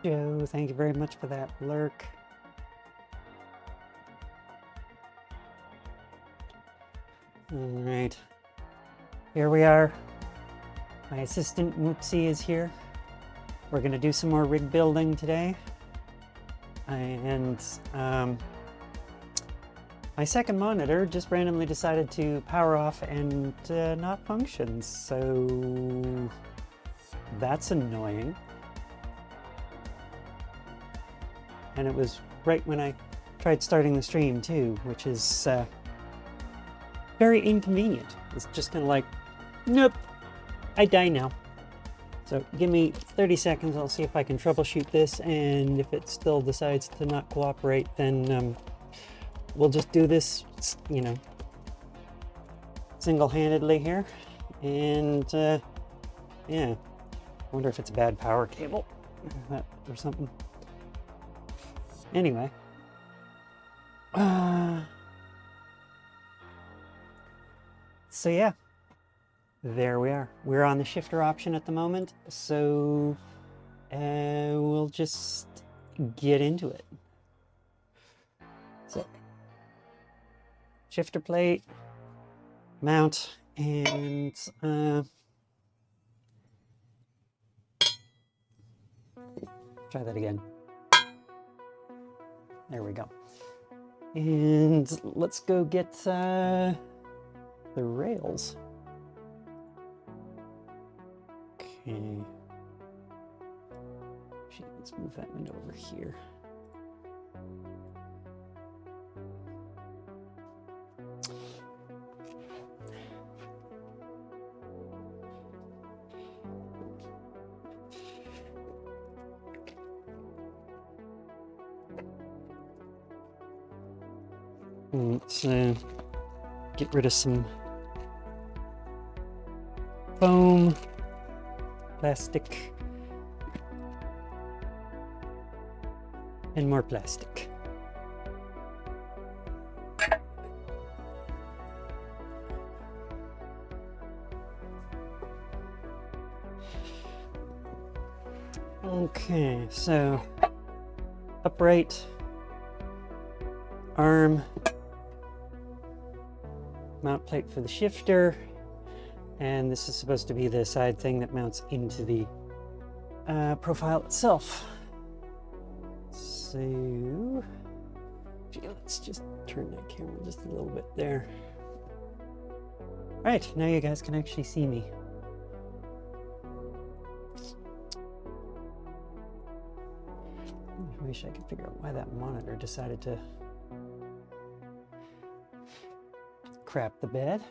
Joe, thank you very much for that lurk. All right, here we are. My assistant Moopsie is here. We're gonna do some more rig building today. And my second monitor just randomly decided to power off and not function, so that's annoying. And it was right when I tried starting the stream too, which is very inconvenient. It's just kind of like, nope, I die now. So give me 30 seconds, I'll see if I can troubleshoot this, and if it still decides to not cooperate, then we'll just do this, you know, single-handedly here. And yeah, I wonder if it's a bad power cable or something. Anyway. So yeah, there we are. We're on the shifter option at the moment, so we'll just get into it. So, shifter plate, mount, and try that again. There we go. And let's go get the rails. Okay. Let's move that window over here. Let's get rid of some foam, plastic, and more plastic. Okay, so upright, arm, mount plate for the shifter, and this is supposed to be the side thing that mounts into the profile itself. So, gee, let's just turn that camera just a little bit there. All right, now you guys can actually see me. I wish I could figure out why that monitor decided to crap the bed.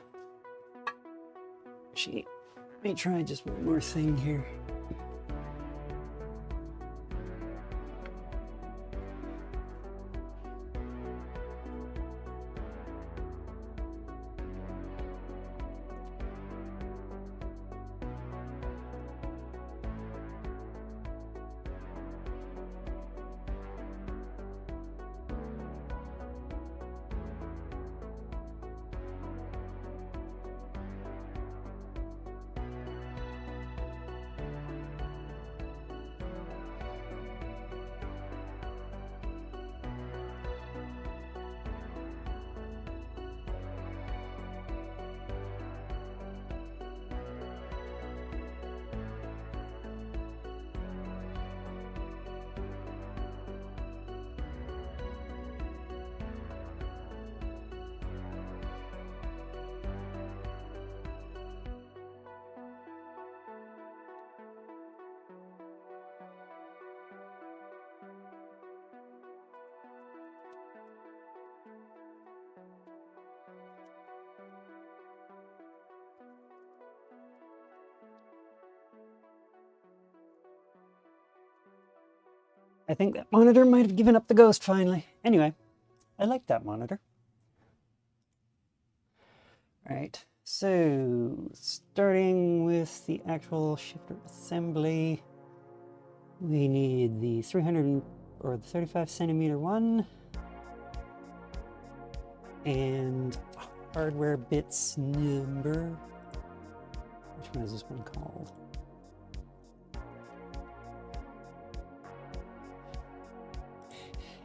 Actually, let me try just one more thing here. I think that monitor might have given up the ghost finally. Anyway, I like that monitor. All right, so starting with the actual shifter assembly, we need the 300 or the 35 centimeter one, and hardware bits number. Which one is this one called?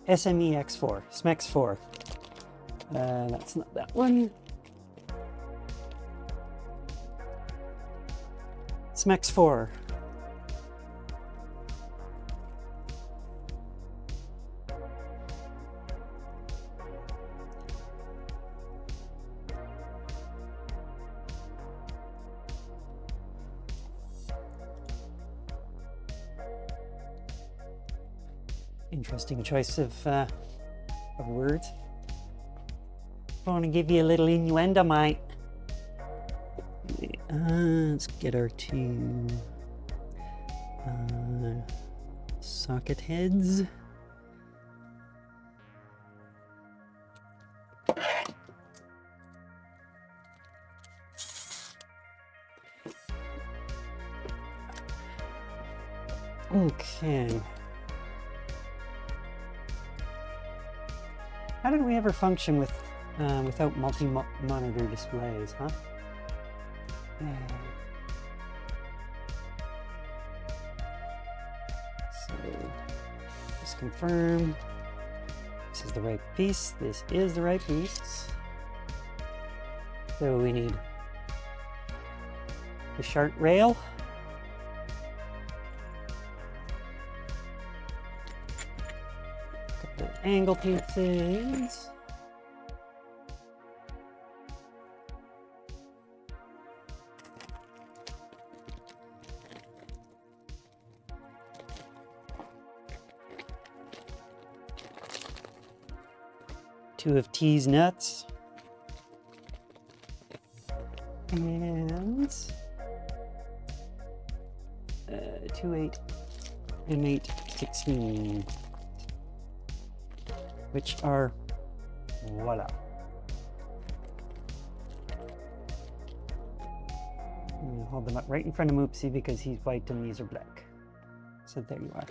SMEX4, SMEX4. That's not that one. SMEX4. Interesting choice of words. I want to give you a little innuendo, mate. Let's get our two socket heads. Okay. How did we ever function with without multi-monitor displays, huh? So, just confirm this is the right piece. This is the right piece. So we need the sharp rail. Couple of angle pieces. Two of T's nuts. And 2/8 and 8/16, which are voila. Hold them up right in front of Moopsy because he's white and these are black. So there you are.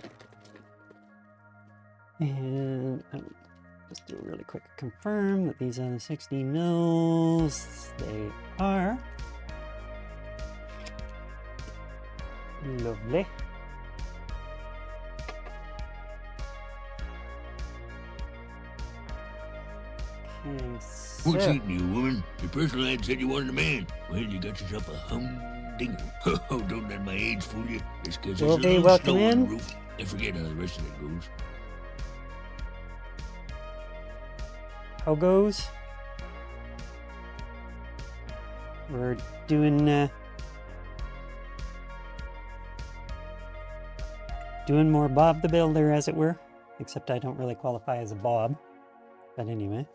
And just do a really quick confirm that these are the 16 mils. They are. Lovely. Okay, so. What's eating you, woman? Your personal ad said you wanted a man. Well, you got yourself a humdinger. Oh, don't let my age fool you. It's because there's a little welcome snow on in. the roof. I forget how the rest of it goes. How goes? We're doing more Bob the Builder, as it were, except I don't really qualify as a Bob. But anyway,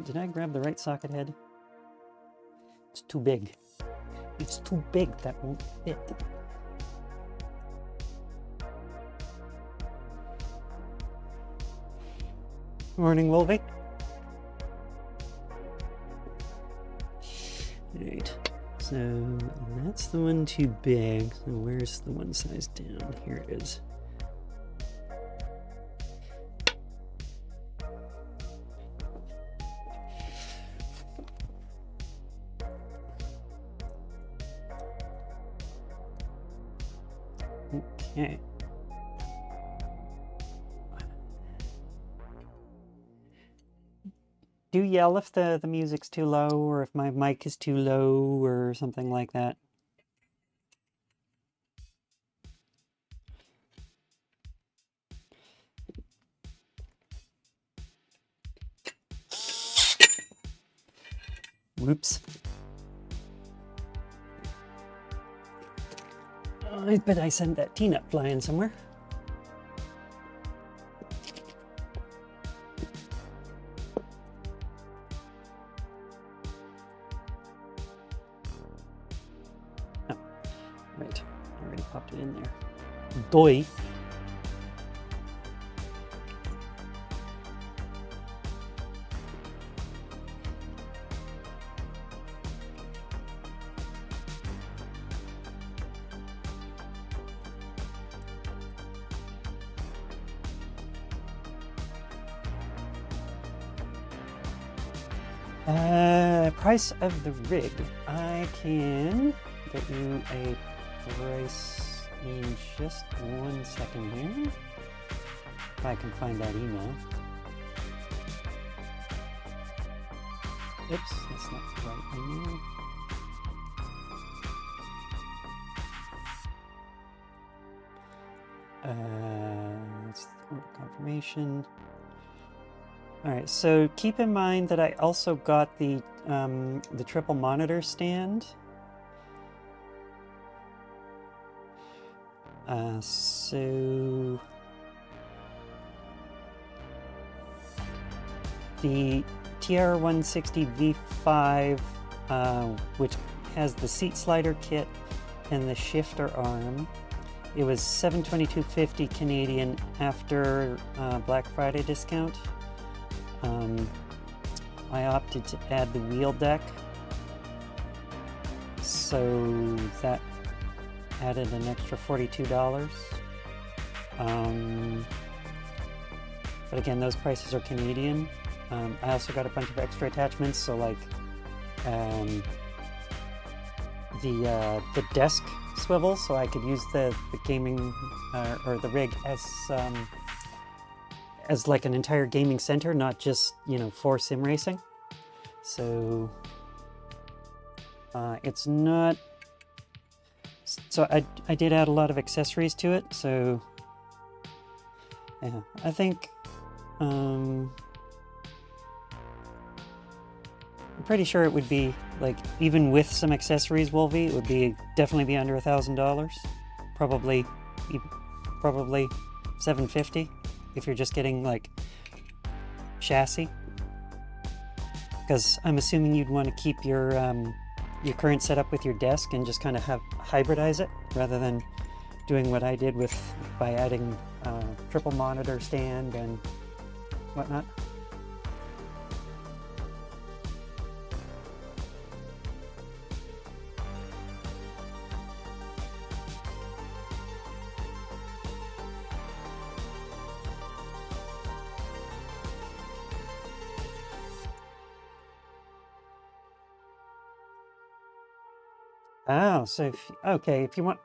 did I grab the right socket head? It's too big. It's too big. That won't fit. Morning, Wolvie. Alright, so that's the one too big. So where's the one size down? Here it is. Okay. Do yell if the music's too low or if my mic is too low or something like that. Whoops. I bet I sent that T-nut flying somewhere. Right, already popped it in there. Doi. Price of the rig. I can get you a price in just 1 second here. If I can find that email. Oops, that's not the right email. That's order confirmation. All right, so keep in mind that I also got the triple monitor stand. So the TR160 V5, which has the seat slider kit and the shifter arm. It was $722.50 Canadian after Black Friday discount. I opted to add the wheel deck, so that added an extra $42. But again, those prices are Canadian. I also got a bunch of extra attachments, so like the desk swivel, so I could use the gaming or the rig as like an entire gaming center, not just, you know, for sim racing. So it's not. So I did add a lot of accessories to it. So yeah, I think I'm pretty sure it would be like, even with some accessories, Wolvie, it would be definitely be under $1,000. Probably $750 if you're just getting like chassis. Because I'm assuming you'd want to keep your current setup with your desk and just kind of hybridize it rather than doing what I did by adding triple monitor stand and whatnot. Oh, so if you want,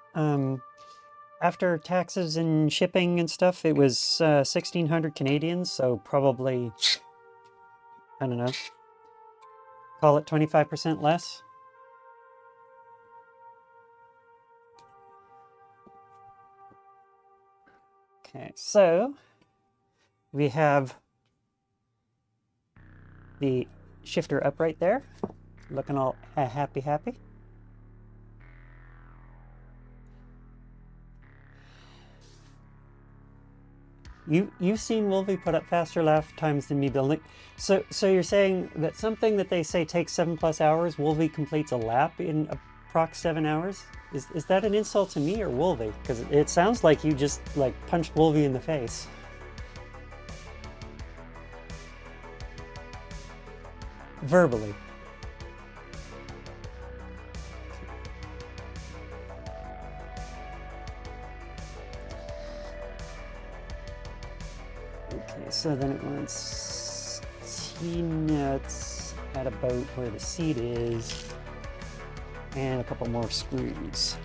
after taxes and shipping and stuff, it was 1,600 Canadian, so probably, I don't know, call it 25% less. Okay, so we have the shifter upright there, looking all happy. You've seen Wolvie put up faster lap times than me building. So you're saying that something that they say takes 7+ hours, Wolvie completes a lap in approx 7 hours? Is that an insult to me or Wolvie? Because it sounds like you just like punched Wolvie in the face. Verbally. Okay, so then it wants T-nuts at about where the seat is, and a couple more screws.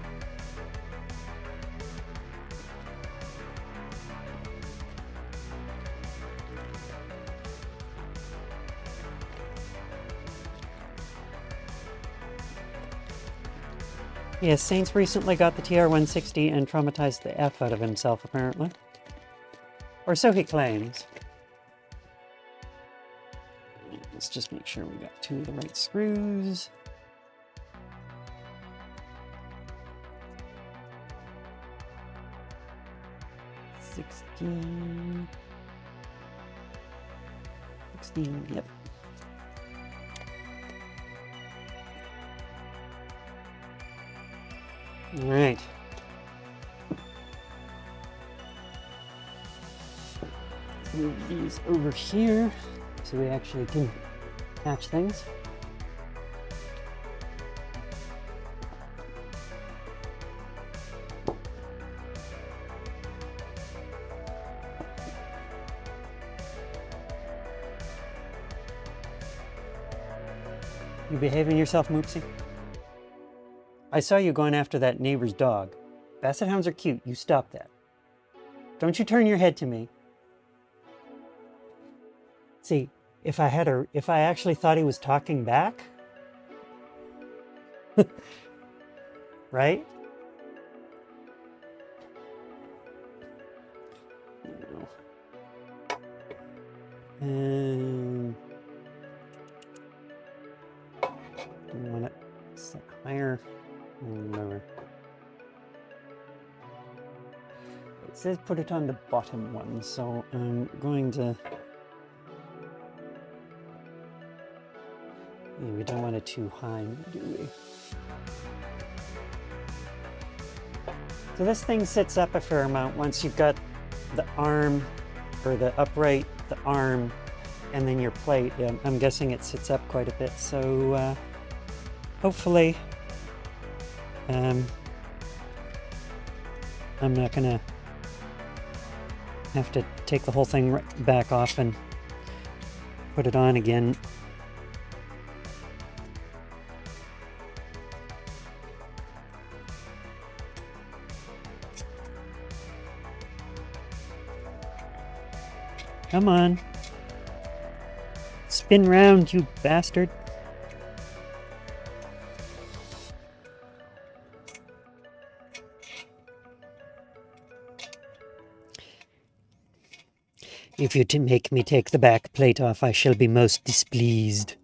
Yes, Saints recently got the TR160 and traumatized the F out of himself, apparently. Or so he claims. Let's just make sure we got 2 of the right screws. $16, yep. All right. Move these over here so we actually can attach things. You behaving yourself, Moopsy? I saw you going after that neighbor's dog. Basset hounds are cute. You stop that. Don't you turn your head to me. See, if I actually thought he was talking back, right? And do you want it set higher? Lower. It says put it on the bottom one, so I'm going to. Yeah, we don't want it too high, do we? So this thing sits up a fair amount once you've got the arm, or the upright, the arm, and then your plate. Yeah, I'm guessing it sits up quite a bit. So hopefully, I'm not gonna have to take the whole thing right back off and put it on again. Come on. Spin round, you bastard. If you make me take the back plate off, I shall be most displeased.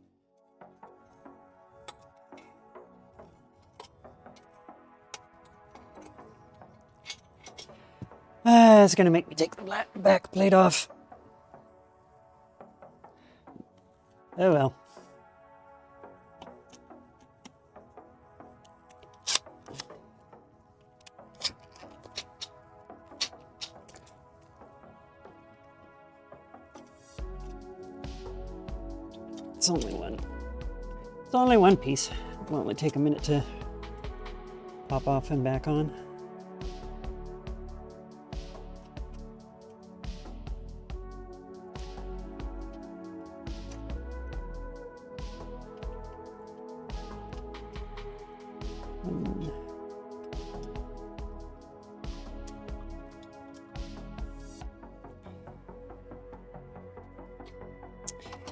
It's gonna make me take the back plate off. Oh well. It's only one. It's only one piece. It'll only take a minute to pop off and back on.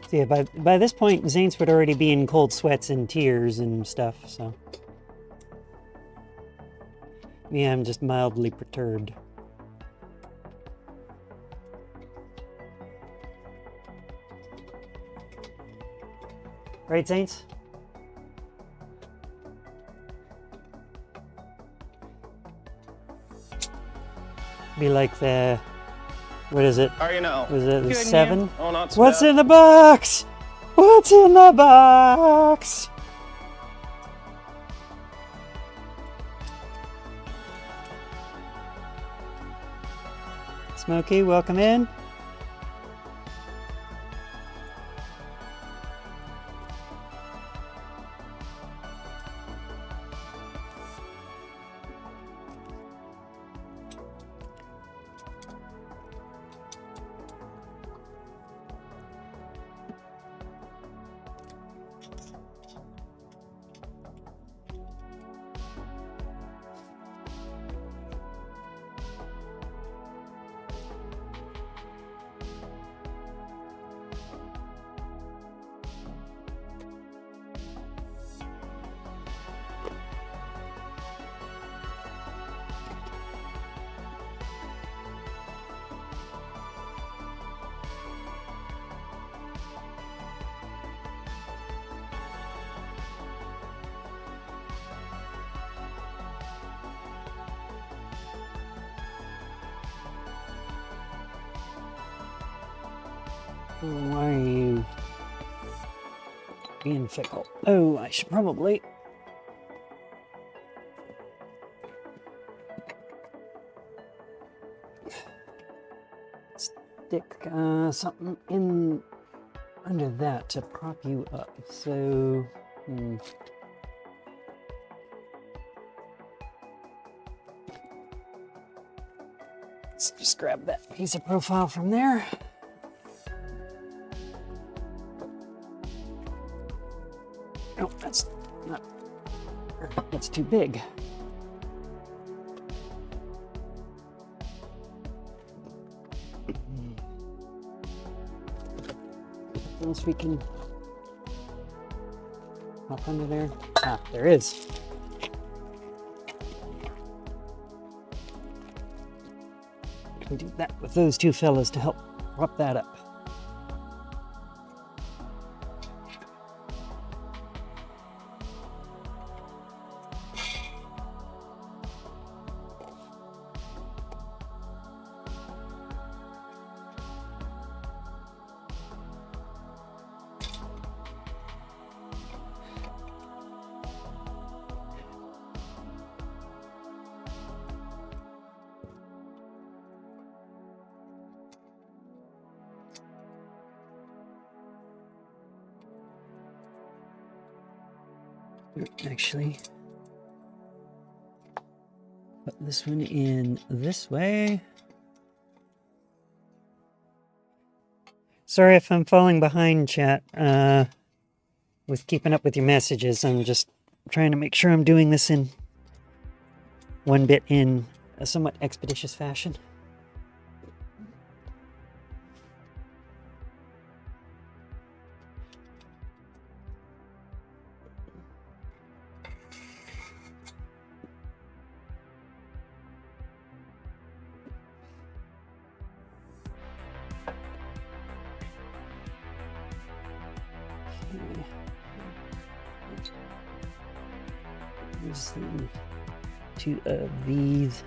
So yeah, by this point, Zaints would already be in cold sweats and tears and stuff, so. Me, I'm just mildly perturbed. Right, Zaints? Be like the, what is it? How are you now? Was it the Good, 7? you? Oh, not so What's bad. in the box? What's in the box? Smokey, welcome in. Why are you being fickle? Oh, I should probably stick something in under that to prop you up. So, let's just grab that piece of profile from there. Oh, that's not, that's too big. else we can hop under there? Ah, there is. We do that with those two fellas to help prop that up. Actually, put this one in this way. Sorry if I'm falling behind, chat, with keeping up with your messages. I'm just trying to make sure I'm doing this in one bit in a somewhat expeditious fashion. Use two of these.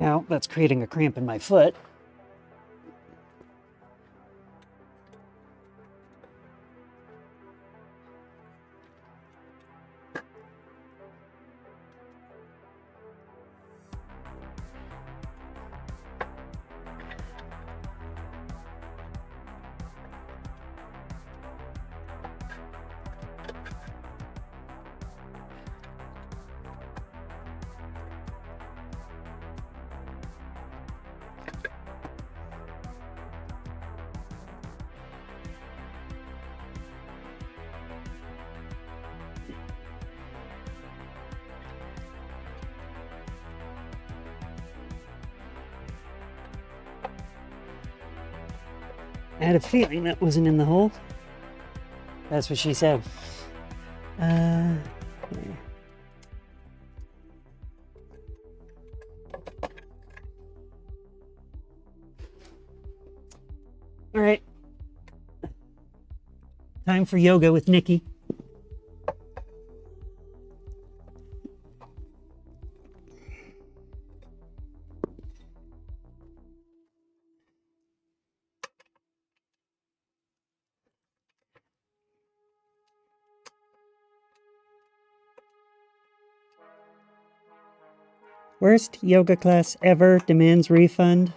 Now, that's creating a cramp in my foot. I had a feeling that wasn't in the hole. That's what she said. Yeah. All right. Time for yoga with Nikki. Worst yoga class ever, demands refund.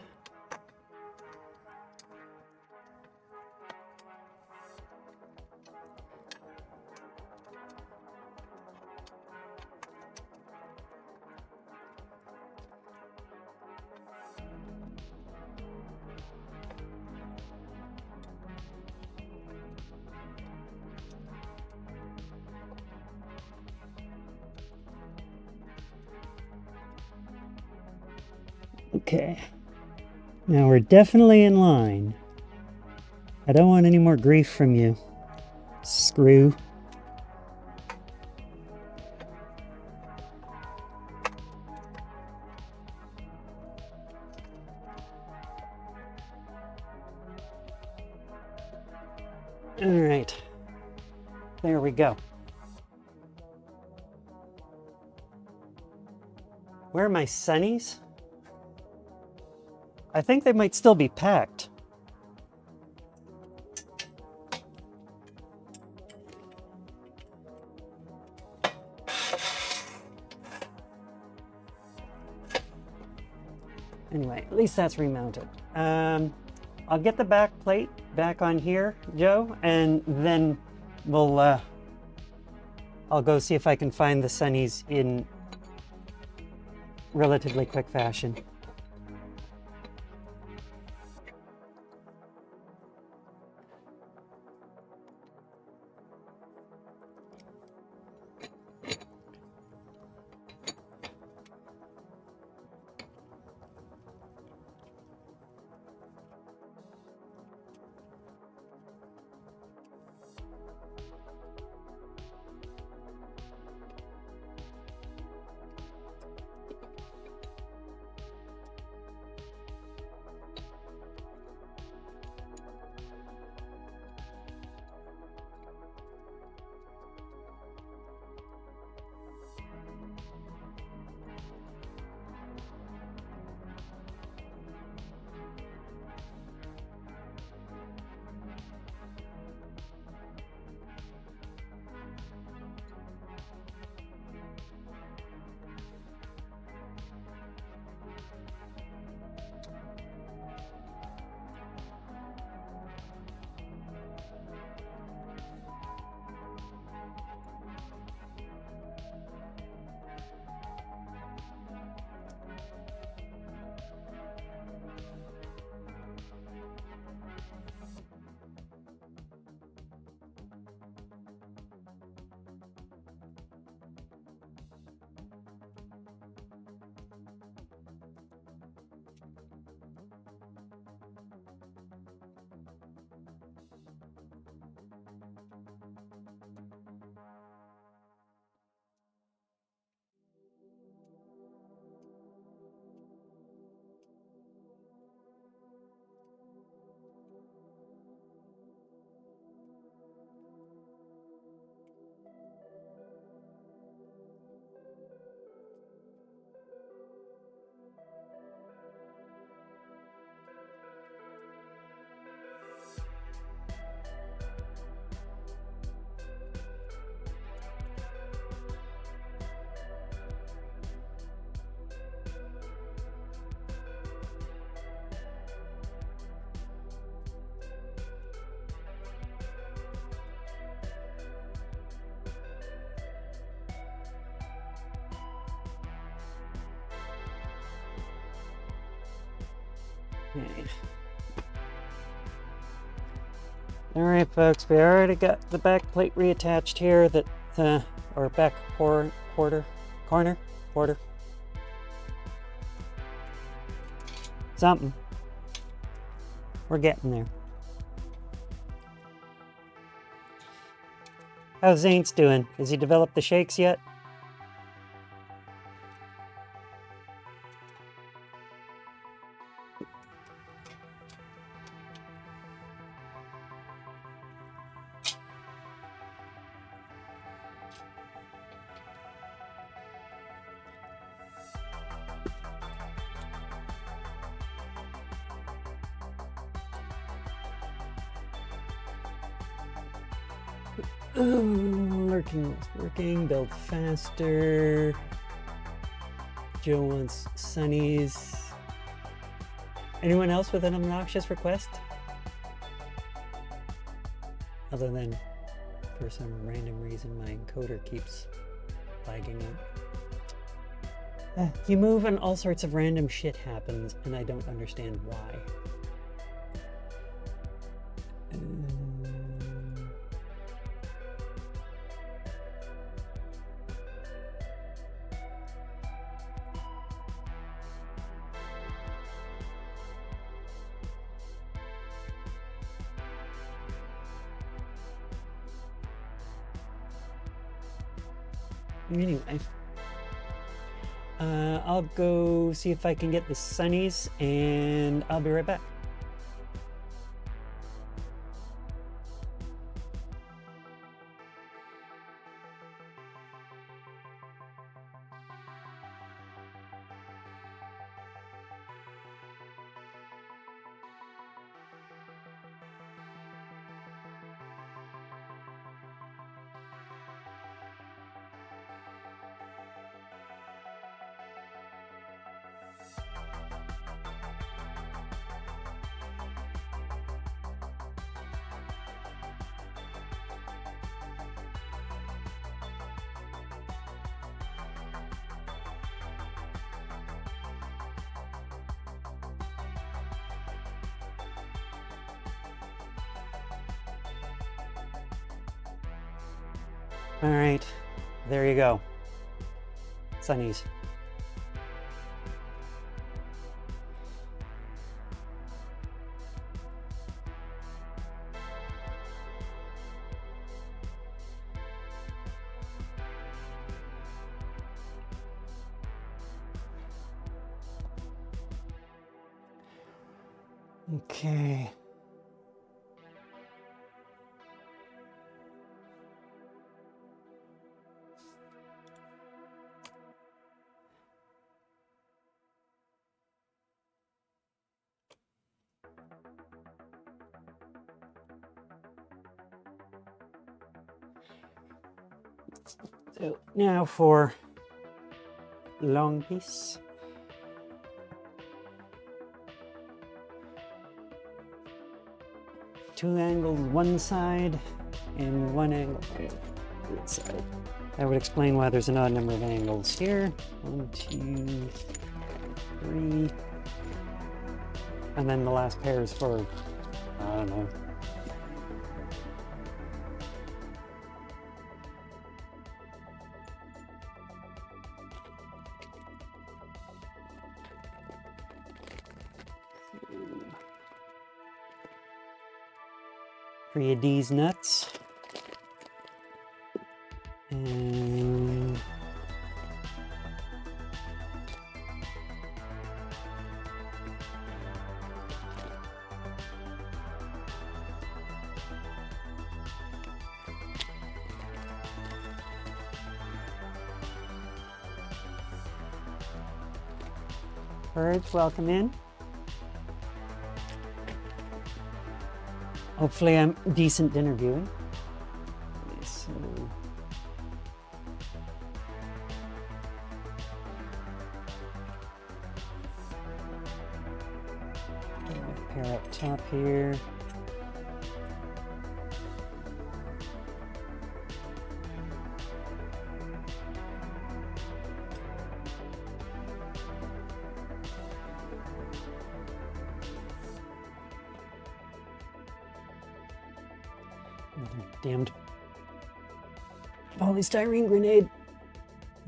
Okay. Now we're definitely in line. I don't want any more grief from you, screw. All right, there we go. Where are my sunnies? I think they might still be packed. Anyway, at least that's remounted. I'll get the back plate back on here, Joe, and then we'll I'll go see if I can find the sunnies in relatively quick fashion. Okay. All right, folks, we already got the back plate reattached here, that or back quarter. Something. We're getting there. How's Zane's doing? Has he developed the shakes yet? Lurking is working. Build faster. Joe wants sunnies. Anyone else with an obnoxious request? Other than, for some random reason, my encoder keeps lagging out. You move and all sorts of random shit happens, and I don't understand why. Anyway, I'll go see if I can get the sunnies, and I'll be right back. All right, there you go. Sunnies. Okay. So now for long piece. Two angles one side and one angle this side. That would explain why there's an odd number of angles here. 1, 2, 3. And then the last pair is for, I don't know. Three of these nuts. And birds, welcome in. Hopefully I'm decent interviewing. So, pair up top here. Damned polystyrene grenade.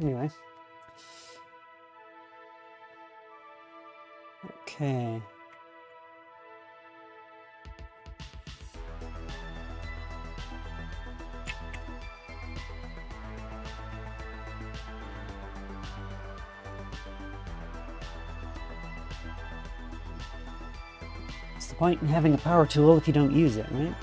Anyway. Okay. What's the point in having a power tool if you don't use it, right?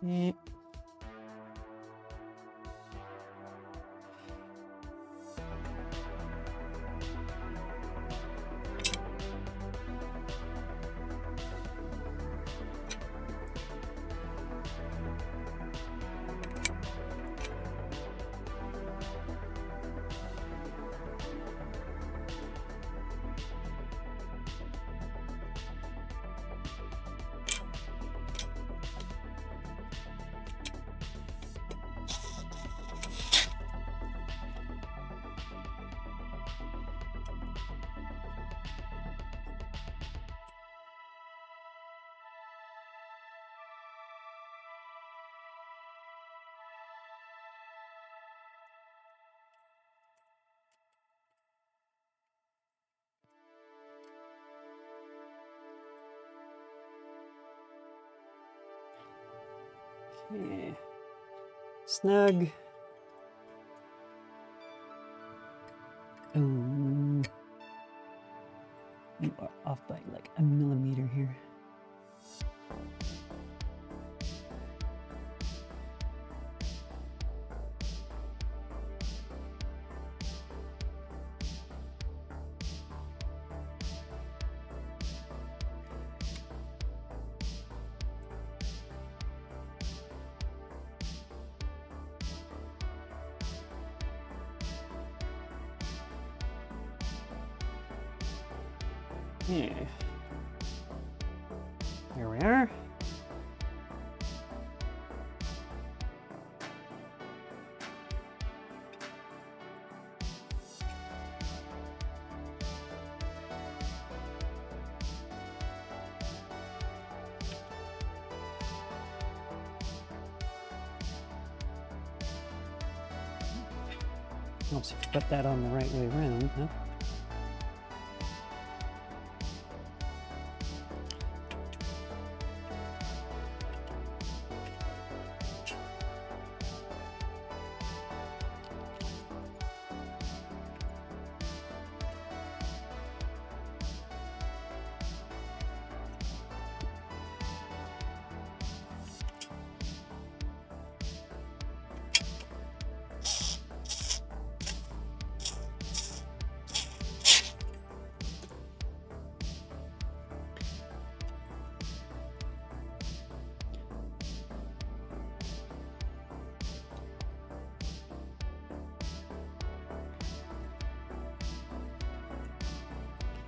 Yeah. Okay. Snug. Ooh. You are off by like a millimeter here. Yeah. There we are. Helps if you put that on the right way around, huh?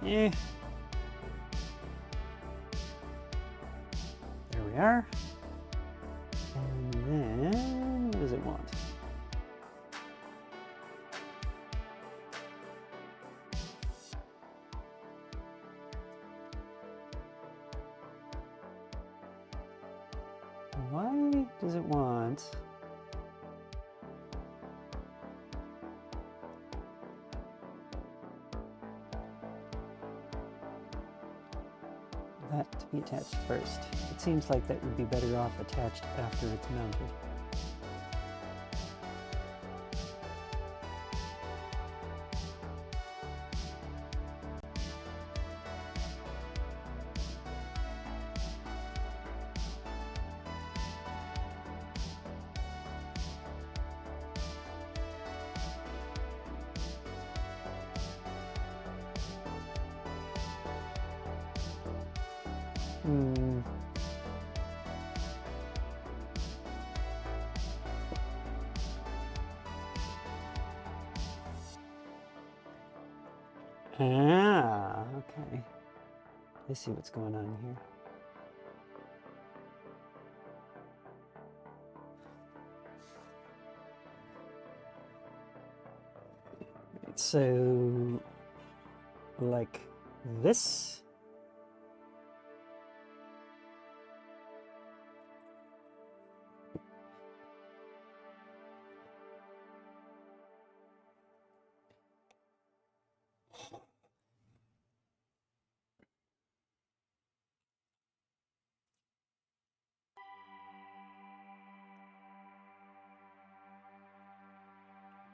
Yeah. There we are. And then, what does it want? Why does it want that to be attached first? It seems like that would be better off attached after it's mounted. Hmm. Ah, okay. I see what's going on here. Right, so, like this.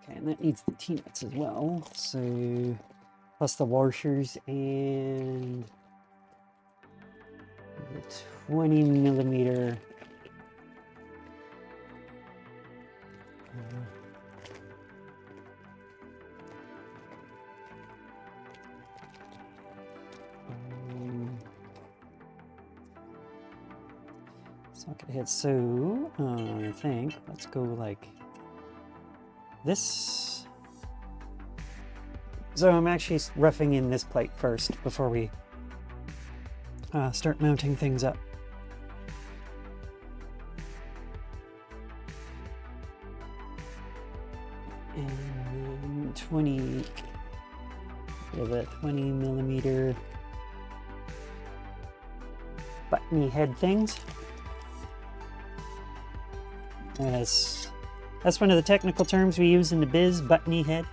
Okay, and that needs the T-nuts as well, so plus the washers and the 20 millimeter. Socket head. So I think let's go like this. So I'm actually roughing in this plate first before we start mounting things up. And then 20, the 20 millimeter buttony head things. That's one of the technical terms we use in the biz, buttony head.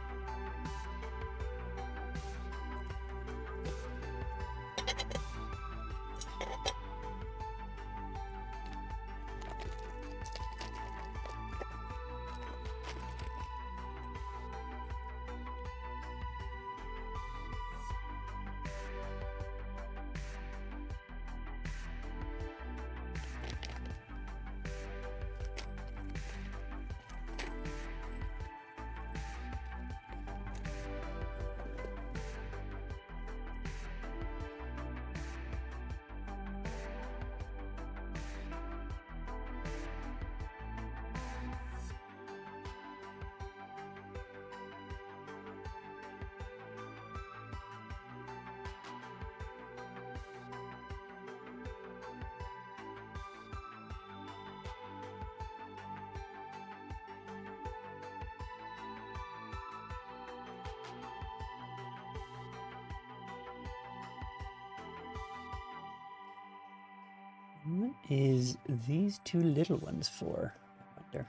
What is these two little ones for? I wonder.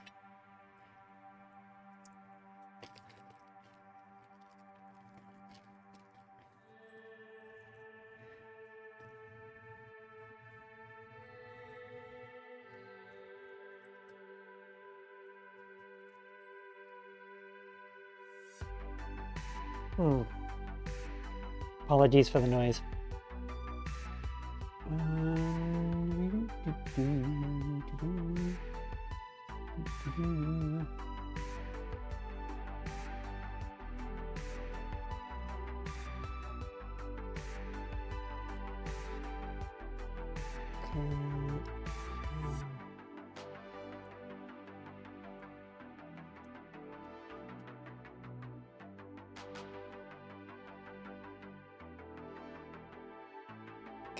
Apologies for the noise.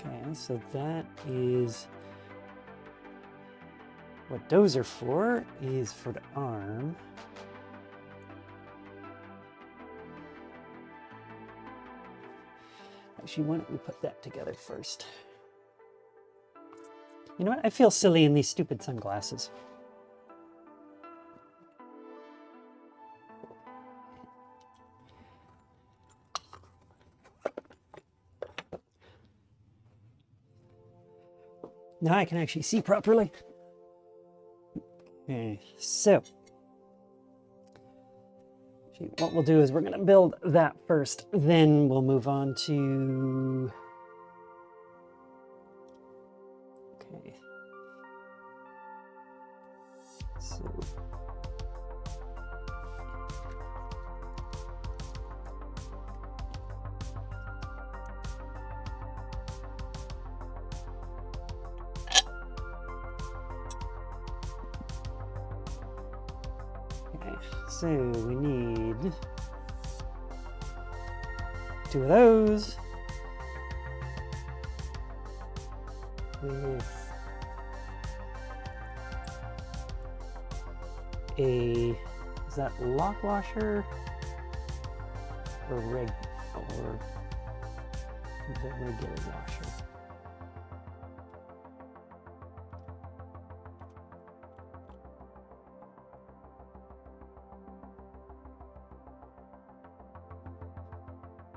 Okay, so that is what those are for, is for the arm. Actually, why don't we put that together first? You know what? I feel silly in these stupid sunglasses. Now I can actually see properly. Okay, so what we'll do is we're going to build that first, then we'll move on to... Okay. So... Okay, so we need 2 of those with a, is that lock washer or is that regular washer?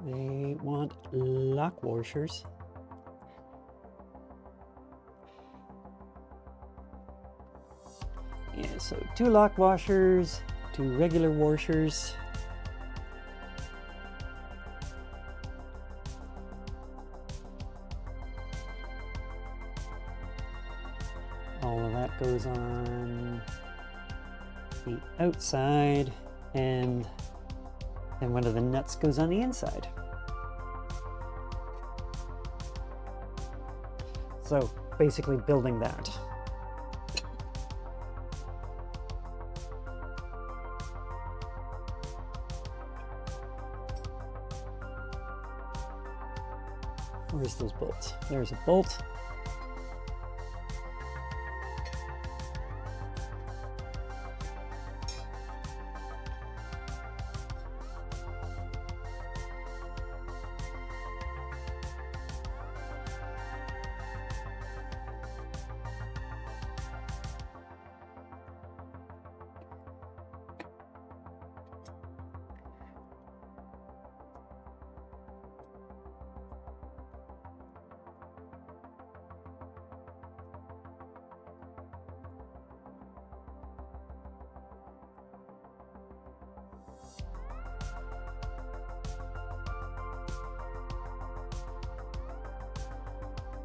They want lock washers. Yeah, so 2 lock washers, 2 regular washers. All of that goes on the outside, and one of the nuts goes on the inside. So basically building that. Where's those bolts? There's a bolt.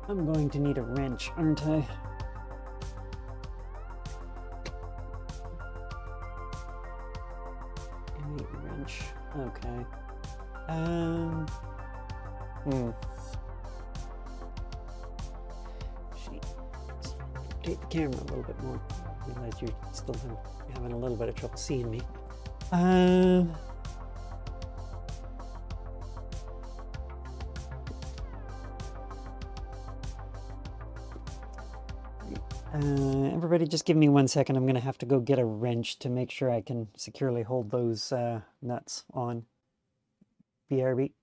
I'm going to need a wrench, aren't I? I need a wrench. Okay. Shit. Rotate the camera a little bit more. I realize you're still having a little bit of trouble seeing me. Everybody just give me 1 second. I'm going to have to go get a wrench to make sure I can securely hold those nuts on. BRB.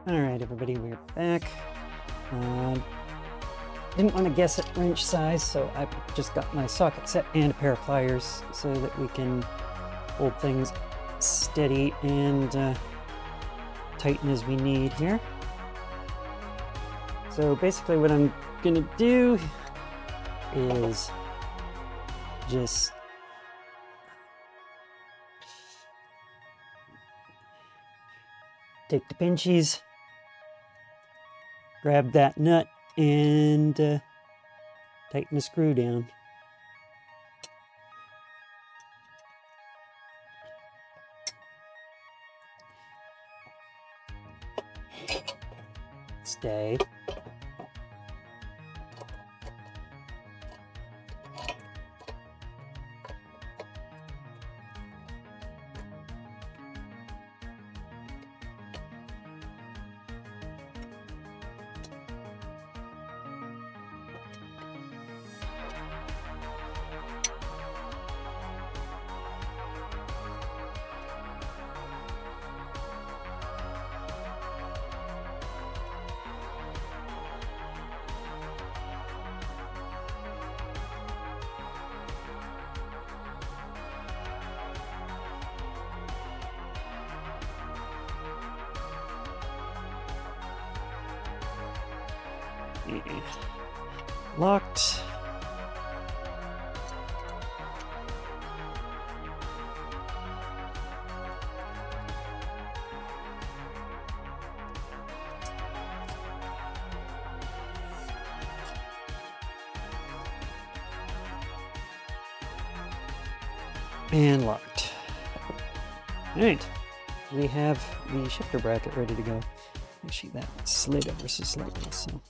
Alright, everybody, we're back. Didn't want to guess at wrench size, so I just got my socket set and a pair of pliers so that we can hold things steady and tighten as we need here. So basically what I'm gonna do is just take the pinchies, grab that nut, and tighten the screw down. Stay. Locked. And locked. Alright, we have the shifter bracket ready to go. Actually, that slid ever so slightly, so.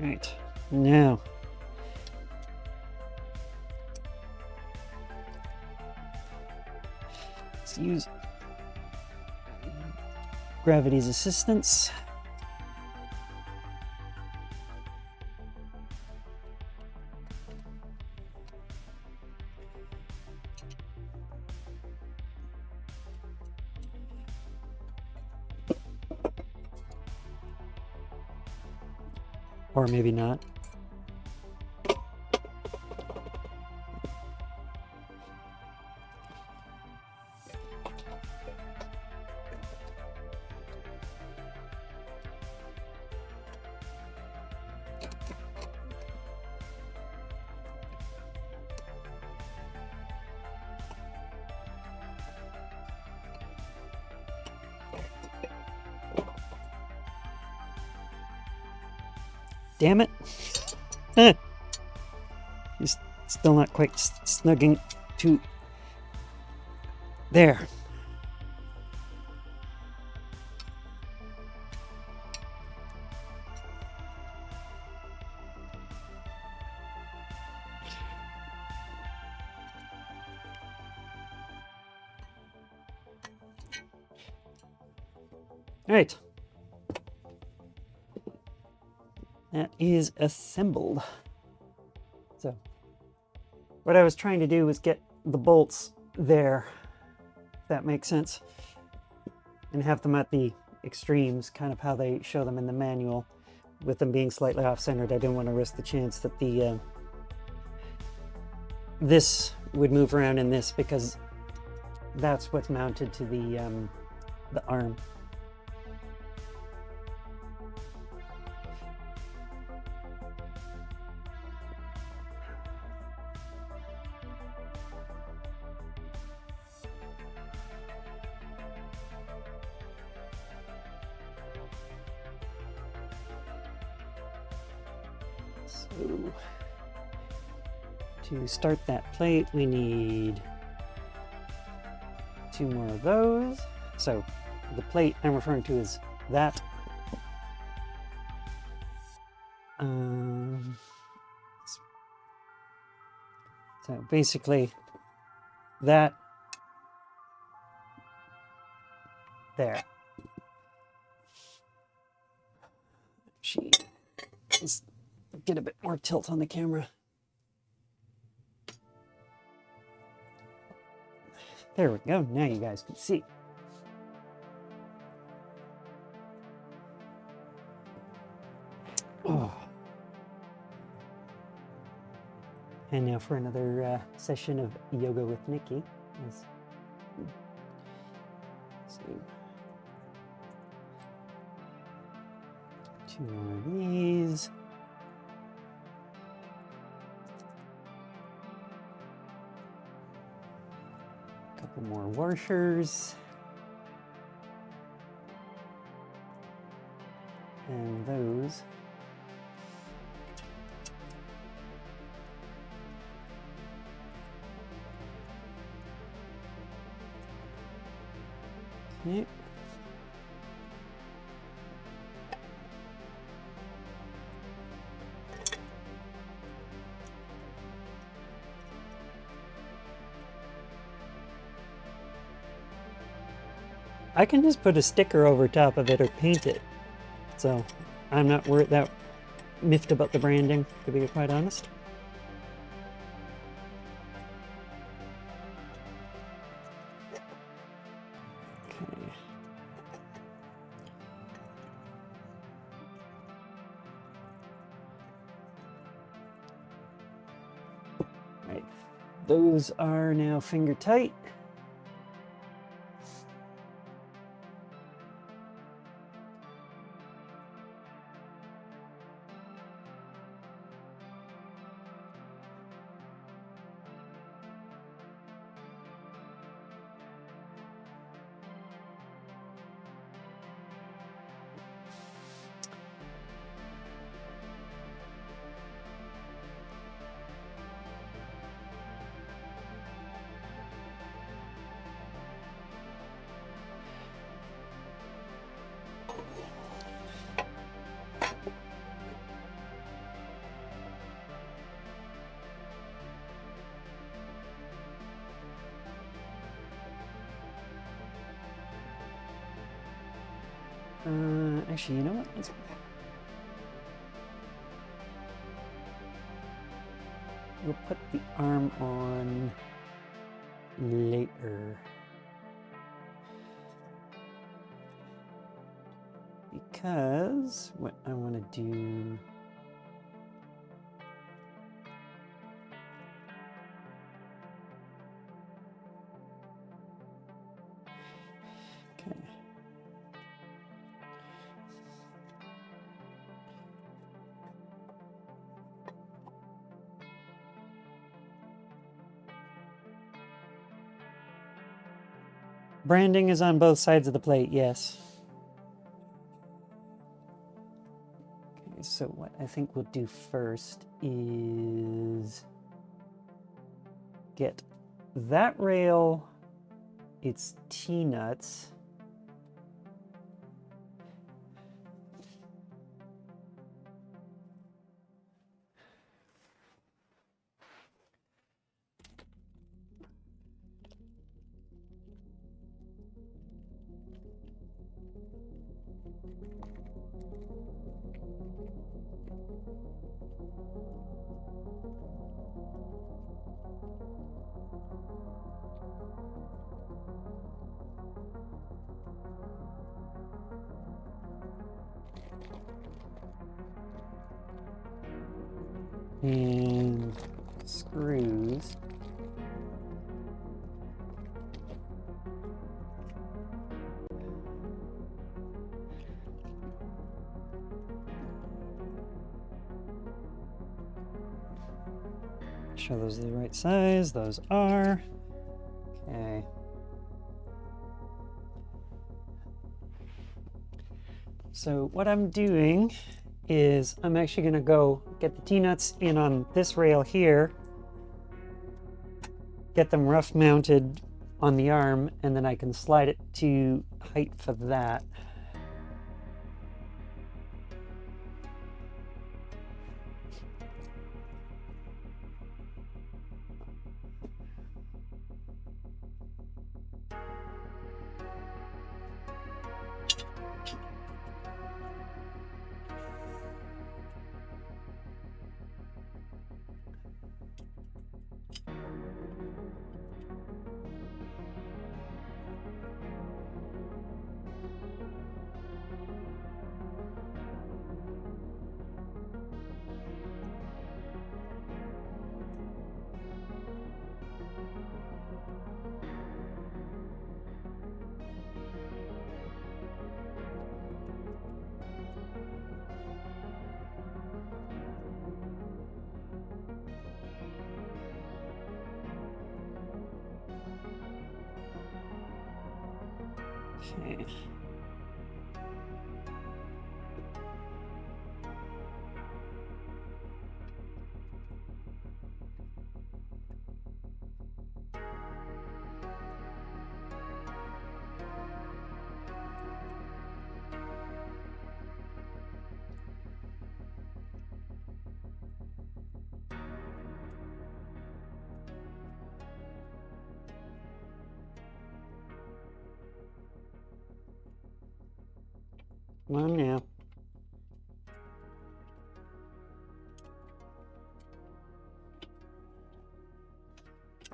Right, now let's use gravity's assistance. Or maybe not. Damn it. He's still not quite snugging to there. All right. That is assembled. So what I was trying to do was get the bolts there, if that makes sense, and have them at the extremes, kind of how they show them in the manual, with them being slightly off-centered. I didn't want to risk the chance that the this would move around in this, because that's what's mounted to the arm. So to start that plate, we need 2 more of those. So the plate I'm referring to is that. So basically that there. Actually, let's get a bit more tilt on the camera. There we go. Now you guys can see. Oh. And now for another session of yoga with Nikki. Let's see. 2 more of these. A couple more washers. And those. Okay. I can just put a sticker over top of it or paint it. So I'm not worried that miffed about the branding, to be quite honest. Okay. Right. Those are now finger tight. Actually, you know what? We'll put the arm on later. Because what I want to do... Okay. Branding is on both sides of the plate, yes. Okay, so what I think we'll do first is get that rail, its T-nuts. And screws. Sure those are the right size. Those are. Okay. So what I'm doing is I'm actually going to go get the T-nuts in on this rail here, get them rough mounted on the arm, and then I can slide it to height for that. Okay. Come on now.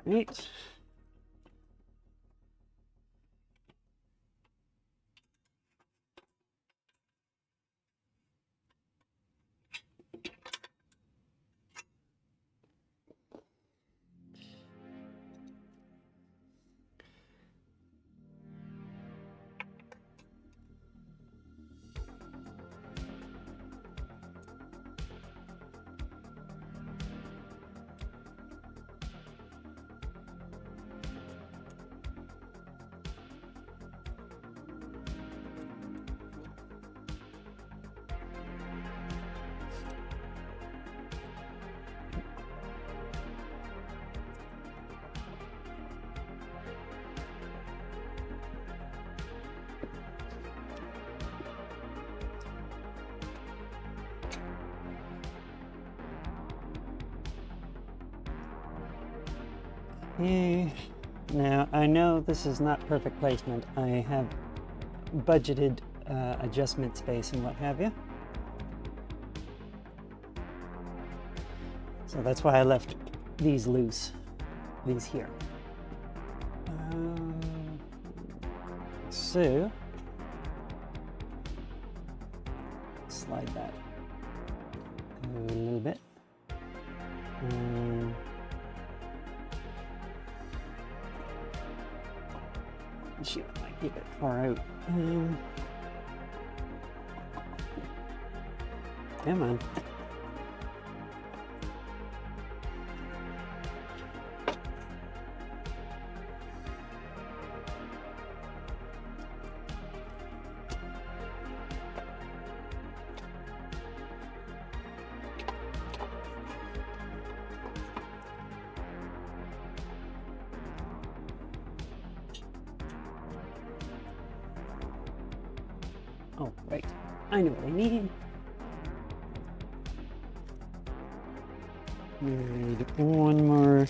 Right. Okay. Now, I know this is not perfect placement. I have budgeted adjustment space and what have you. So that's why I left these loose, these here. So, slide that a little bit. Shoot, I might be a bit far out. Come on. Oh, right. I know what I need. Need one more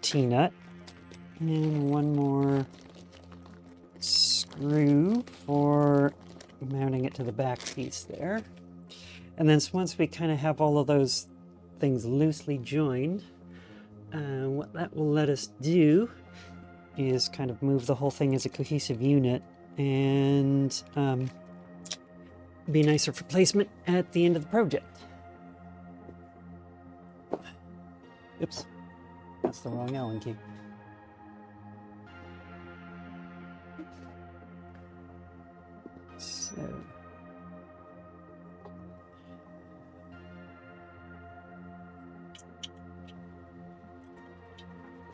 T-nut and one more screw for mounting it to the back piece there. And then once we kind of have all of those things loosely joined, what that will let us do is kind of move the whole thing as a cohesive unit and be nicer for placement at the end of the project. Oops, that's the wrong Allen key. So,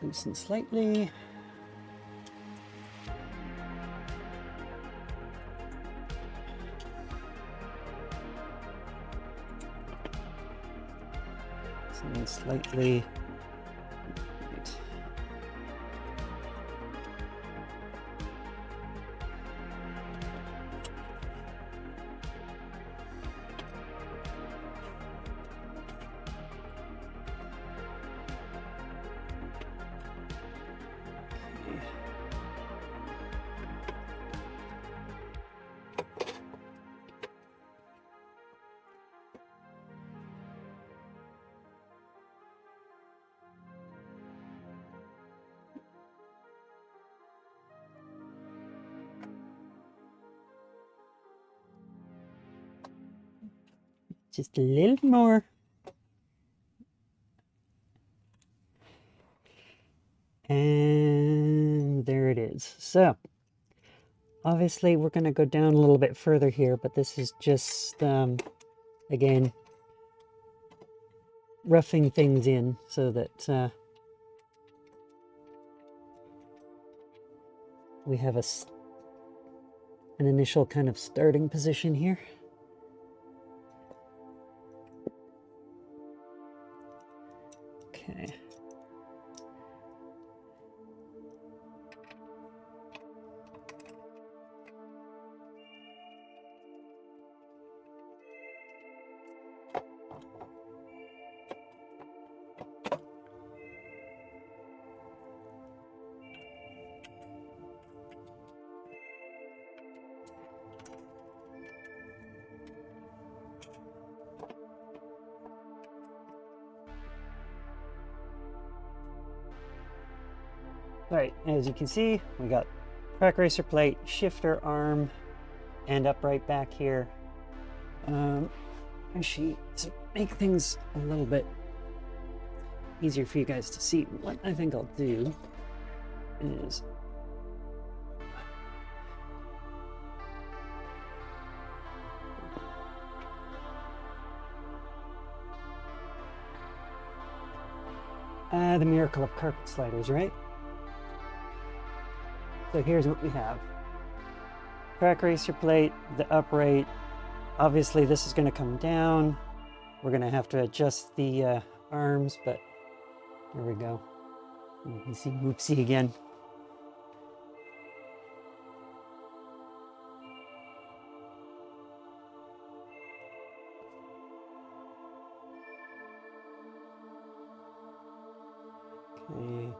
loosen slightly. Something slightly. Right. Just a little more. And there it is. So, obviously we're going to go down a little bit further here, but this is just, again, roughing things in so that we have an initial kind of starting position here. Okay. Right, as you can see, we got track racer plate, shifter arm, and upright back here. Actually, to make things a little bit easier for you guys to see, what I think I'll do is the miracle of carpet sliders, right? So here's what we have. Track racer plate, the upright. Obviously this is going to come down. We're going to have to adjust the arms, but there we go. You can see whoopsie again. Okay.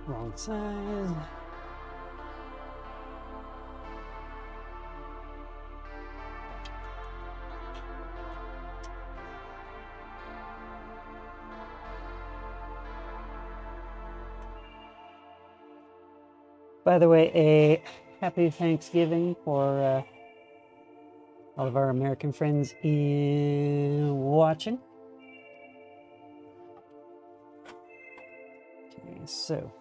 Wrong size. By the way, a happy Thanksgiving for all of our American friends watching. Okay, so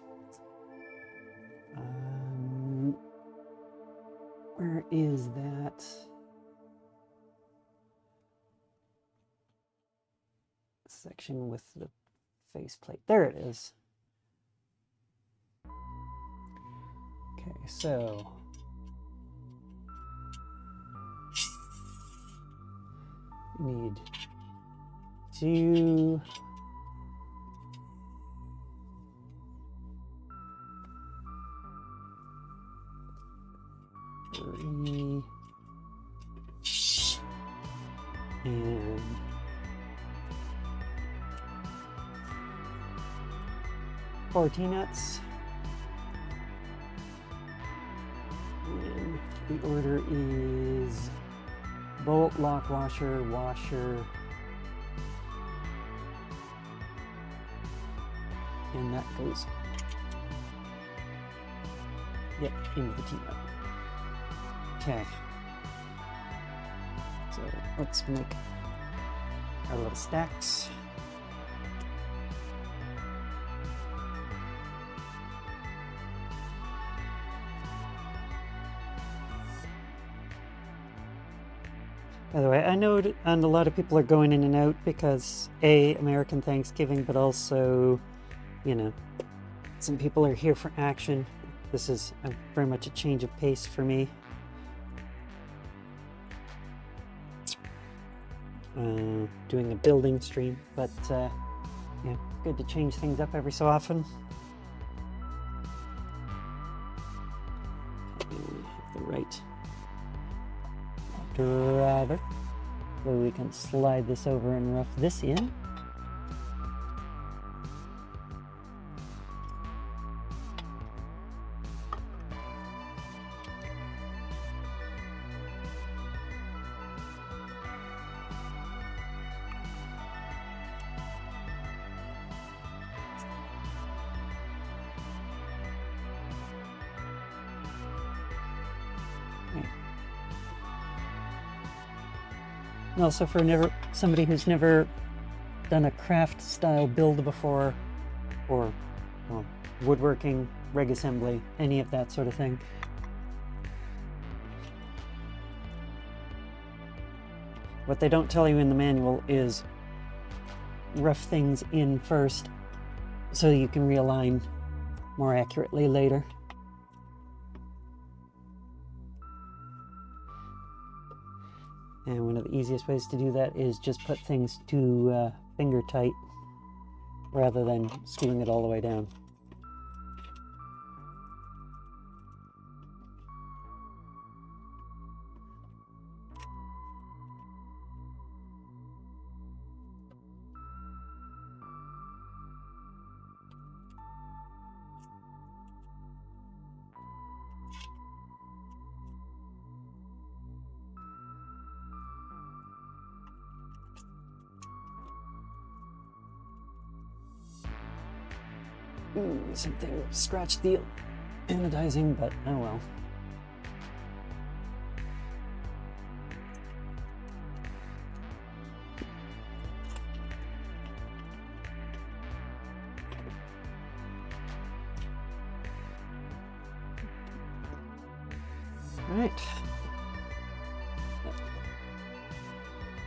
where is that section with the faceplate? There it is. Okay, so we need 2 3 and 4 T-nuts. And the order is bolt, lock, washer, washer, and that goes, yep, into the T-nut. Okay, so let's make our little stacks. By the way, I know and a lot of people are going in and out because American Thanksgiving, but also, you know, some people are here for action. This is very much a change of pace for me. Doing a building stream, but yeah, good to change things up every so often. Okay, we have the right driver, so we can slide this over and rough this in. And also for somebody who's never done a craft style build before, or well, woodworking, rig assembly, any of that sort of thing. What they don't tell you in the manual is rough things in first so you can realign more accurately later. And one of the easiest ways to do that is just put things to finger tight rather than screwing it all the way down. Something scratched the anodizing, but oh well. All right.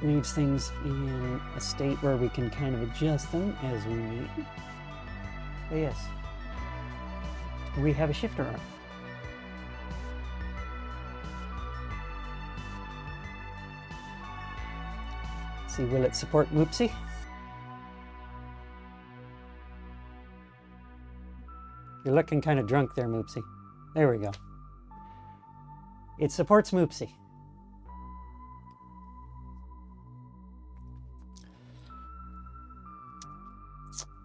Leaves things in a state where we can kind of adjust them as we need. But yes, we have a shifter arm. See, will it support Moopsy? You're looking kind of drunk there, Moopsy. There we go. It supports Moopsy.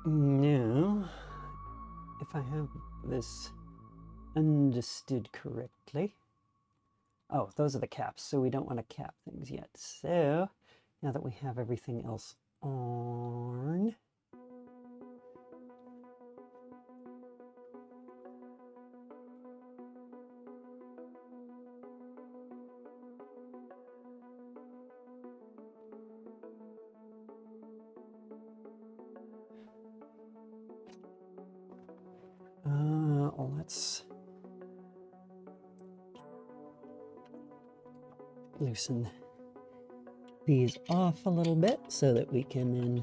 Now, if I have this understood correctly. Oh, those are the caps, so we don't want to cap things yet. So, now that we have everything else on, let's loosen these off a little bit so that we can then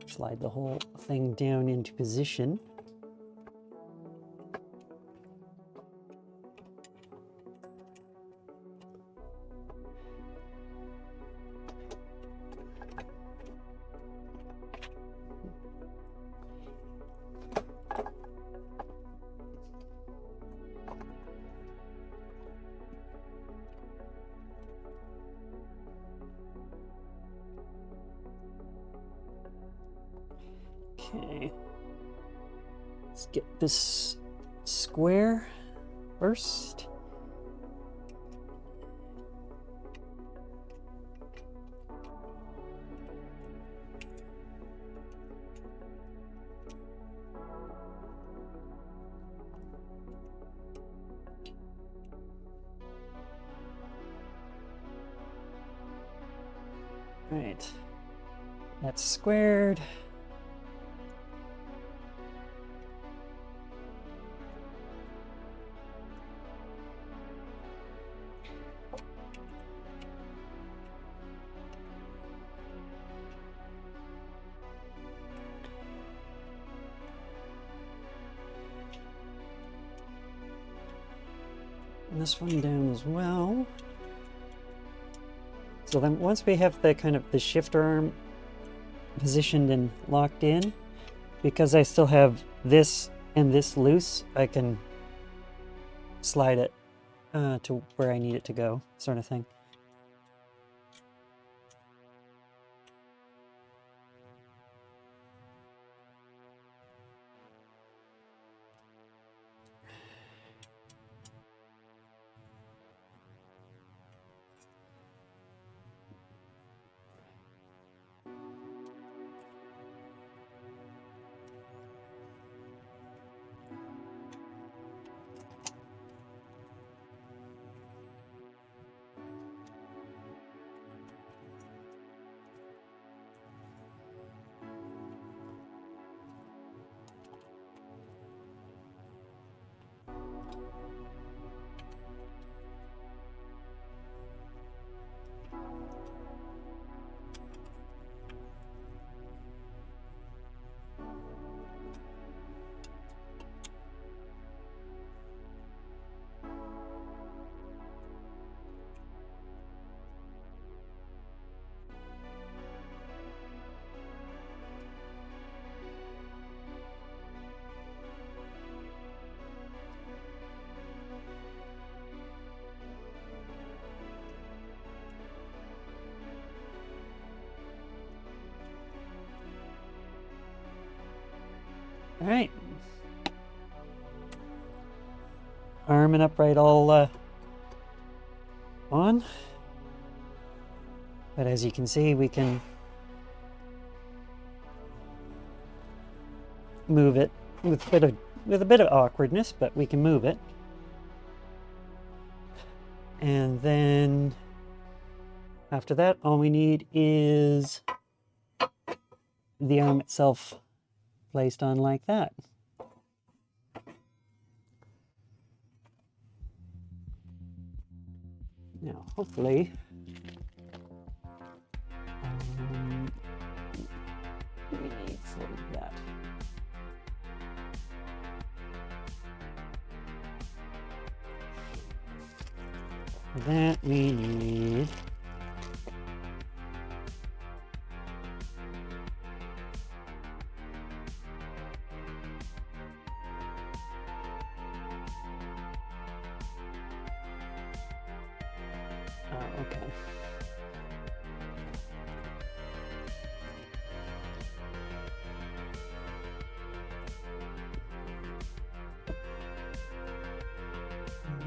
slide the whole thing down into position. Okay, let's get this square first. Right, that's squared. this one down as well. So then once we have the kind of the shifter arm positioned and locked in, because I still have this and this loose, I can slide it to where I need it to go, sort of thing. All right. Arm and upright all on. But as you can see, we can move it with a bit of awkwardness, but we can move it. And then after that, all we need is the arm itself placed on like that. Now, hopefully, we need for that. For that, we need okay.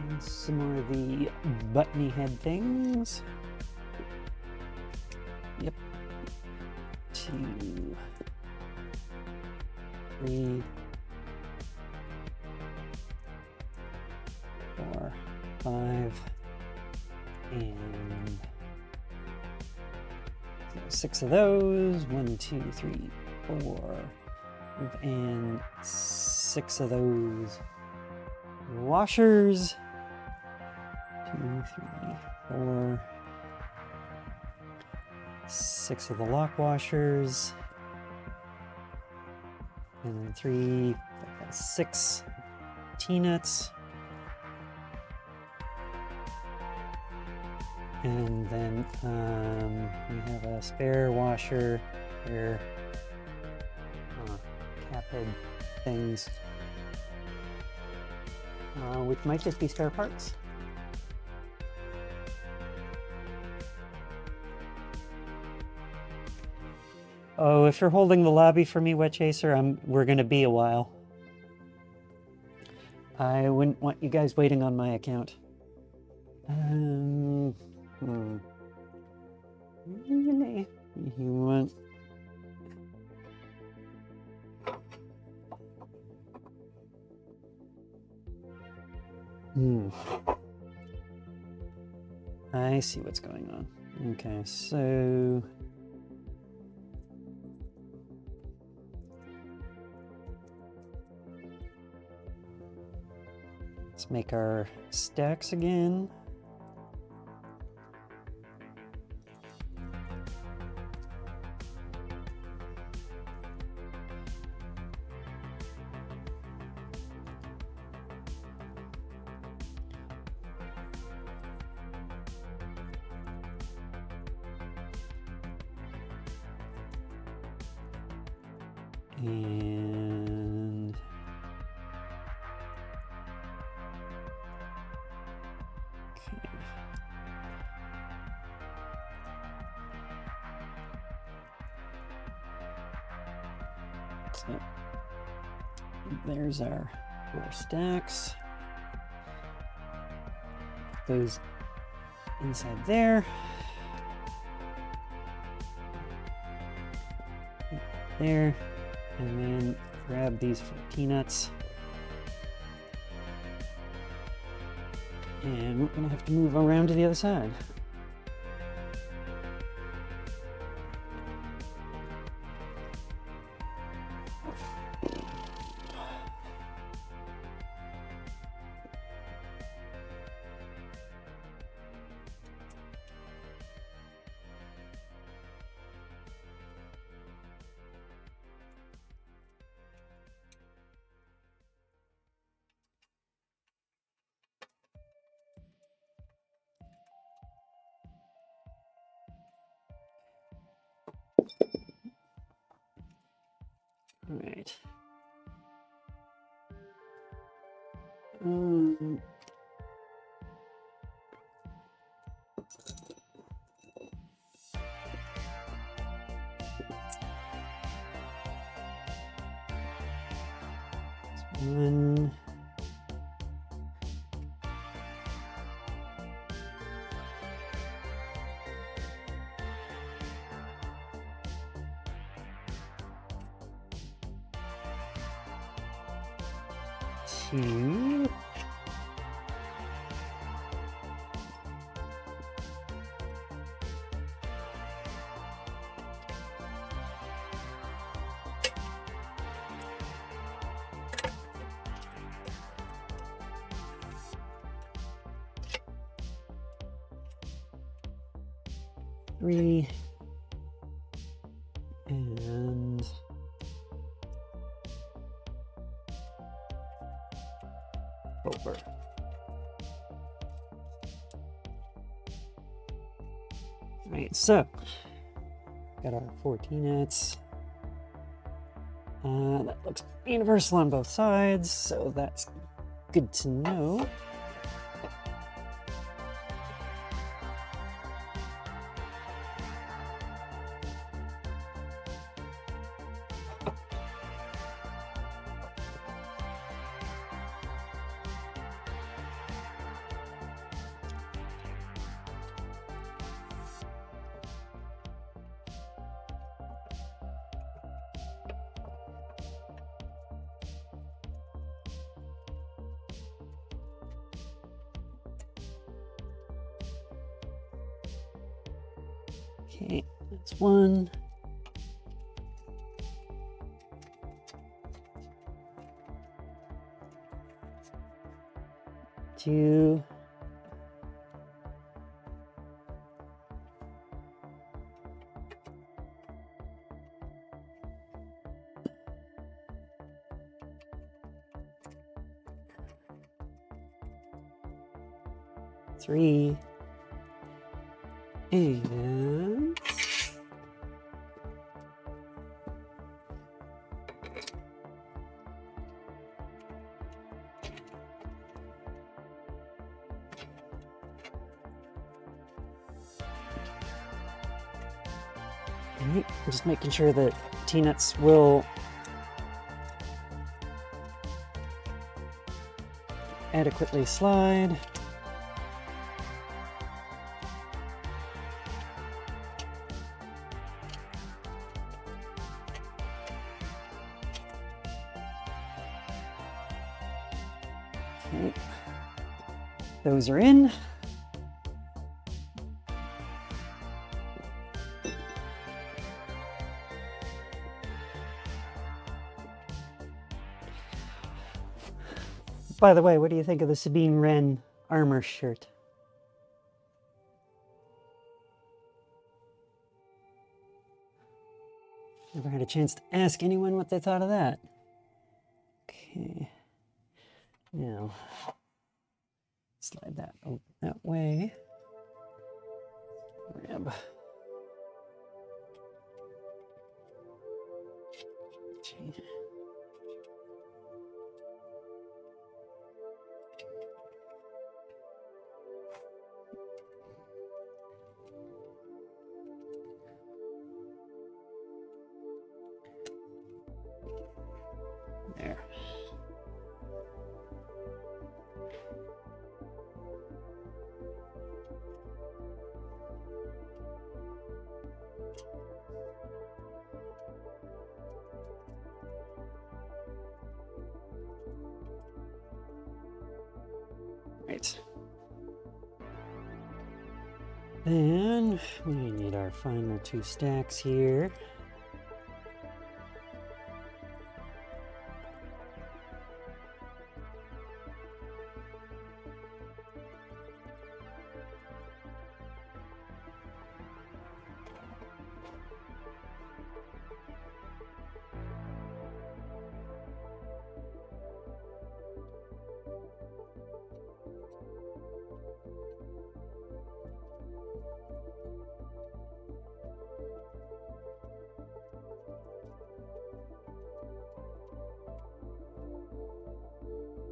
And some more of the buttony head things. Yep. 2, 3, 4, 5. And 6 of those. 1, 2, 3, 4. And 6 of those washers. 2, 3, 4. 6 of the lock washers. And then 3, 6 T-nuts. And then we have a spare washer here, cap head things, which might just be spare parts. Oh, if you're holding the lobby for me, Wet Chaser, we're gonna be a while. I wouldn't want you guys waiting on my account. Really? You want... I see what's going on. Okay, so... let's make our stacks again. And okay. So there's our 4 stacks. Put those inside there. There. And then grab these 4 peanuts. And we're gonna have to move around to the other side. All right. One. Two. Three. And 4. Right, so got our 4 peanuts. That looks universal on both sides, so that's good to know. Okay, that's 1. Two. Three. And right, just making sure that peanuts will adequately slide. Okay. Those are in. By the way, what do you think of the Sabine Wren armor shirt? Never had a chance to ask anyone what they thought of that. Okay. Now, slide that over that way. Grab. Okay. Right. Then we need our final 2 stacks here.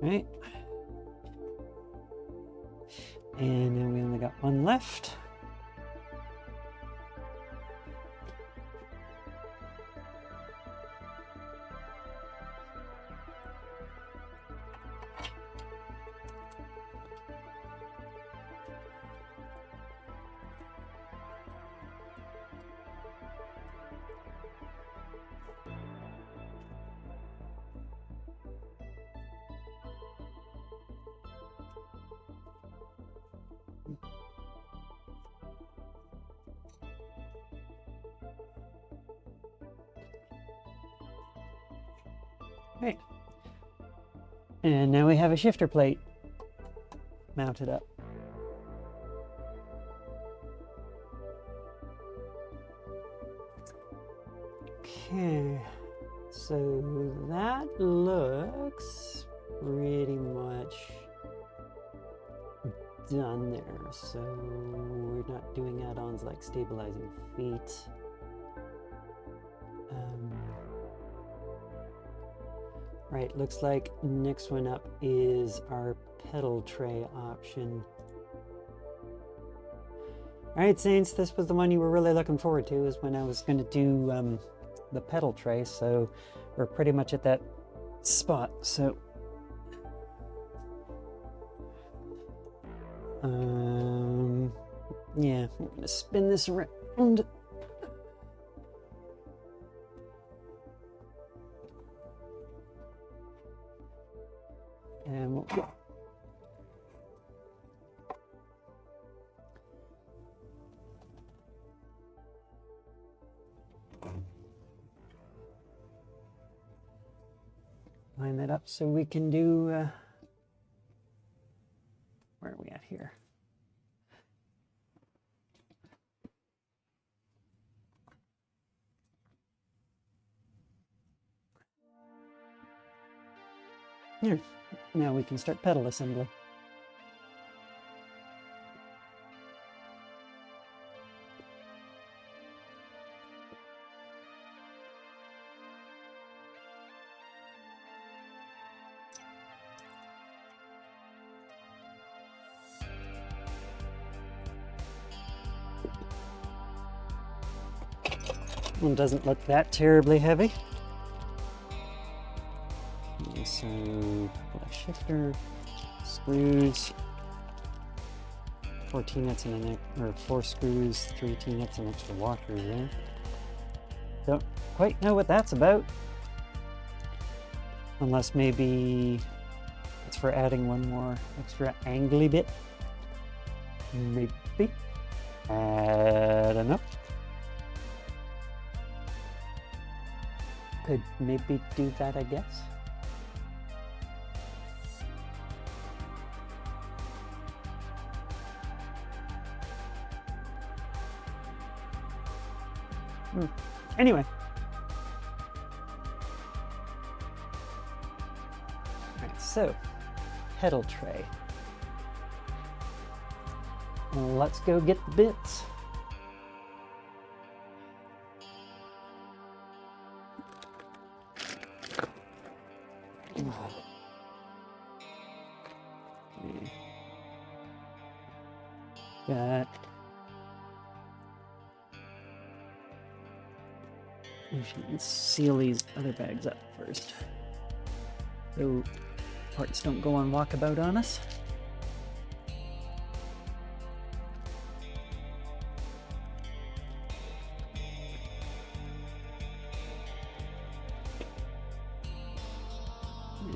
Right. And then we only got 1 left. Right. And now we have a shifter plate mounted up. Okay, so that looks pretty much done there. So we're not doing add-ons like stabilizing feet. Right, looks like next one up is our pedal tray option. All right, Saints, this was the one you were really looking forward to, is when I was going to do the pedal tray. So we're pretty much at that spot. So yeah, I'm going to spin this around. And we'll go. Line that up so we can do, where are we at here? Here, now we can start pedal assembly. One doesn't look that terribly heavy. Okay, so a shifter, screws, 4 T-nuts and an or 4 screws, 3 T-nuts and extra washers there. Don't quite know what that's about. Unless maybe it's for adding one more extra angly bit. Maybe. I don't know. Could maybe do that, I guess. Anyway. Alright, so pedal tray. Let's go get the bits. Got. We should seal these other bags up first, so parts don't go on walkabout on us.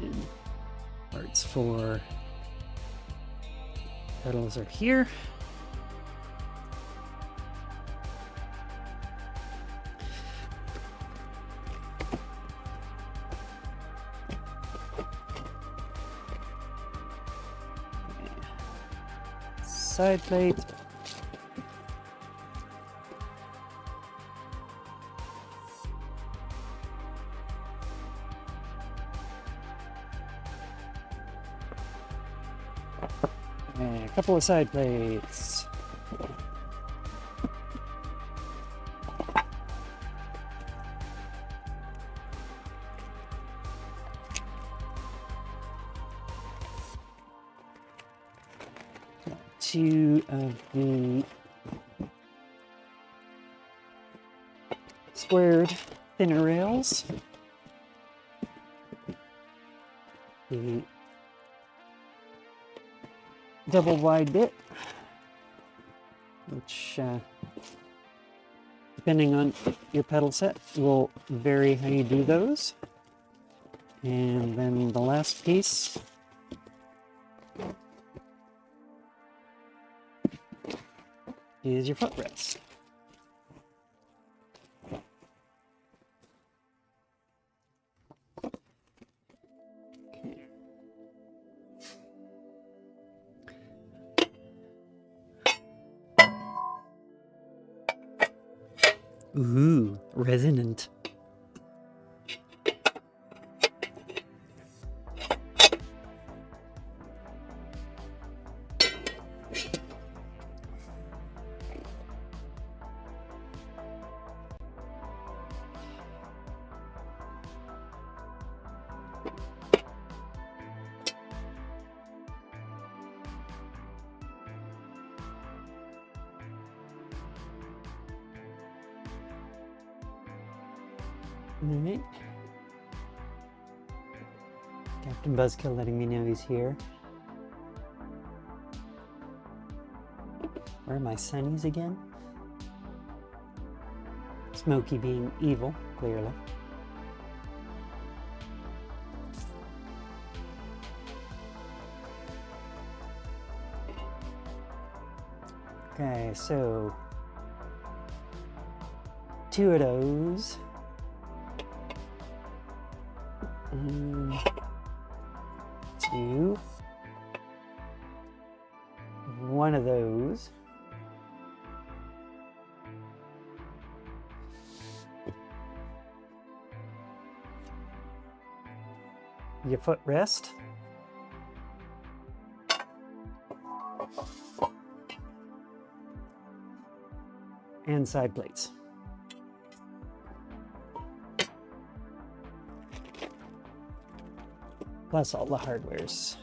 And parts for Pedals are here. Side plate. And a couple of side plates. Two of the squared thinner rails. The double wide bit, which depending on your pedal set will vary how you do those. And then the last piece is your footrest. Ooh, resonant. Alright. Captain Buzzkill letting me know he's here. Where are my sunnies again? Smokey being evil, clearly. Okay, so two of those. Two. One of those. Your footrest. And side plates. Plus all the hardwares.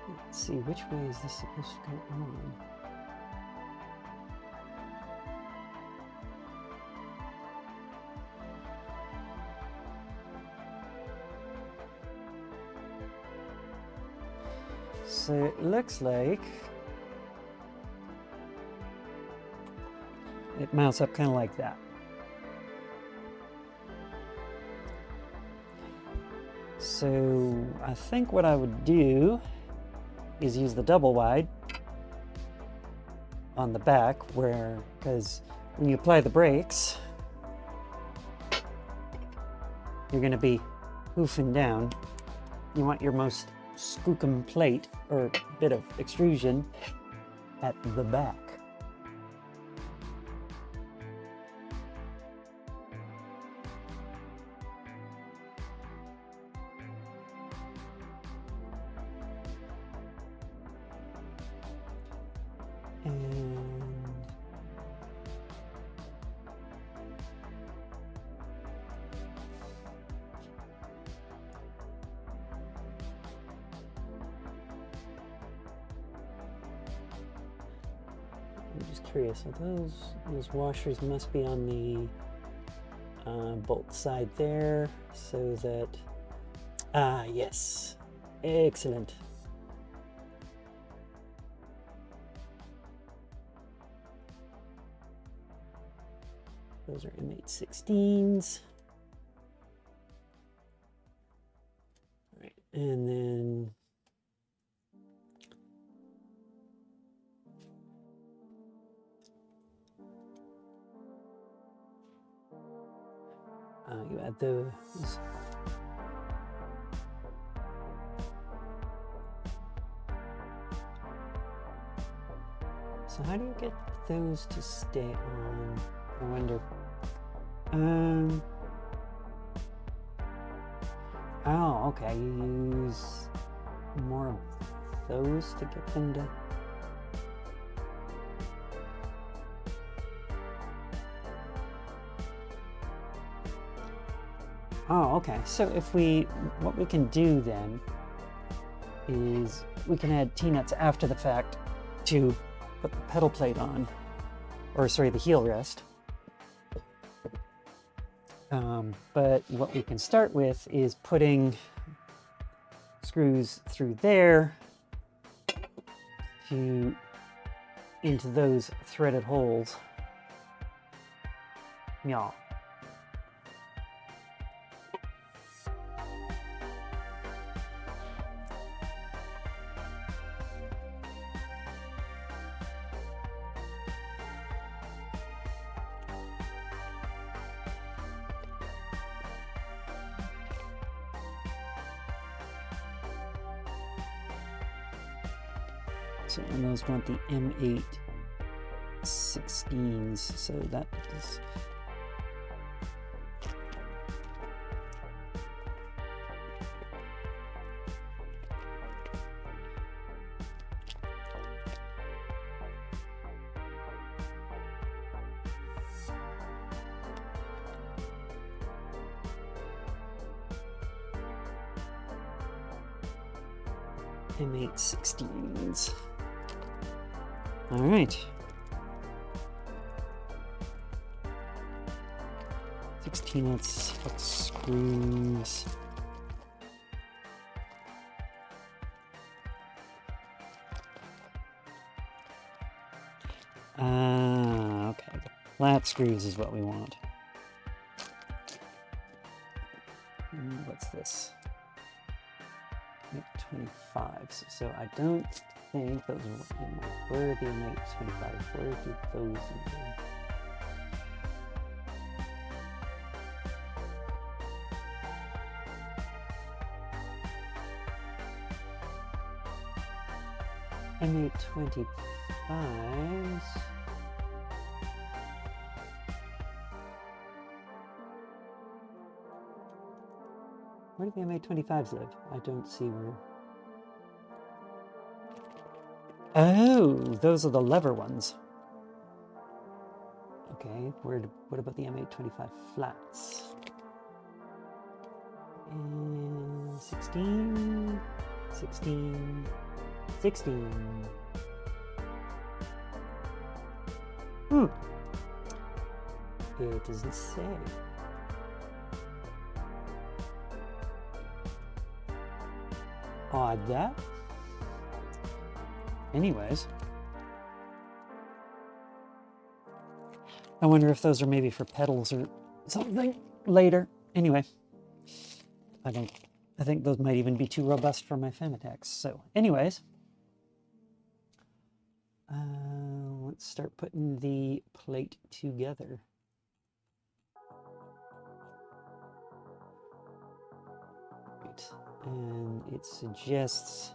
Let's see, which way is this supposed to go on? So it looks like it mounts up kind of like that. So I think what I would do is use the double wide on the back, because when you apply the brakes, you're going to be hoofing down. You want your most skookum plate or bit of extrusion at the back. I'm just curious, so those washers must be on the bolt side there, so that Ah, yes. Excellent. Those are M816s. All right, and then you add those. So how do you get those to stay on? I wonder. Oh, okay. You use more of those to get them to. Oh, okay. So what we can do then is we can add T-nuts after the fact to put the pedal plate on, or sorry, the heel rest. But what we can start with is putting screws through there into those threaded holes. Yeah. So, and those want the M816s, so that is... M816s. All right. 16-nuts, screws. Okay. The flat screws is what we want. What's this? 25s. So I don't think those are in my. Where are the M825s? Where did those go? M825s. Where do the M825s live? I don't see where. Oh, those are the lever ones. Okay, what about the M825 flats? 16, 16, 16. It doesn't say. Odd that. Anyways. I wonder if those are maybe for pedals or something later. Anyway. I think those might even be too robust for my Femitex. So, anyways. Let's start putting the plate together. Right. And it suggests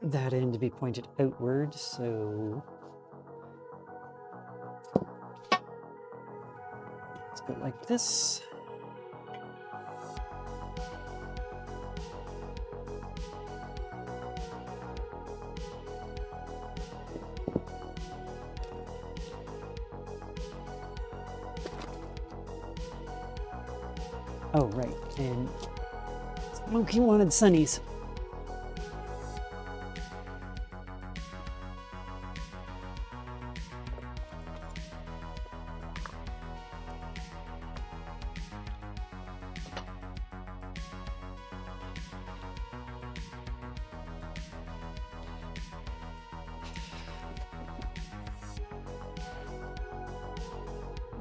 that end to be pointed outward, so let's go like this. Oh, right, and Smokey wanted sunnies.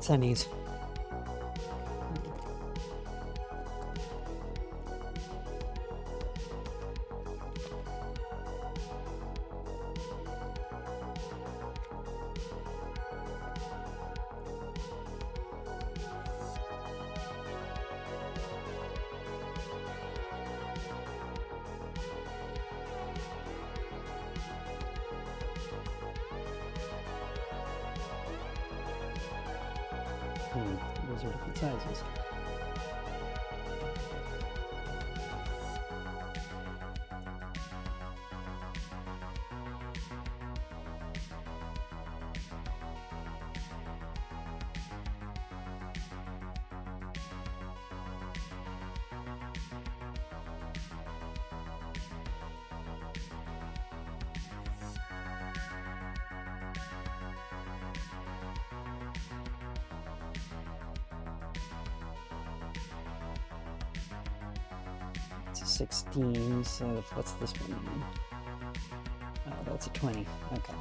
Sunnies. Those are different sizes. It's a 16, so what's this one? Oh, that's a 20. Okay.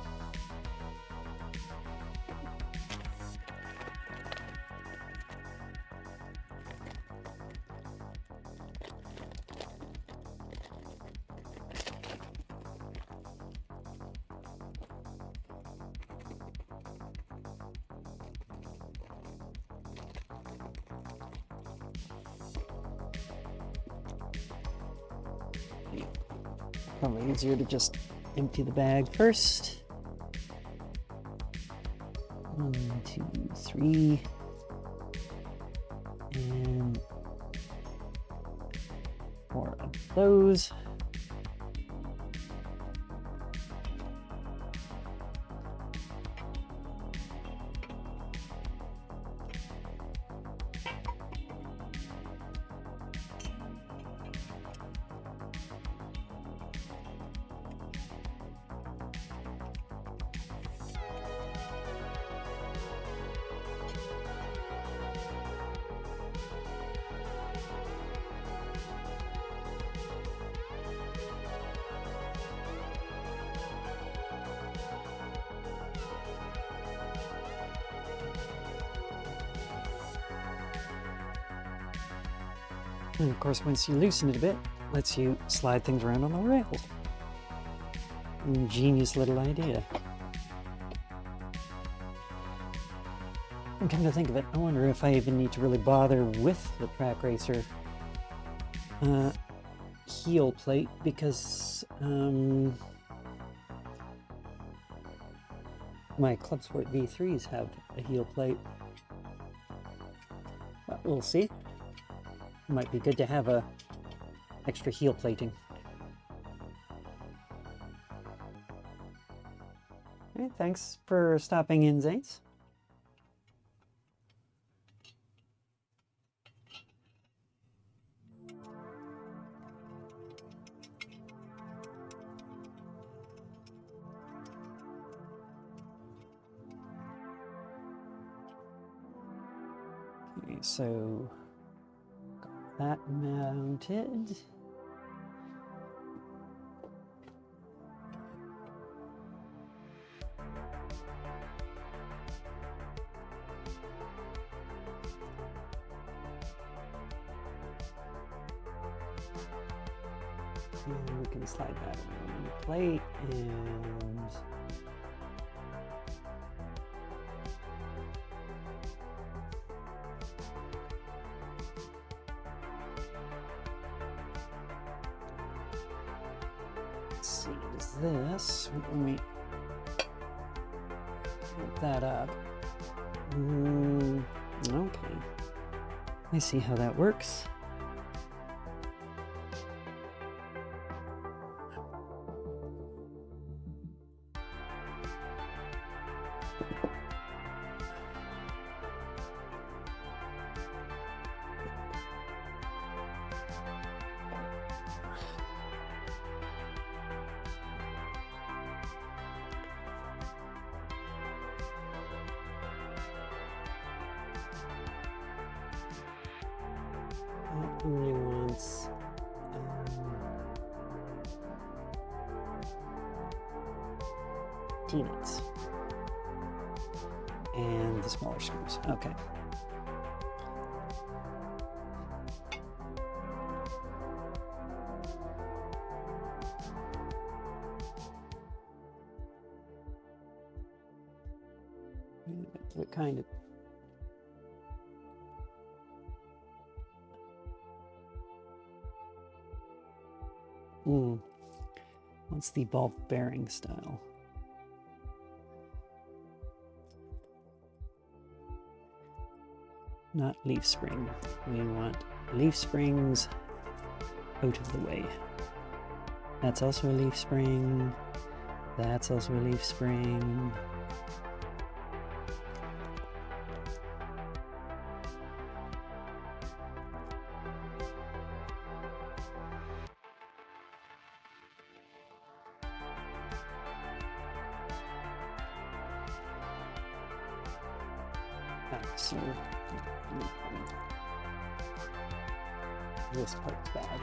Probably easier to just empty the bag first. 1, 2, 3. And 4 of those. And of course, once you loosen it a bit, it lets you slide things around on the rails. Ingenious little idea. And come to think of it, I wonder if I even need to really bother with the Trak Racer heel plate, because my Club Sport V3s have a heel plate. But we'll see. Might be good to have a extra heel plating. Okay, thanks for stopping in, Zates. Okay, so that mounted. And we can slide that around the plate and let's see, is this, let me put that up. Okay, I see how that works. Only wants peanuts And the smaller screws. Okay. What kind of... What's the ball bearing style? Not leaf spring. We want leaf springs out of the way. That's also a leaf spring. That's also a leaf spring. So this part's bad.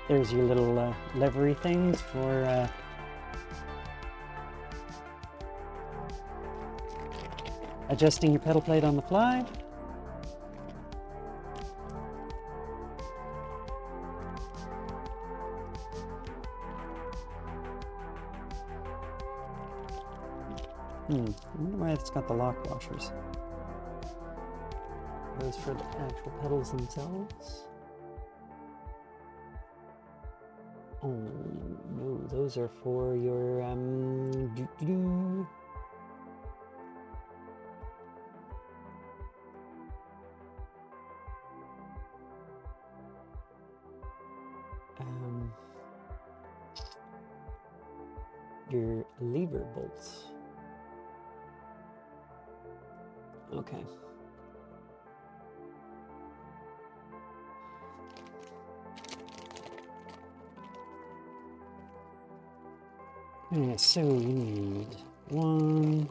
There's your little levery things for adjusting your pedal plate on the fly. I wonder why it's got the lock washers. Those for the actual pedals themselves? Oh no, those are for your your lever bolts. Okay. Yeah, so we need 1,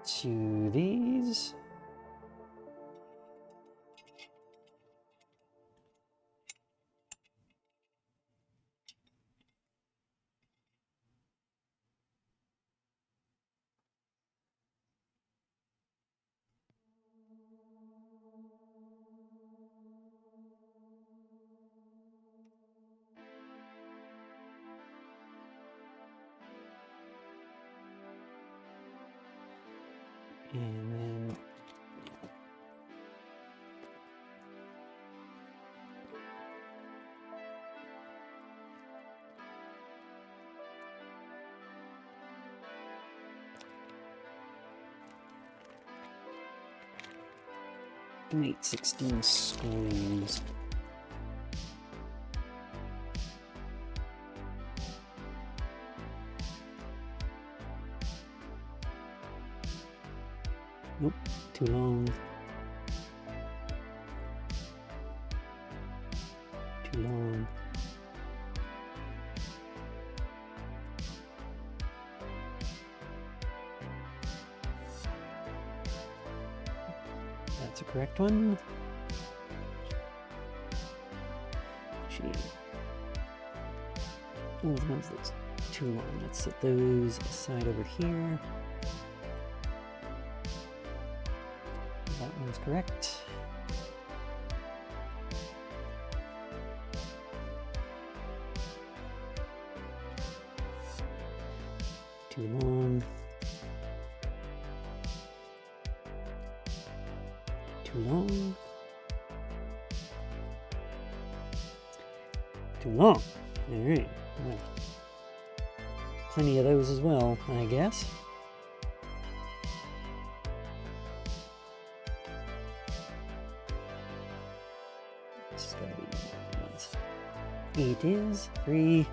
2 these. And then an 8/16 screws. Nope, too long. Too long. That's a correct one. Gee. Oh, the ones that's too long. Let's set those aside over here. That one's correct. Too long. Too long. Too long. All right. Well, plenty of those as well, I guess. This is gonna be ones. 8 is 3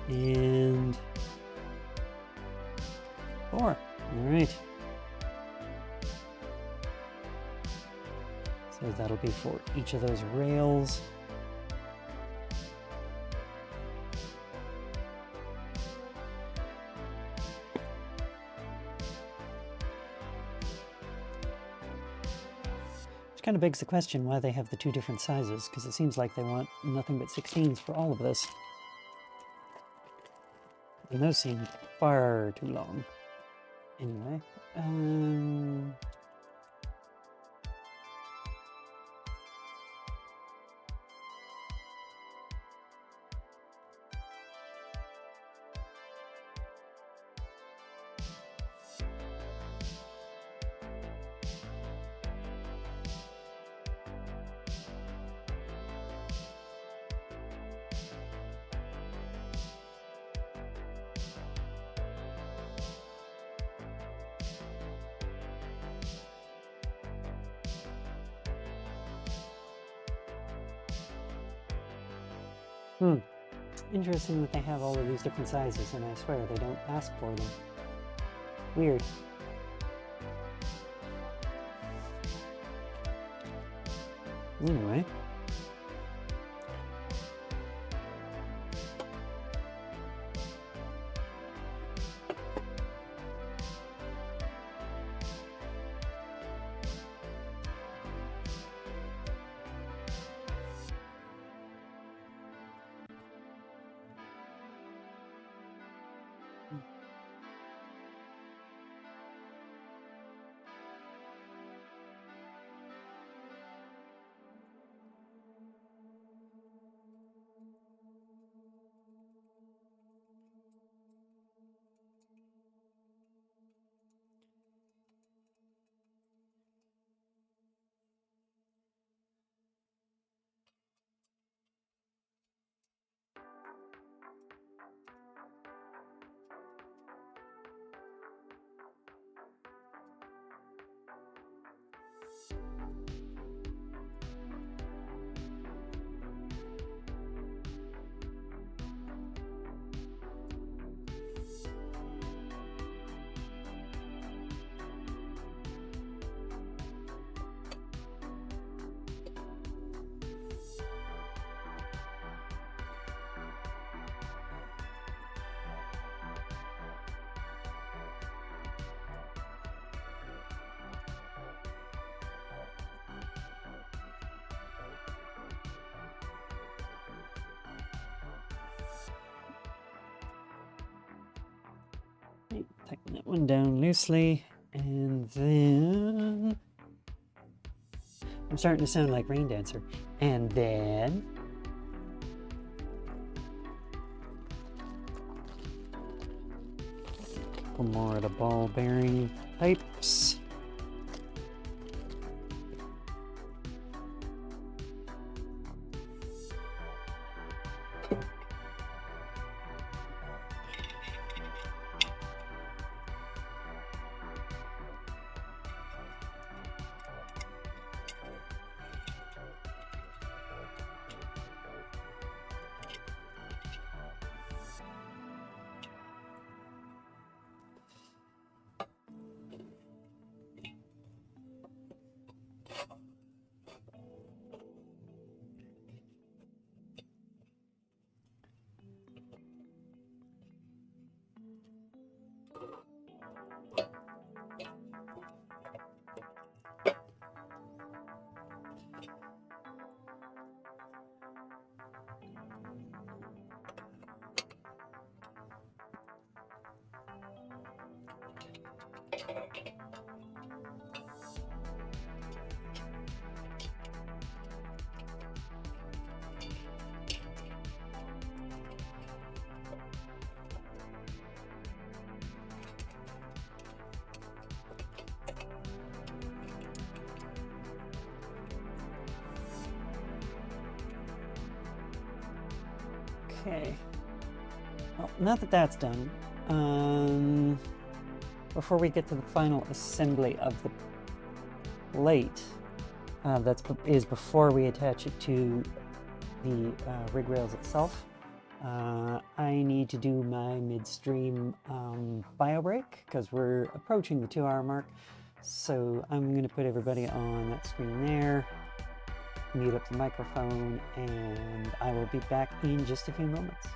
and 4. All right. So that'll be for each of those rails. Which kind of begs the question why they have the 2 different sizes, because it seems like they want nothing but 16s for all of this. And those seem far too long. Anyway, interesting that they have all of these different sizes, and I swear they don't ask for them. Weird. Anyway. Tighten that one down loosely, and then I'm starting to sound like Rain Dancer. And then a couple more of the ball bearing pipes. Okay. Well, now that that's done, before we get to the final assembly of the plate, is before we attach it to the rig rails itself, I need to do my midstream bio break because we're approaching the 2-hour mark. So I'm going to put everybody on that screen there, mute up the microphone, and I will be back in just a few moments.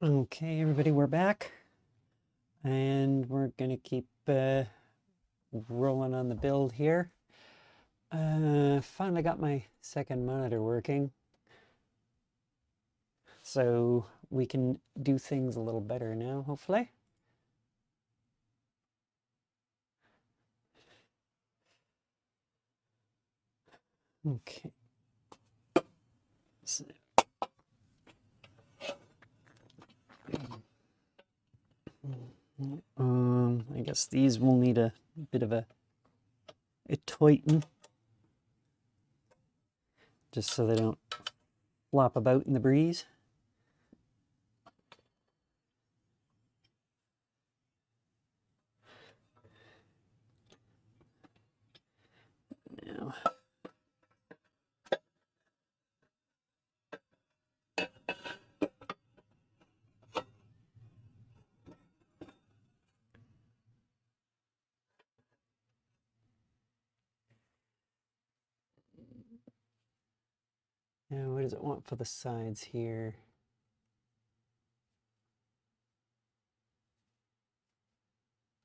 Okay, everybody, we're back. And we're gonna keep rolling on the build here. Finally got my second monitor working. So we can do things a little better now, hopefully. Okay. So, I guess these will need a bit of a tighten, just so they don't flop about in the breeze. Now, what does it want for the sides here?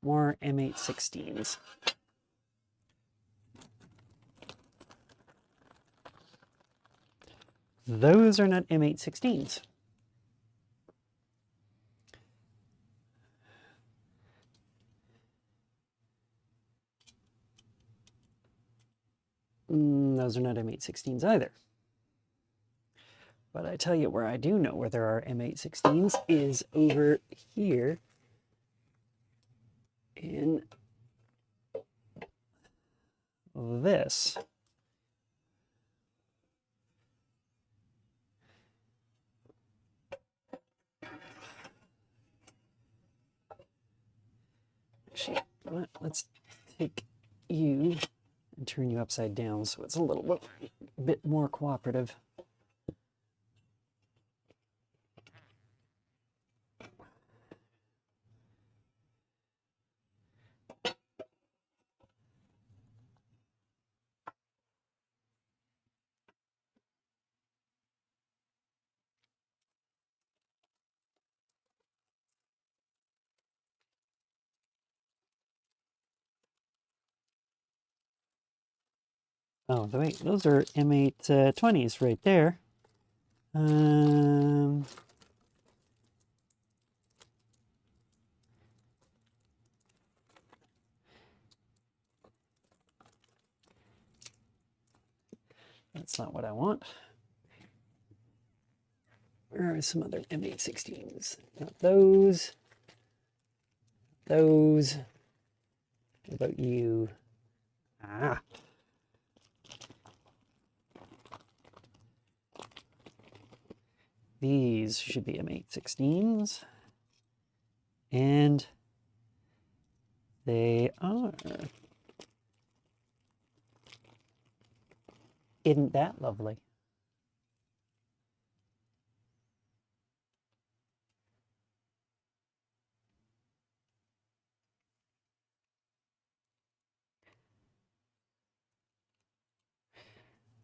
More M816s. Those are not M816s. Those are not M816s either. But I tell you where I do know where there are M816s is over here in this. Actually, let's take you and turn you upside down so it's a little bit more cooperative. Oh, wait, those are M820s right there. That's not what I want. Where are some other M816s? Not those. Those. What about you? Ah. These should be M816s. And they are. Isn't that lovely?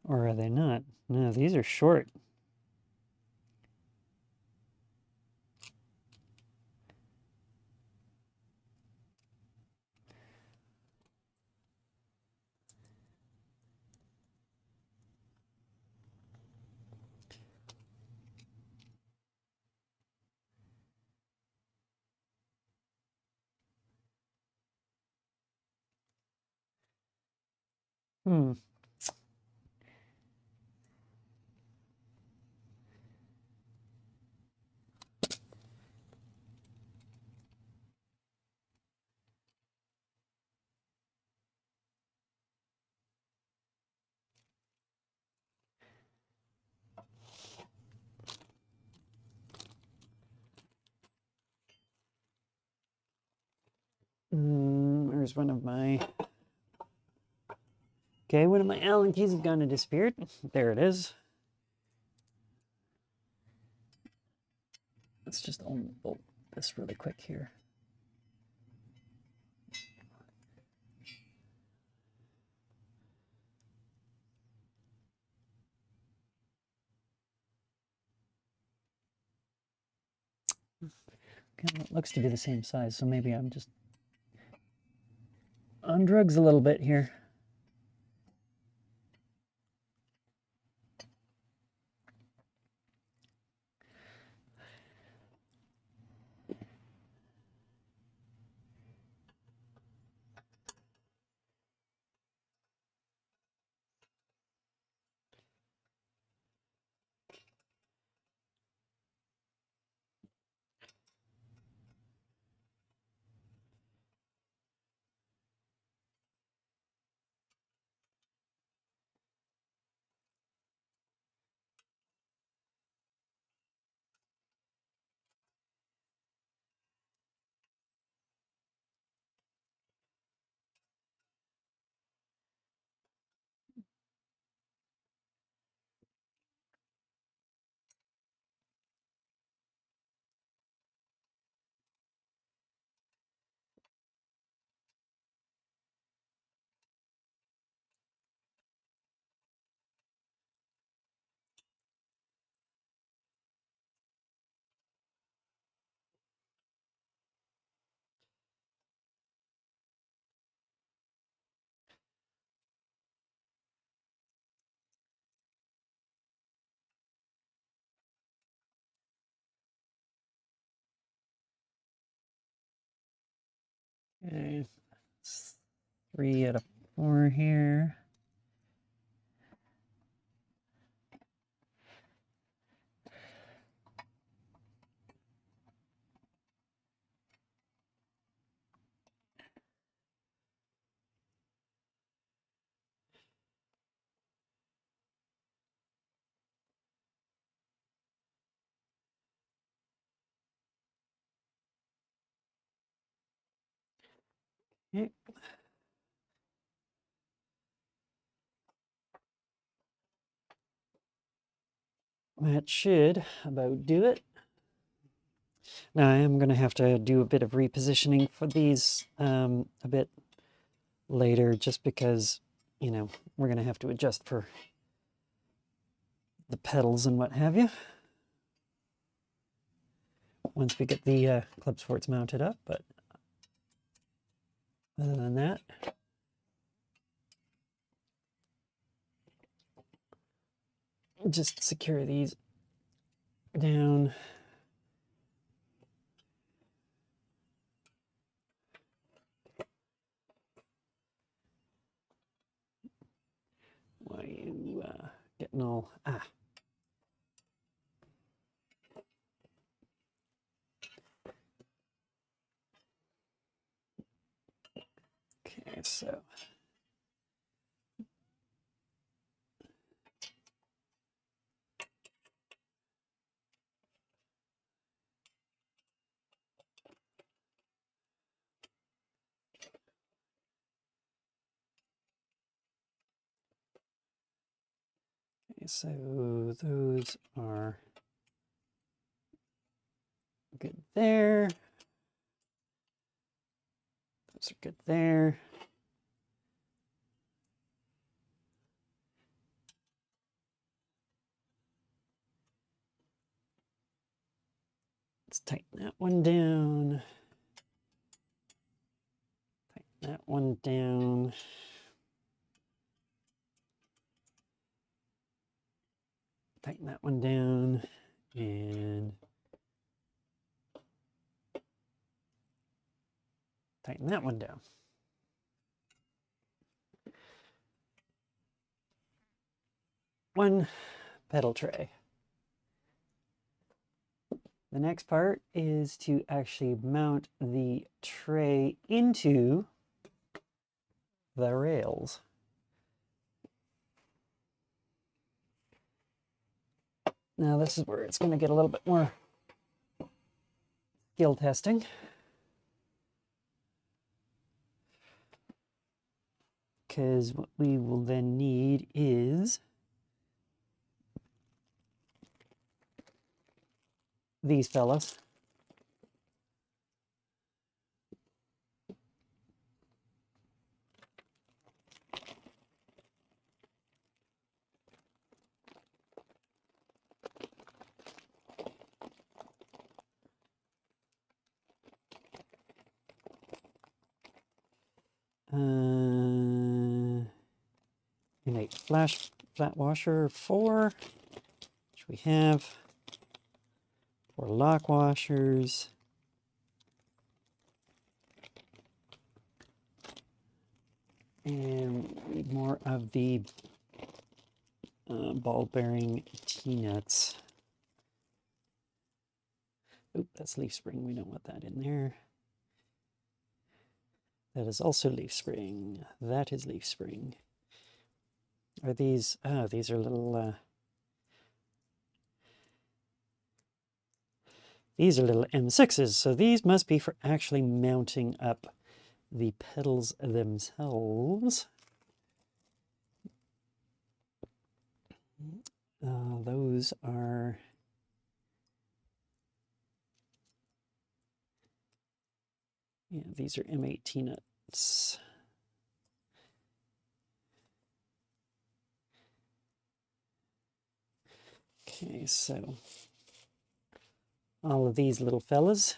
Or are they not? No, these are short. Hmm. Where's one of my... Okay, one of my Allen keys has gone and disappeared. There it is. Let's just unbolt this really quick here. It looks to be the same size, so maybe I'm just on drugs a little bit here. Okay, 3 out of 4 here. Okay. That should about do it. Now I am going to have to do a bit of repositioning for these a bit later, just because, you know, we're going to have to adjust for the pedals and what have you once we get the club sports mounted up. But other than that, just secure these down. Why are you getting all Okay, so those are good there. Those are good there. Let's tighten that one down. Tighten that one down. Tighten that one down. And tighten that one down. One pedal tray. The next part is to actually mount the tray into the rails. Now this is where it's going to get a little bit more skill testing. Because what we will then need is these fellas. innate flat washer 4, which we have. 4 lock washers. And we need more of the ball bearing T-nuts. Oop, that's leaf spring. We don't want that in there. That is also leaf spring. That is leaf spring. Are these? Oh, these are little. These are little M6s, so these must be for actually mounting up the pedals themselves. Those are. Yeah, these are M18 nuts. Okay, so all of these little fellas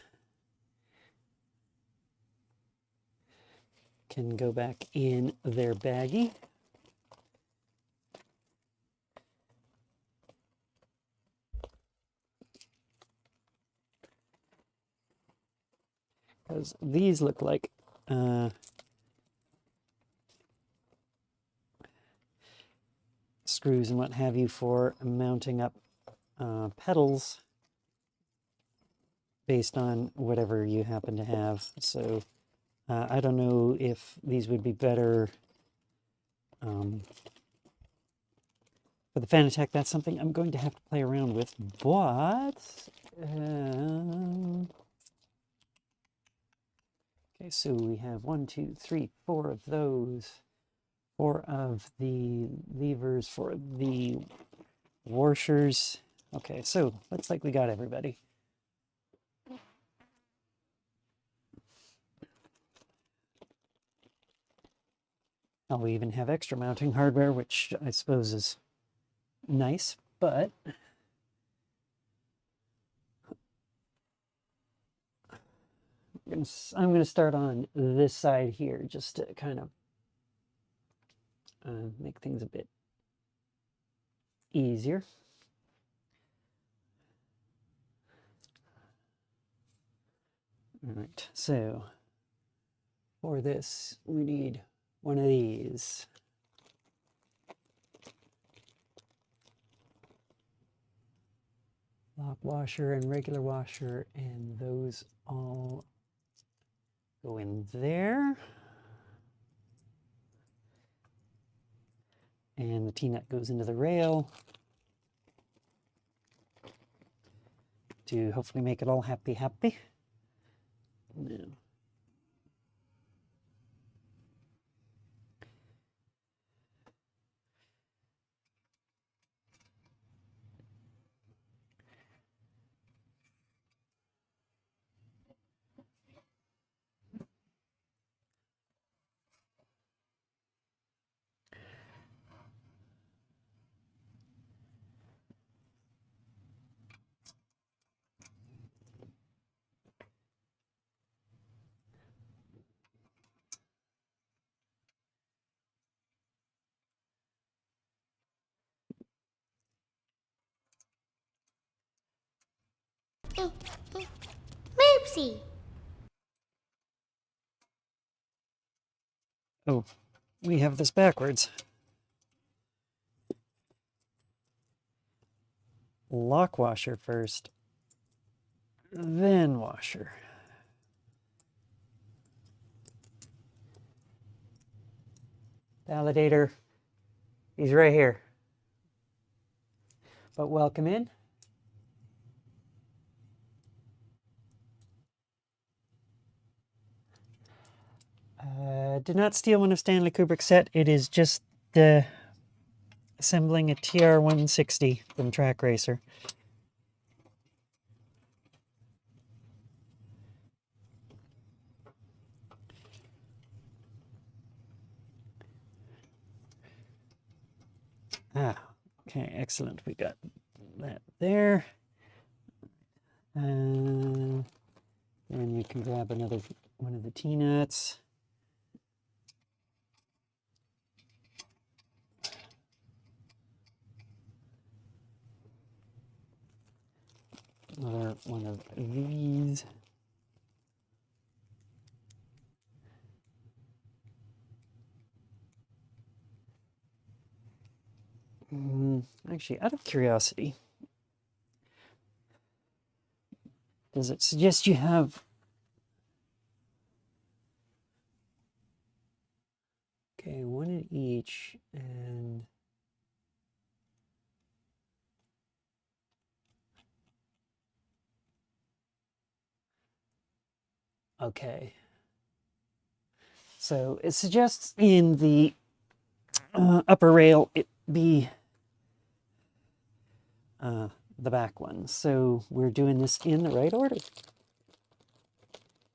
can go back in their baggie. Because these look like screws and what have you for mounting up pedals based on whatever you happen to have. So I don't know if these would be better for the Fanatec. That's something I'm going to have to play around with, but okay, so we have 1, 2, 3, 4 of those. 4 of the levers for the washers. Okay, so looks like we got everybody. Oh, we even have extra mounting hardware, which I suppose is nice, but I'm going to start on this side here just to kind of make things a bit easier. All right, so for this, we need one of these. Lock washer and regular washer, and those all go in there. And the T-nut goes into the rail to hopefully make it all happy. No. Moopsie. Oh, we have this backwards. Lock washer first, then washer. Validator, he's right here. But welcome in. Did not steal one of Stanley Kubrick's set. It is just assembling a TR160 from Trak Racer. Okay, excellent. We got that there. And we can grab another one of the T-nuts. Another one of these. Actually, out of curiosity, does it suggest you have... Okay, one in each, and... Okay. So it suggests in the upper rail it be the back one. So we're doing this in the right order.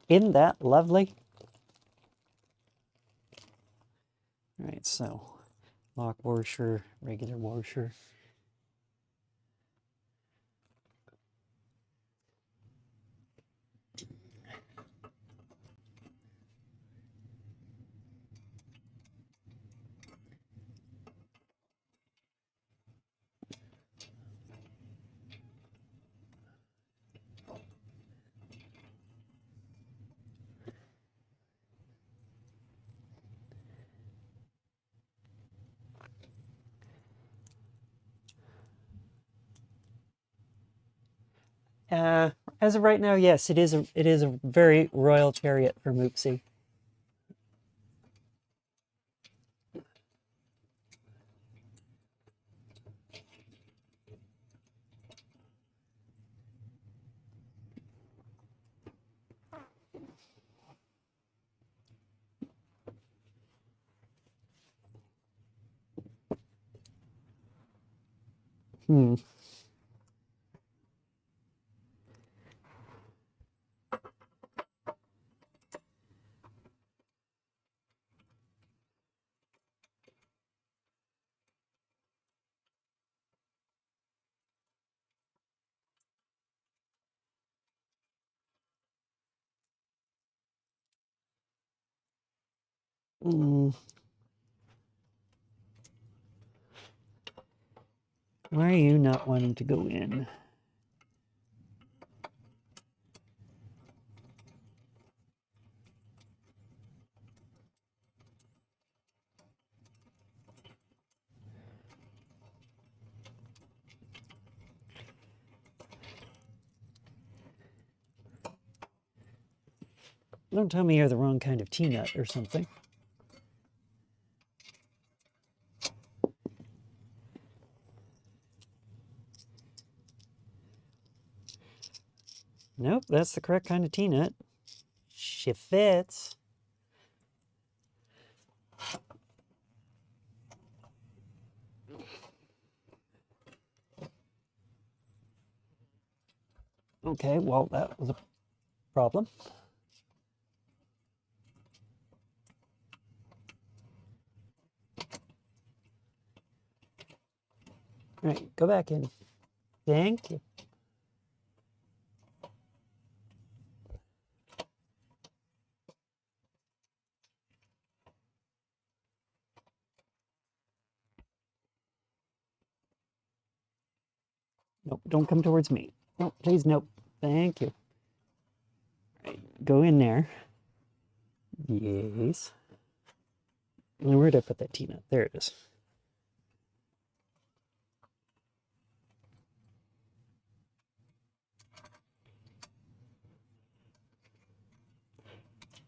Isn't that lovely? All right, so lock washer, regular washer. As of right now, yes, it is a very royal chariot for Moopsy. Hmm. Mm. Why are you not wanting to go in? Don't tell me you're the wrong kind of T-nut or something. Nope, that's the correct kind of T-nut. She fits. Okay, well, that was a problem. All right, go back in. Thank you. Nope, don't come towards me. No, please, nope. Thank you. All right, go in there. Yes. And where did I put that T-nut? There it is.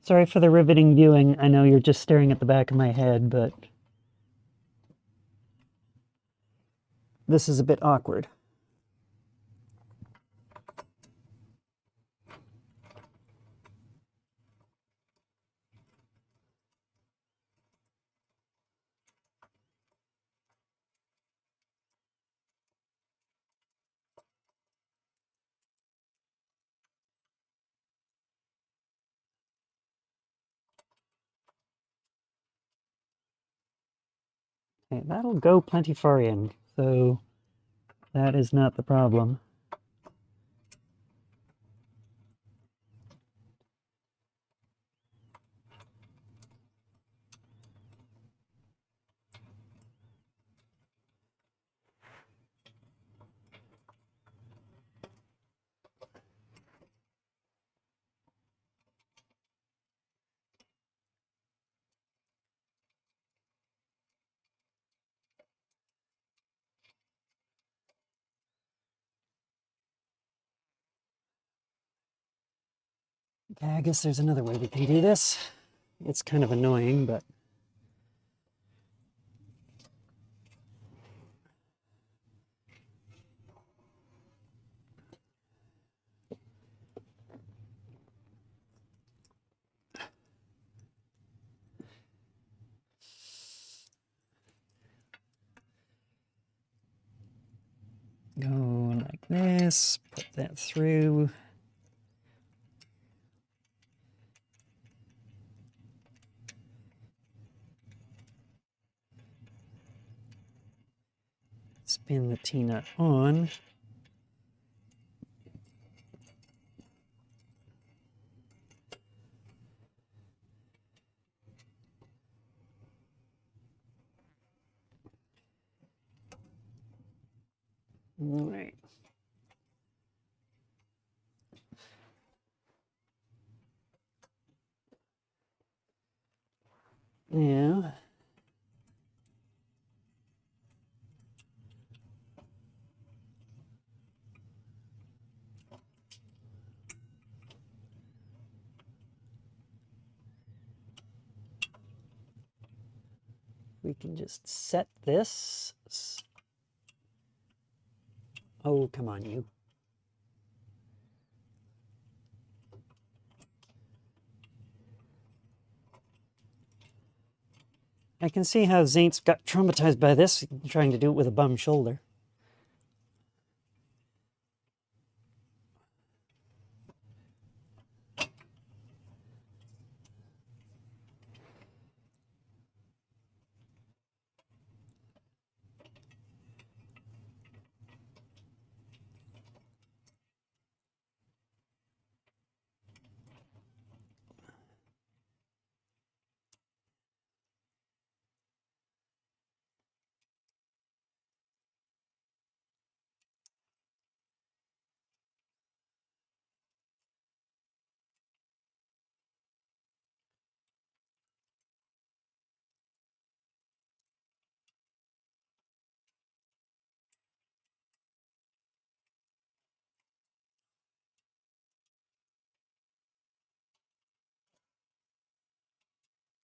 Sorry for the riveting viewing. I know you're just staring at the back of my head, but this is a bit awkward. Okay, that'll go plenty far in, so that is not the problem. Okay, I guess there's another way we can do this. It's kind of annoying, but... Go like this, put that through. Spin the T-nut on. All right. Now, we can just set this. Oh, come on, you. I can see how Zaint's got traumatized by this, trying to do it with a bum shoulder.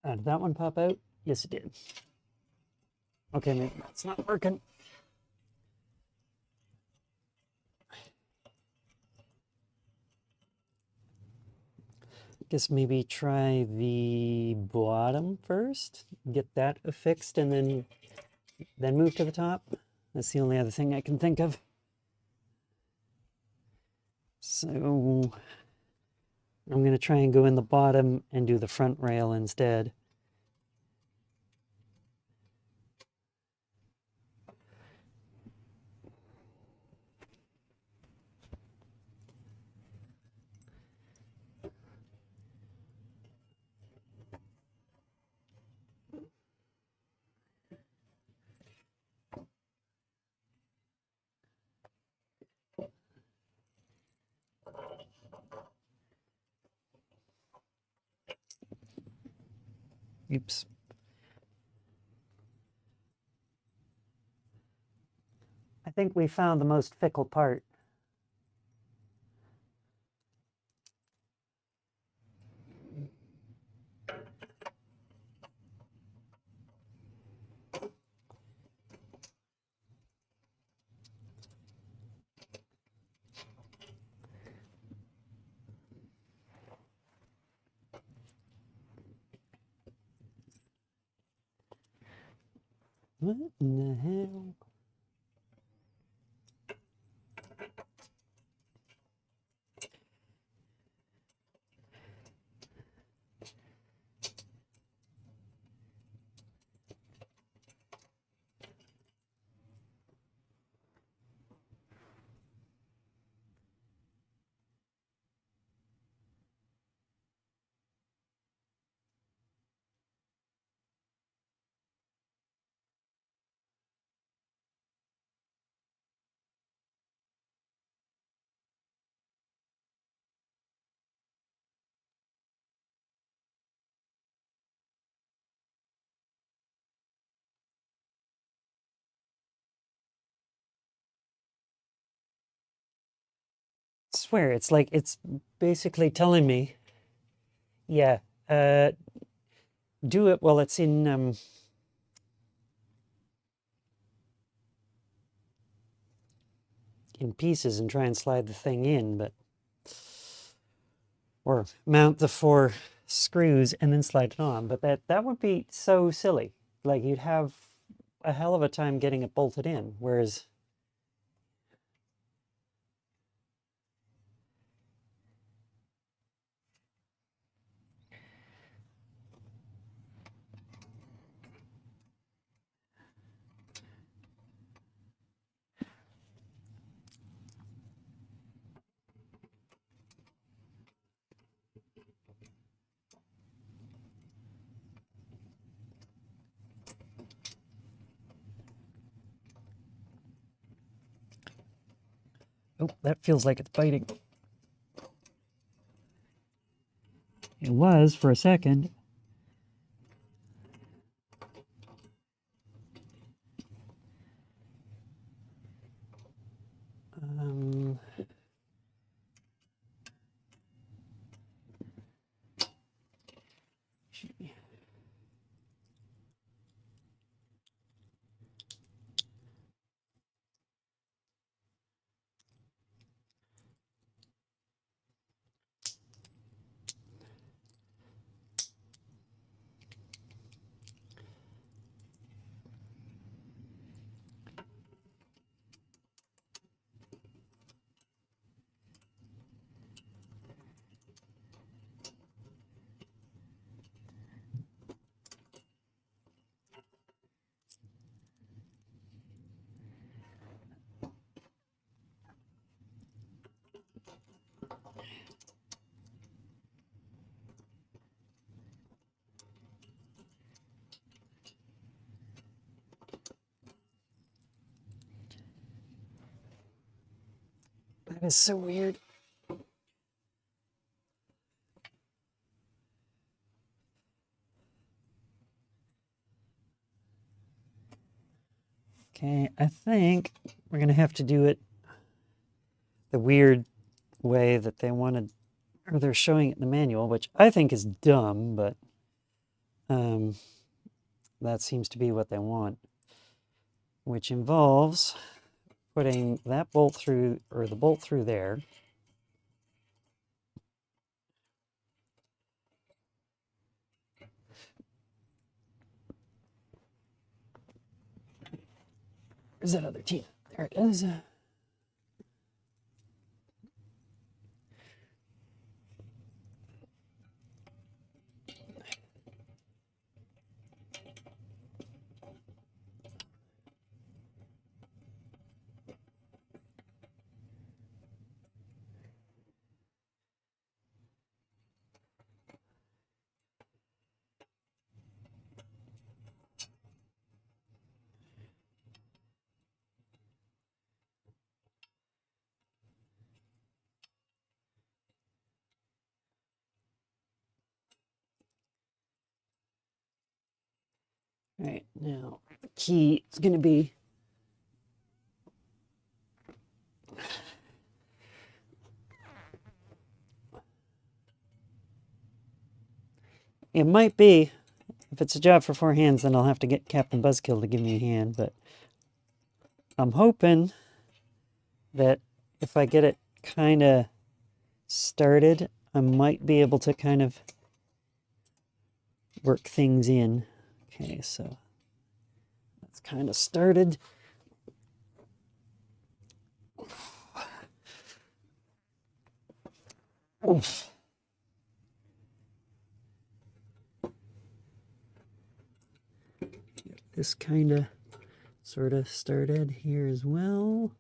Did that one pop out? Yes, it did. Okay, maybe that's not working. Guess maybe try the bottom first, get that affixed, and then move to the top. That's the only other thing I can think of. So I'm going to try and go in the bottom and do the front rail instead. Oops. I think we found the most fickle part. What in the hell? I swear, it's like it's basically telling me Yeah. Do it while it's in pieces and try and slide the thing in, but or mount the 4 screws and then slide it on. But that would be so silly. Like you'd have a hell of a time getting it bolted in, whereas oh, that feels like it's biting. It was for a second. Um, that is so weird. Okay, I think we're gonna have to do it the weird way that they wanted, or they're showing it in the manual, which I think is dumb, but that seems to be what they want, which involves putting that bolt through, or the bolt through there. Where's that other Tina? There it is. All right, now the key is going to be it might be, if it's a job for 4 hands, then I'll have to get Captain Buzzkill to give me a hand, but I'm hoping that if I get it kind of started, I might be able to kind of work things in. Okay, so that's kind of started. Oof. Get this kind of sort of started here as well.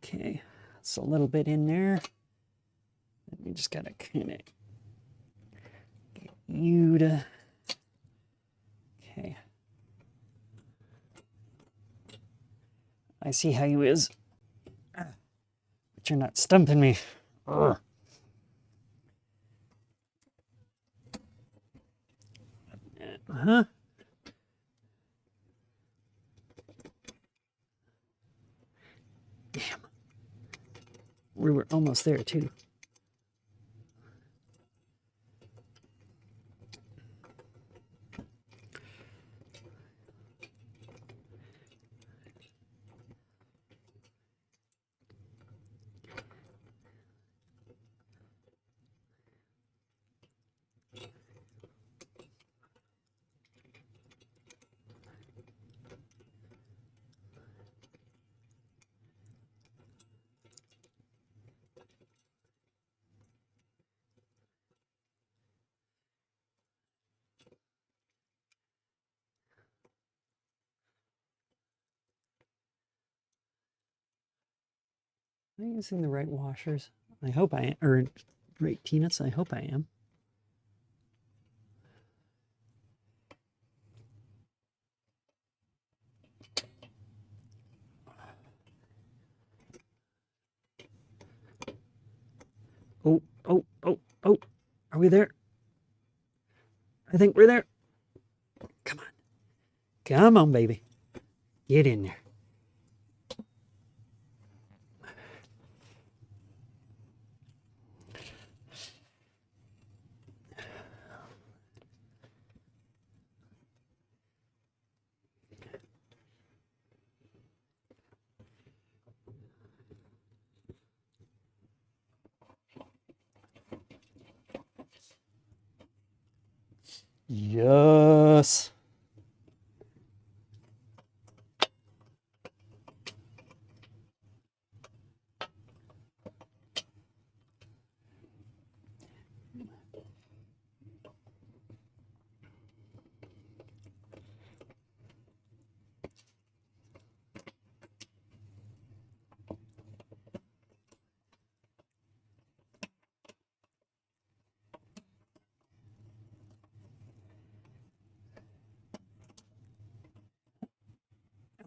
Okay, it's a little bit in there. We just gotta kind of get you to. Okay. I see how you is. But you're not stumping me. Ugh. Uh-huh. Damn. We were almost there too. Am I using the right washers? I hope I am, or right T-nuts, I hope I am. Oh, oh, oh, oh. Are we there? I think we're there. Come on. Come on, baby. Get in there. Yes.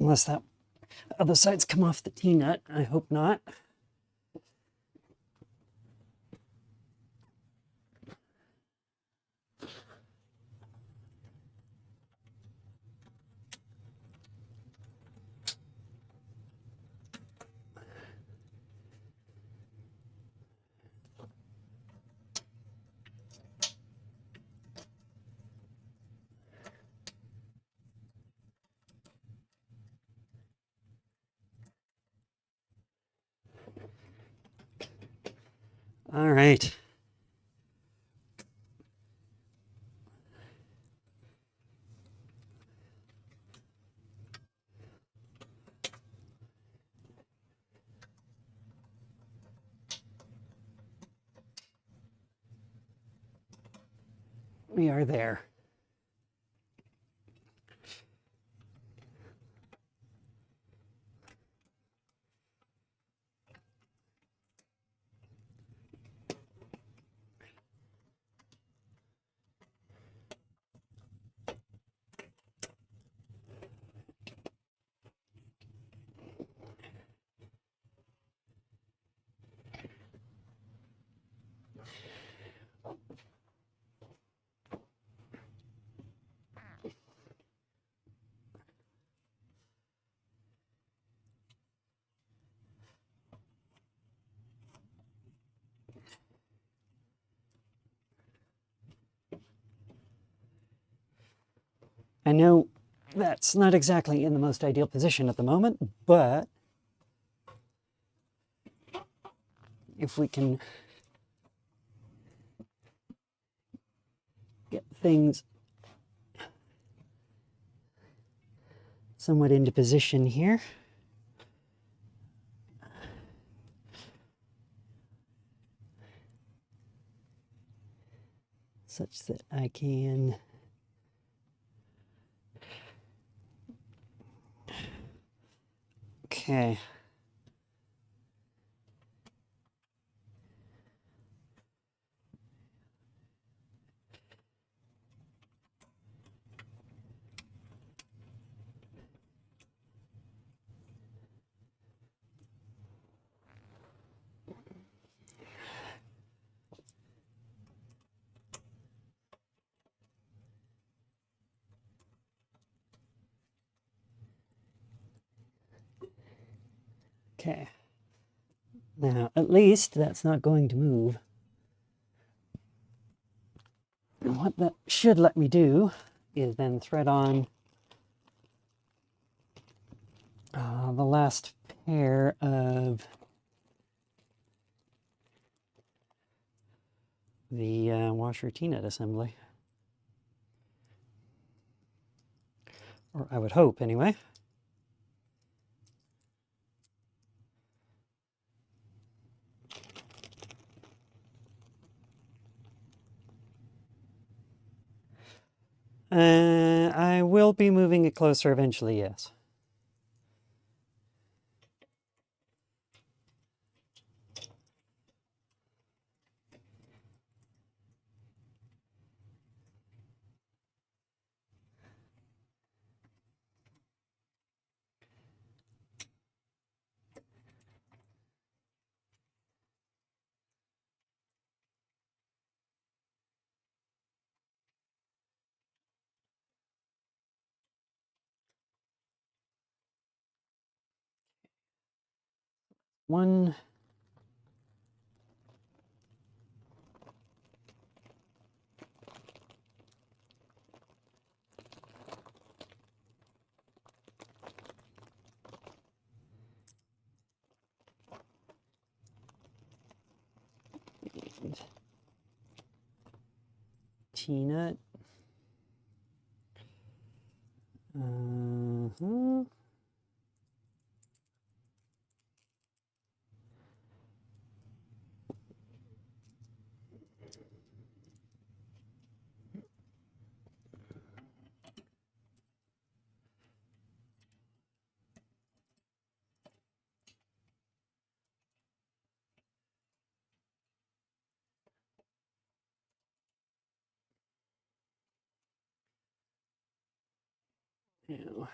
Unless that other side's come off the T-nut. I hope not. All right. We are there. I know that's not exactly in the most ideal position at the moment, but if we can get things somewhat into position here. Such that I can okay. Okay. Now, at least that's not going to move. And what that should let me do is then thread on the last pair of the washer T-nut assembly. Or I would hope, anyway. I will be moving it closer eventually, yes. One. T-nut. Ew.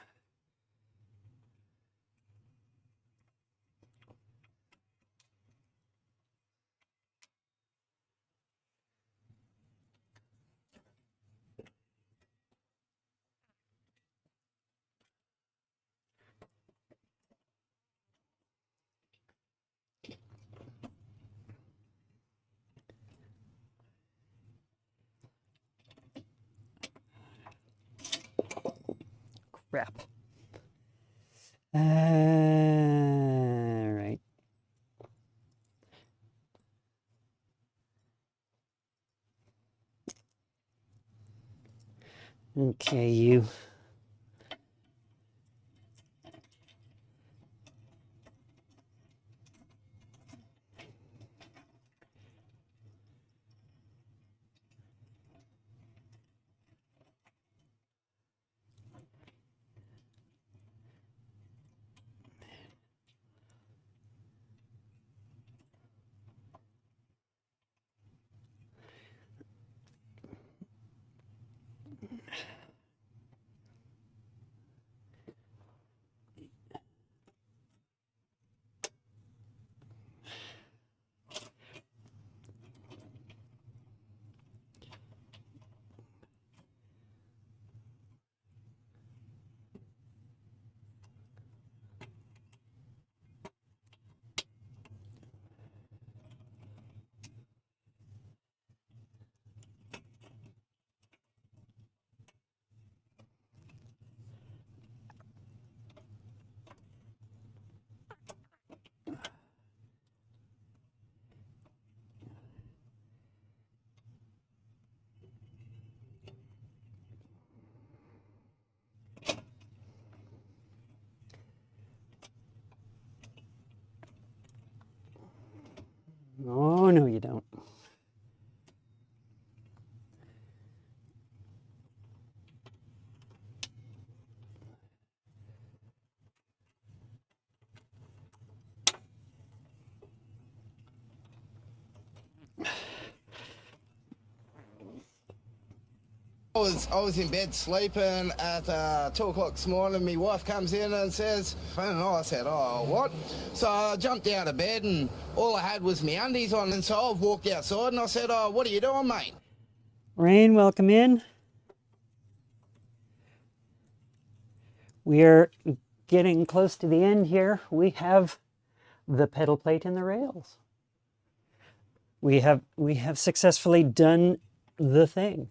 Crap. Right. Okay, you. Oh, no, you don't. I was in bed sleeping at 2 o'clock this morning. My wife comes in and says, and I said, oh, what? So I jumped out of bed and all I had was my undies on. And so I've walked outside and I said, oh, what are you doing, mate? Rain, welcome in. We're getting close to the end here. We have the pedal plate and the rails. We have successfully done the thing.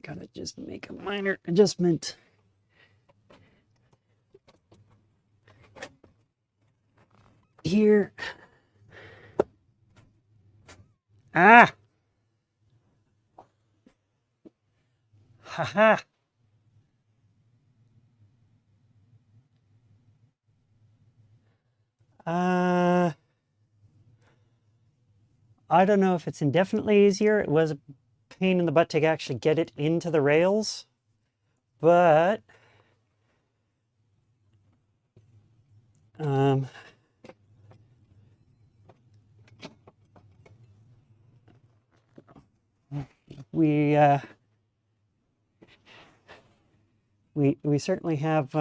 Gotta just make a minor adjustment. Here. Ah! Haha! I don't know if it's indefinitely easier. It was a pain in the butt to actually get it into the rails, but we certainly have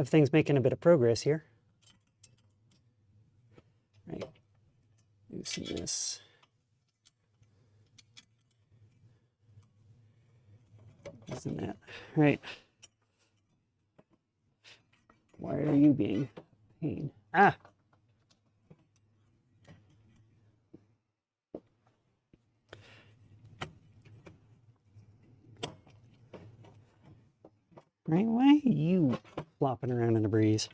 things making a bit of progress here. Right, loosen this. Loosen that. Right. Why are you being a pain? Ah. Right, why are you flopping around in the breeze?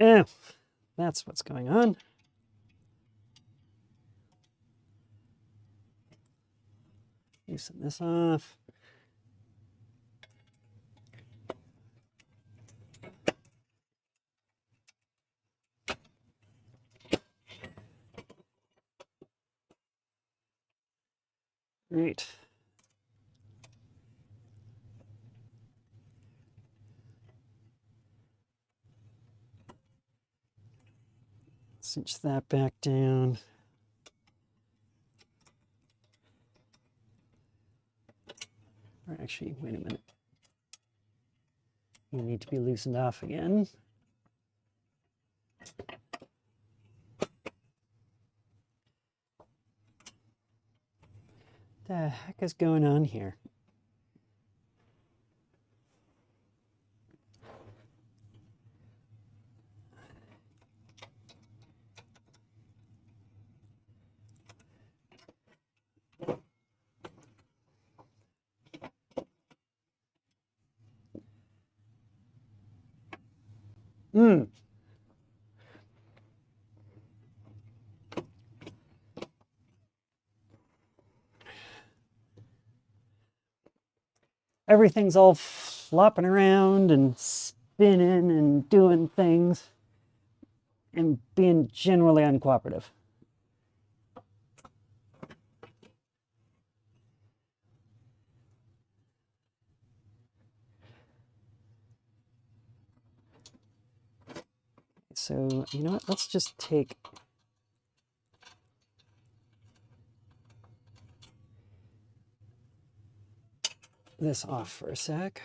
Oh, that's what's going on. Loosen this off. Right. Cinch that back down. Or actually, wait a minute. You need to be loosened off again. What the heck is going on here? Everything's all flopping around and spinning and doing things and being generally uncooperative. So, you know what? Let's just take this off for a sec.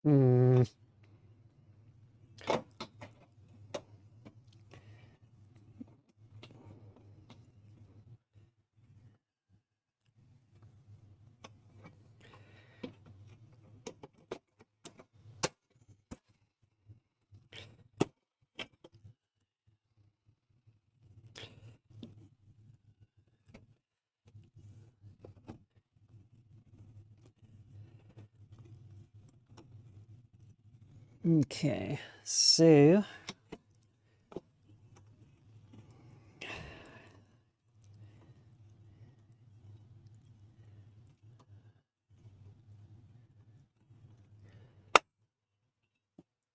Hmm. Okay, so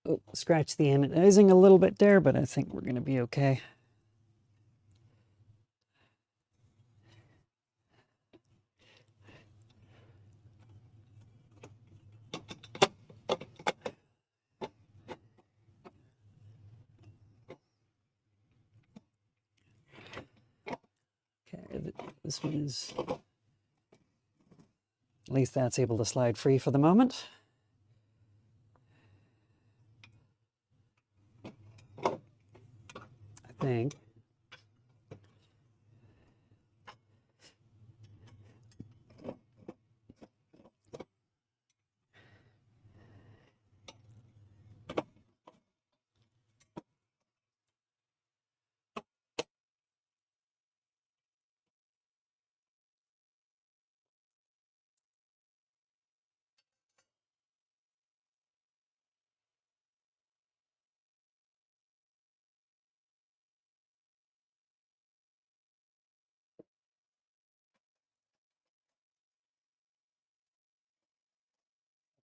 oh, scratch the anodizing a little bit there, but I think we're going to be okay. Okay, this one is, at least that's able to slide free for the moment. I think.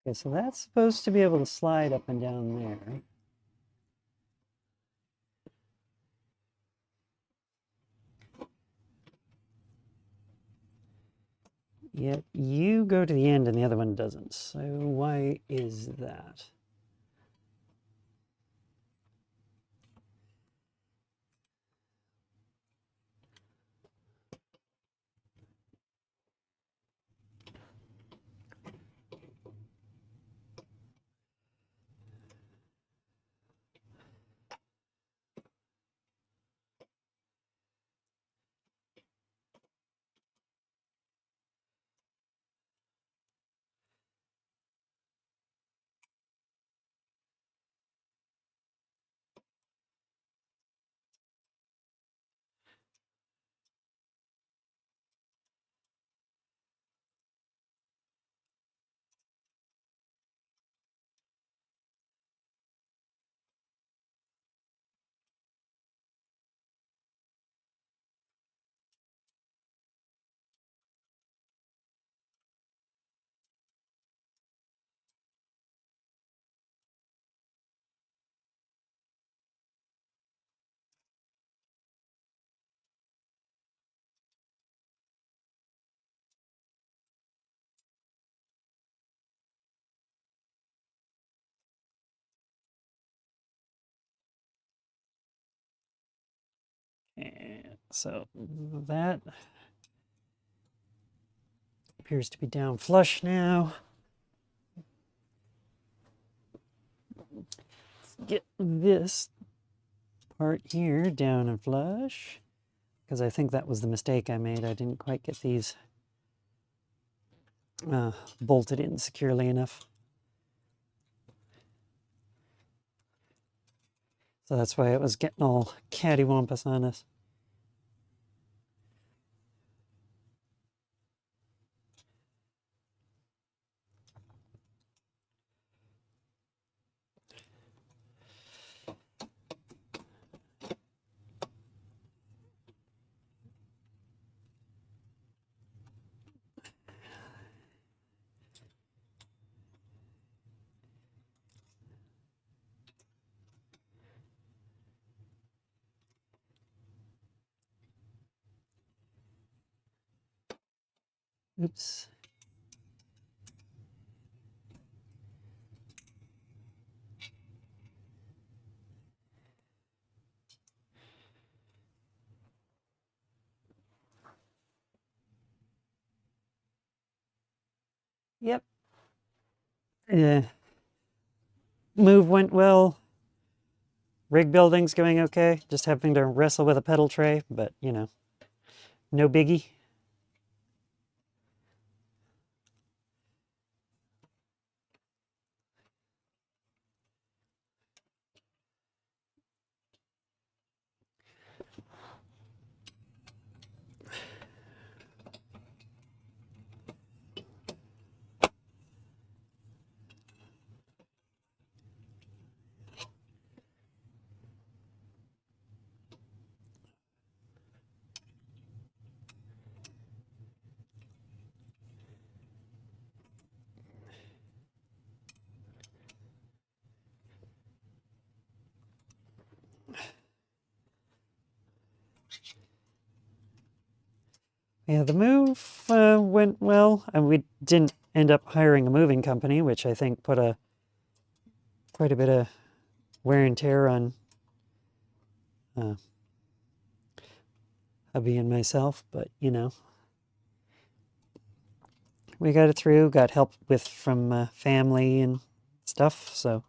Okay, so that's supposed to be able to slide up and down there. Yet you go to the end and the other one doesn't. So why is that? And so that appears to be down flush now. Get this part here down and flush, because I think that was the mistake I made. I didn't quite get these bolted in securely enough. So that's why it was getting all cattywampus on us. Oops. Yep. Yeah. move went well. Rig building's going okay. Just having to wrestle with a pedal tray, but you know, no biggie. Yeah, the move went well, and we didn't end up hiring a moving company, which I think put quite a bit of wear and tear on hubby and myself. But you know, we got it through. Got help from family and stuff. So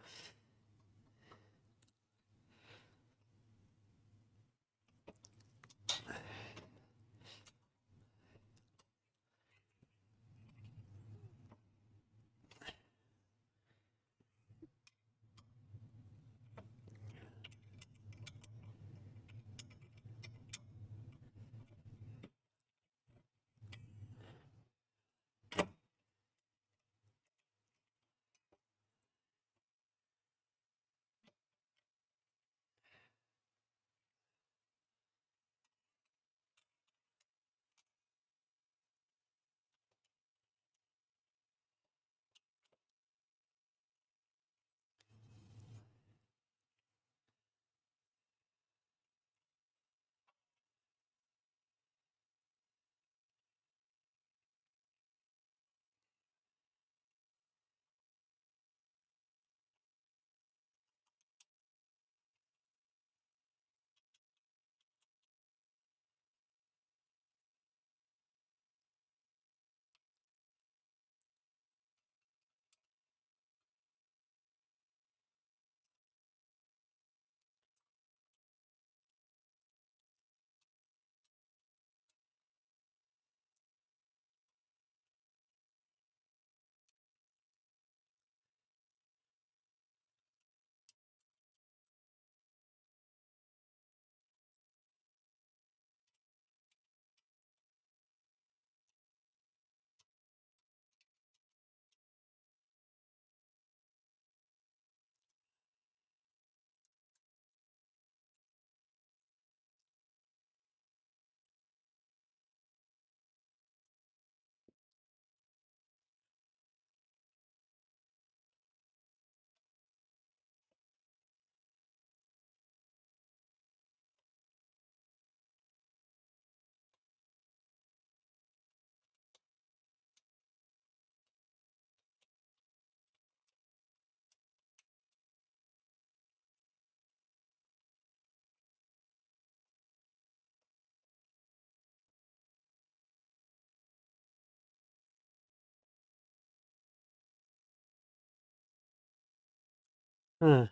huh.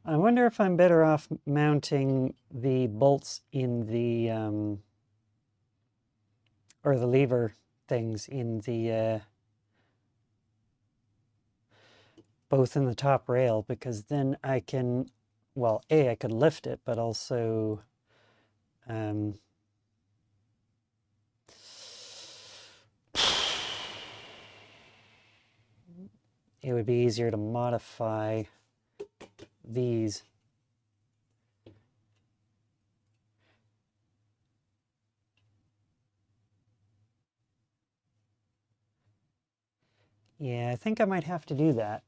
I wonder if I'm better off mounting the bolts in the or the lever things in the both in the top rail, because then I can, well, I could lift it, but also um, it would be easier to modify these. Yeah, I think I might have to do that.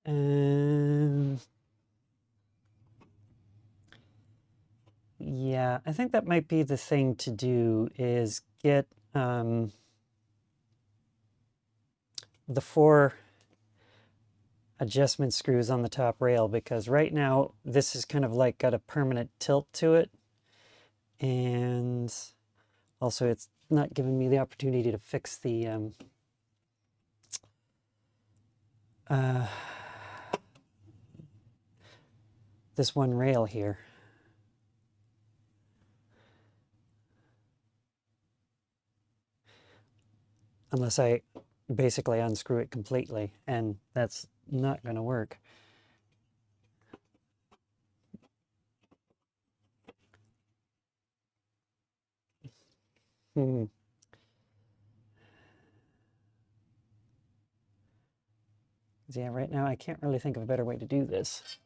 Um, yeah, I think that might be the thing to do, is get the 4 adjustment screws on the top rail, because right now this is kind of like got a permanent tilt to it, and also it's not giving me the opportunity to fix the this one rail here. Unless I basically unscrew it completely, and that's not going to work. Hmm. Yeah, right now I can't really think of a better way to do this.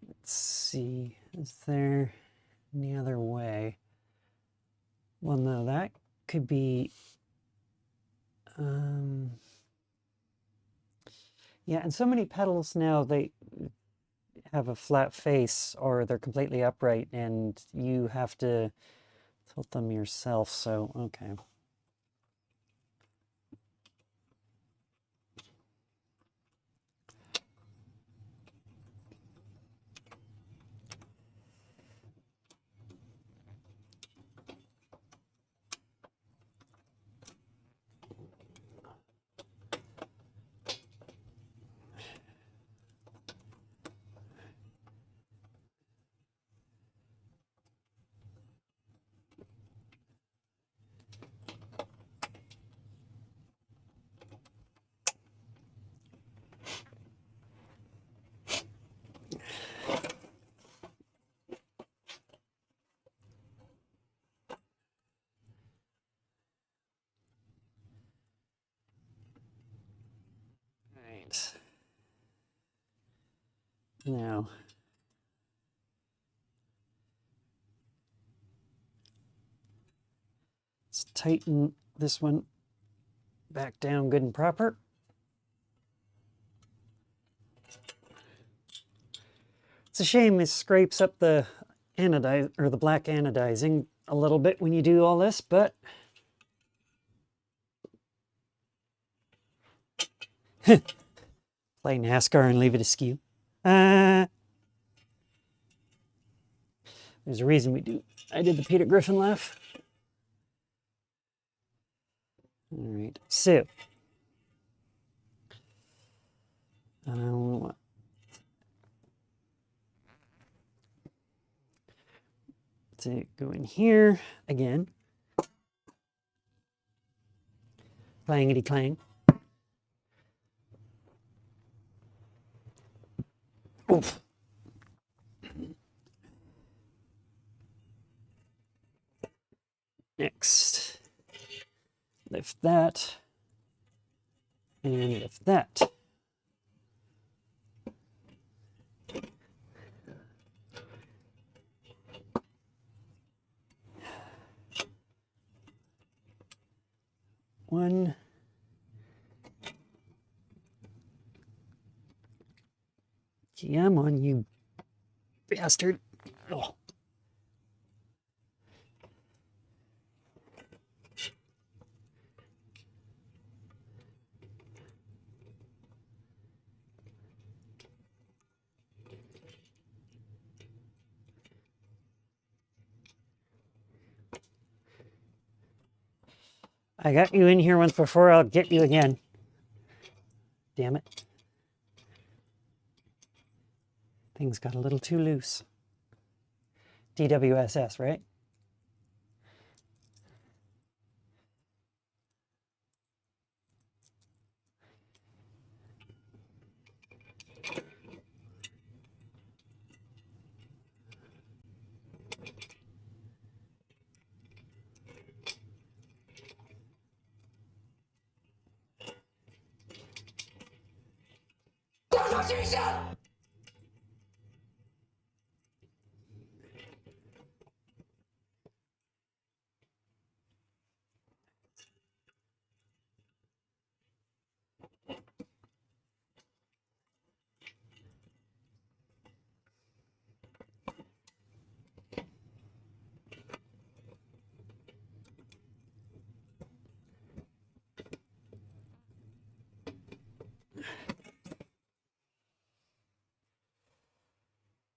Let's see, is there any other way? Well, no, that could be, yeah, and so many pedals now, they have a flat face or they're completely upright and you have to tilt them yourself, so, okay. Right. Now, let's tighten this one back down good and proper. It's a shame it scrapes up the anodize or the black anodizing a little bit when you do all this, but play NASCAR and leave it askew. There's a reason I did the Peter Griffin laugh. All right, so to go in here again. Clangety clang. Oof. Next, lift that and lift that. One. Jam on, you bastard. Oh. I got you in here once before, I'll get you again. Damn it. Things got a little too loose. DWSS, right?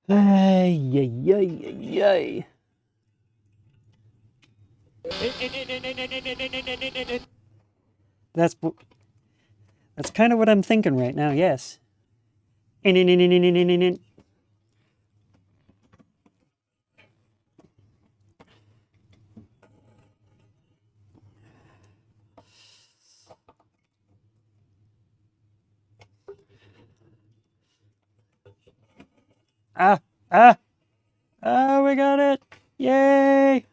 Ay, ay, ay, ay, ay. That's kind of what I'm thinking right now, yes. Ah, ah, oh, we got it. Yay.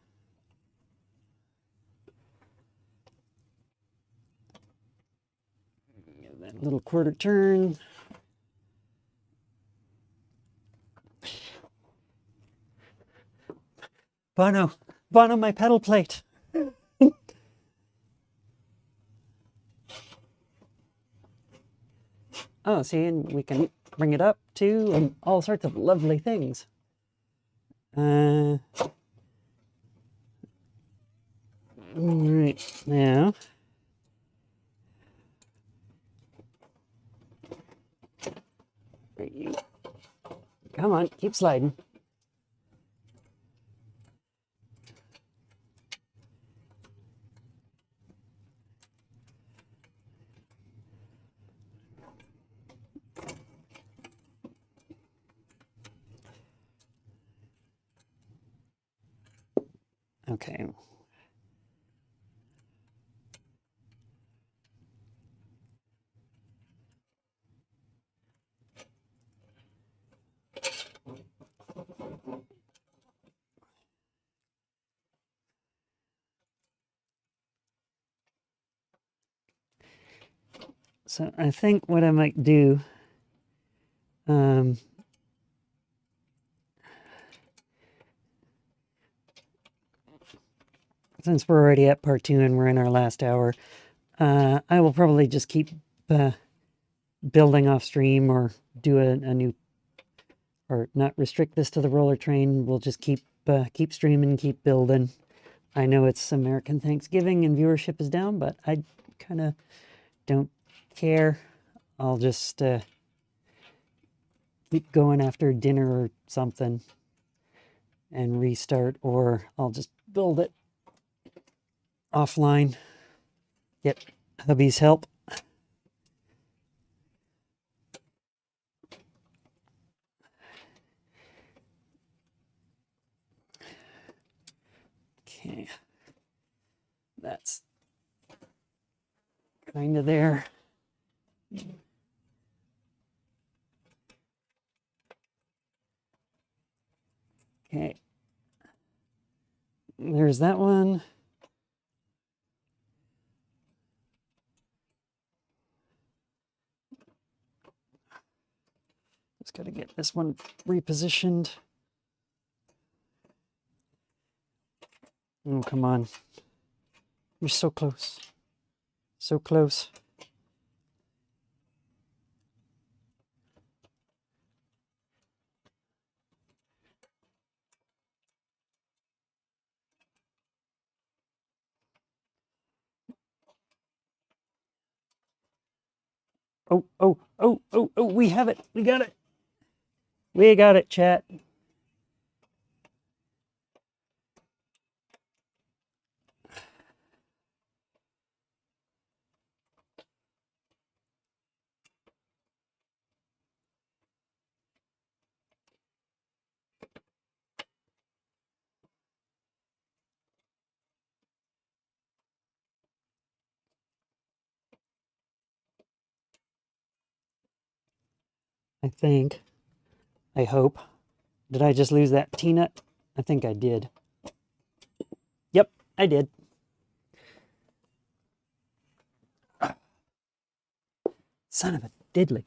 That little quarter turn. Bono, Bono, my pedal plate. Oh, see, and we can bring it up too, and all sorts of lovely things. All right, now. Come on, keep sliding. Okay. So I think what I might do, since we're already at part 2 and we're in our last hour, I will probably just keep building off stream or do a new, or not restrict this to the roller train. We'll just keep streaming, keep building. I know it's American Thanksgiving and viewership is down, but I kind of don't care. I'll just keep going after dinner or something and restart, or I'll just build it offline. Get hubby's help. Okay, that's kind of there. Okay, there's that one. Just got to get this one repositioned. Oh, come on. You're so close. So close. Oh, oh, oh, oh, oh, we have it. We got it. We got it, chat. I think. I hope. Did I just lose that T-nut? I think I did. Yep, I did. Son of a diddly.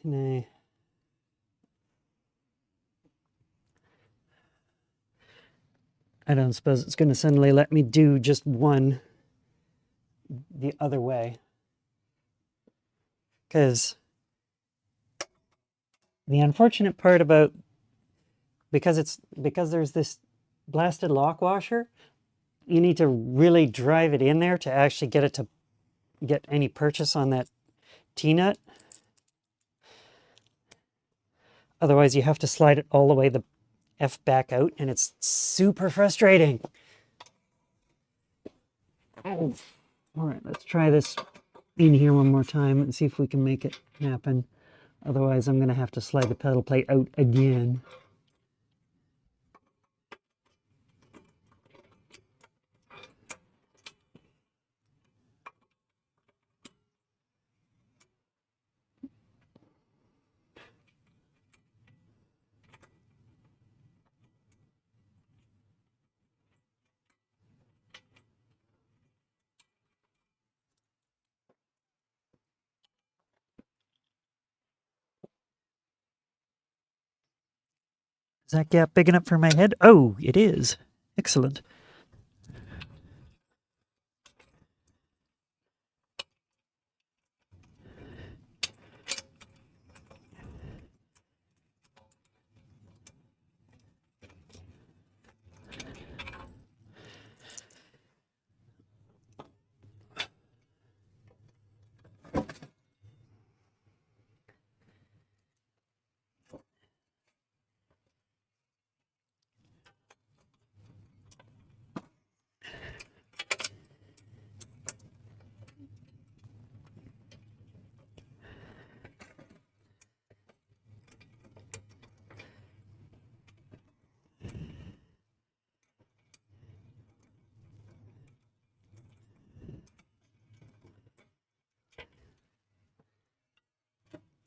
Can I don't suppose it's going to suddenly let me do just one the other way. Because the unfortunate part about, because there's this blasted lock washer, you need to really drive it in there to actually get it to get any purchase on that T-nut. Otherwise, you have to slide it all the way the F back out, and it's super frustrating. Oh. All right, let's try this in here one more time and see if we can make it happen. Otherwise, I'm going to have to slide the pedal plate out again. Is that gap big enough for my head? Oh, it is. Excellent.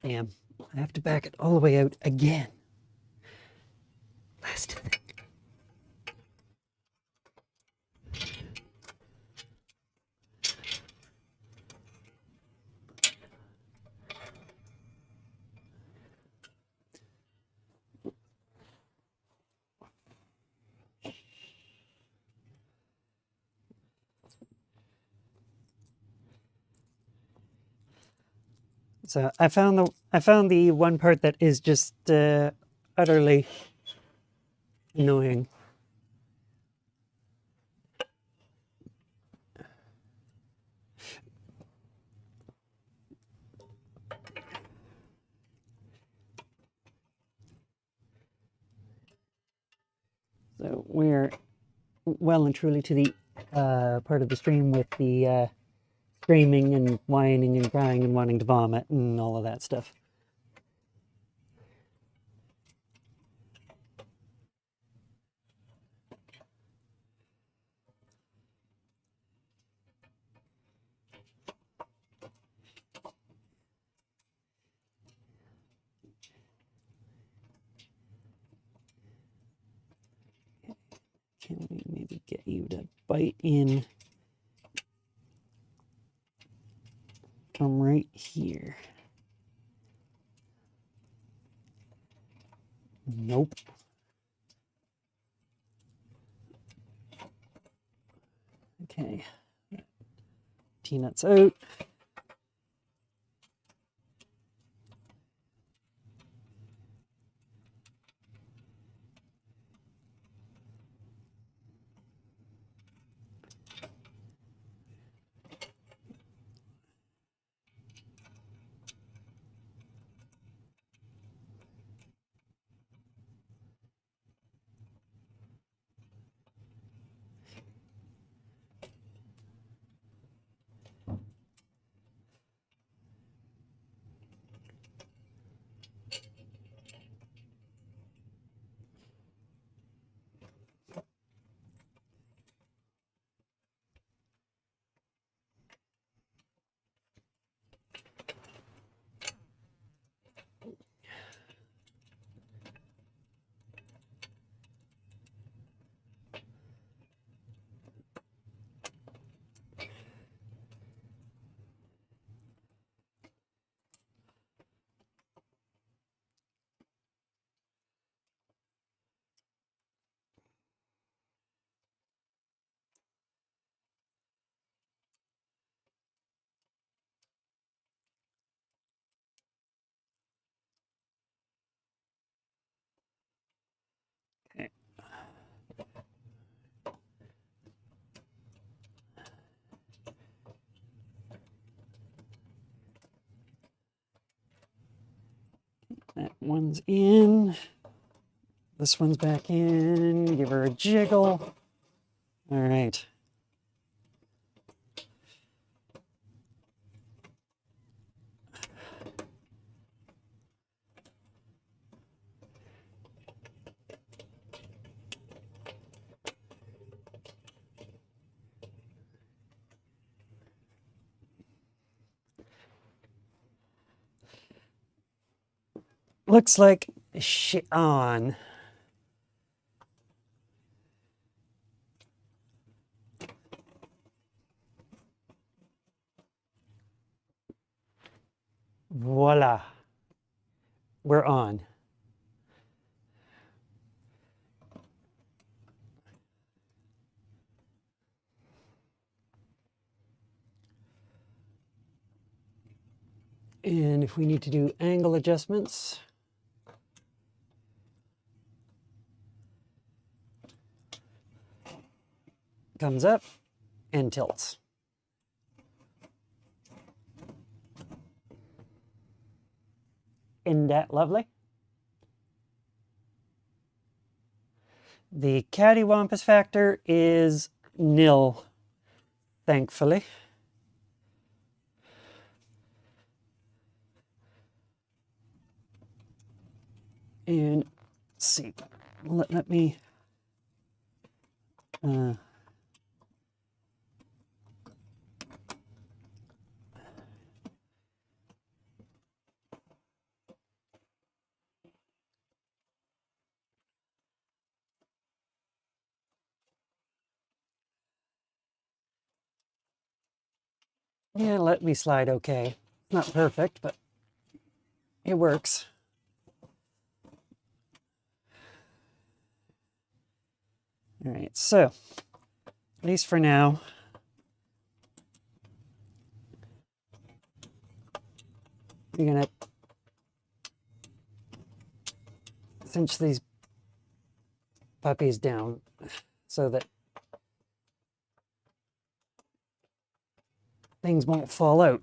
Damn, I have to back it all the way out again. Last thing. So I found the one part that is just utterly annoying. So we're well and truly to the part of the stream with the screaming and whining and crying and wanting to vomit and all of that stuff. Can we maybe get you to bite in from right here? Nope. Okay. T-nuts out. one's in. This one's back in. Give her a jiggle. All right. Looks like shit on. Voila. We're on. And if we need to do angle adjustments, comes up and tilts. Isn't that lovely? The cattywampus factor is nil, thankfully. And let's see, let me yeah, let me slide okay. Not perfect, but it works. All right, so at least for now, you're gonna cinch these puppies down so that things won't fall out.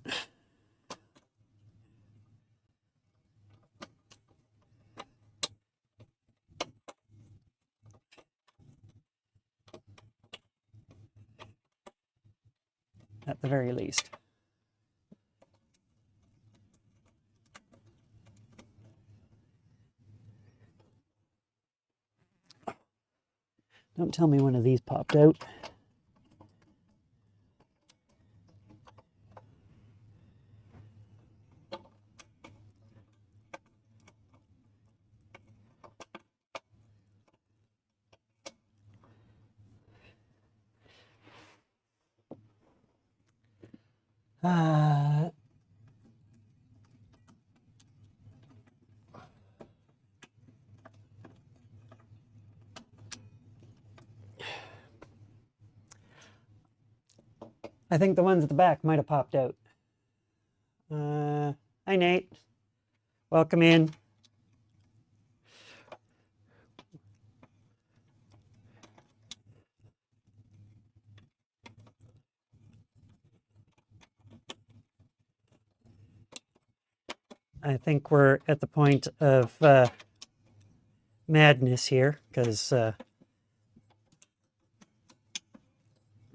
At the very least. Don't tell me one of these popped out. I think the ones at the back might have popped out. Hi, Nate. Welcome in. I think we're at the point of madness here, because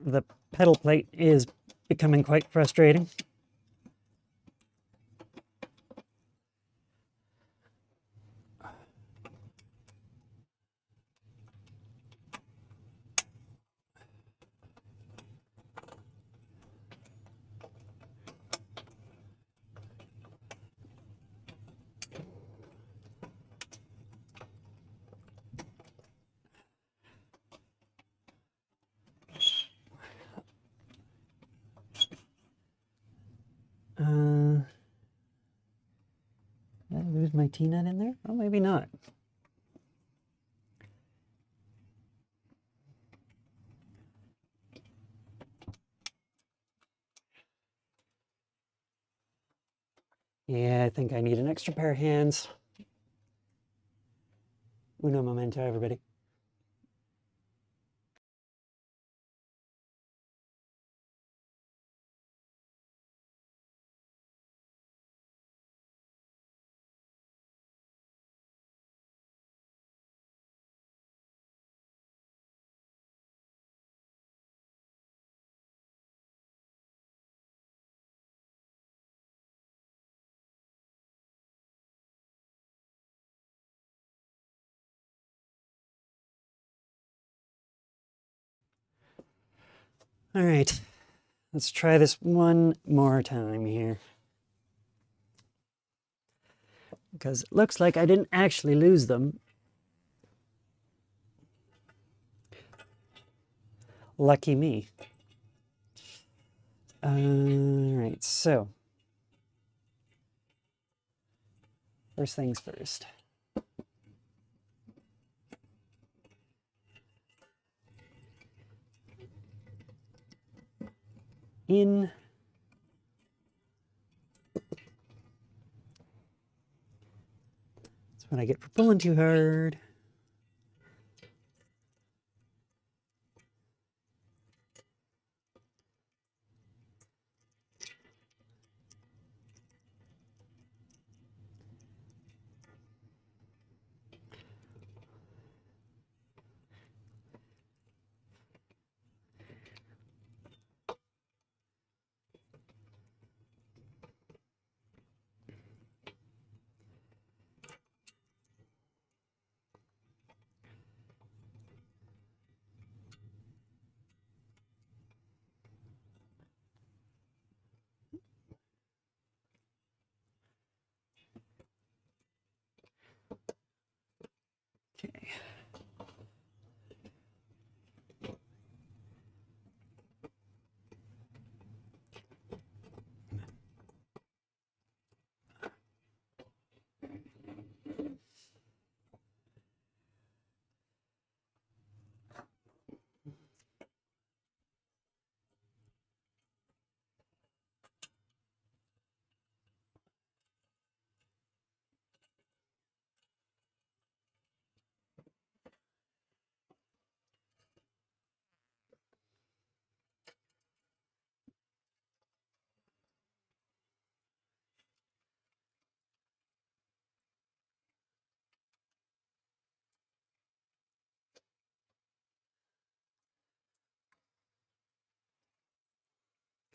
the pedal plate is becoming quite frustrating. Did I lose my T-nut in there? Oh, maybe not. Yeah, I think I need an extra pair of hands. Uno momento, everybody. All right, let's try this one more time here. Because it looks like I didn't actually lose them. Lucky me. All right, so first things first. In. That's what I get for pulling too hard. Okay.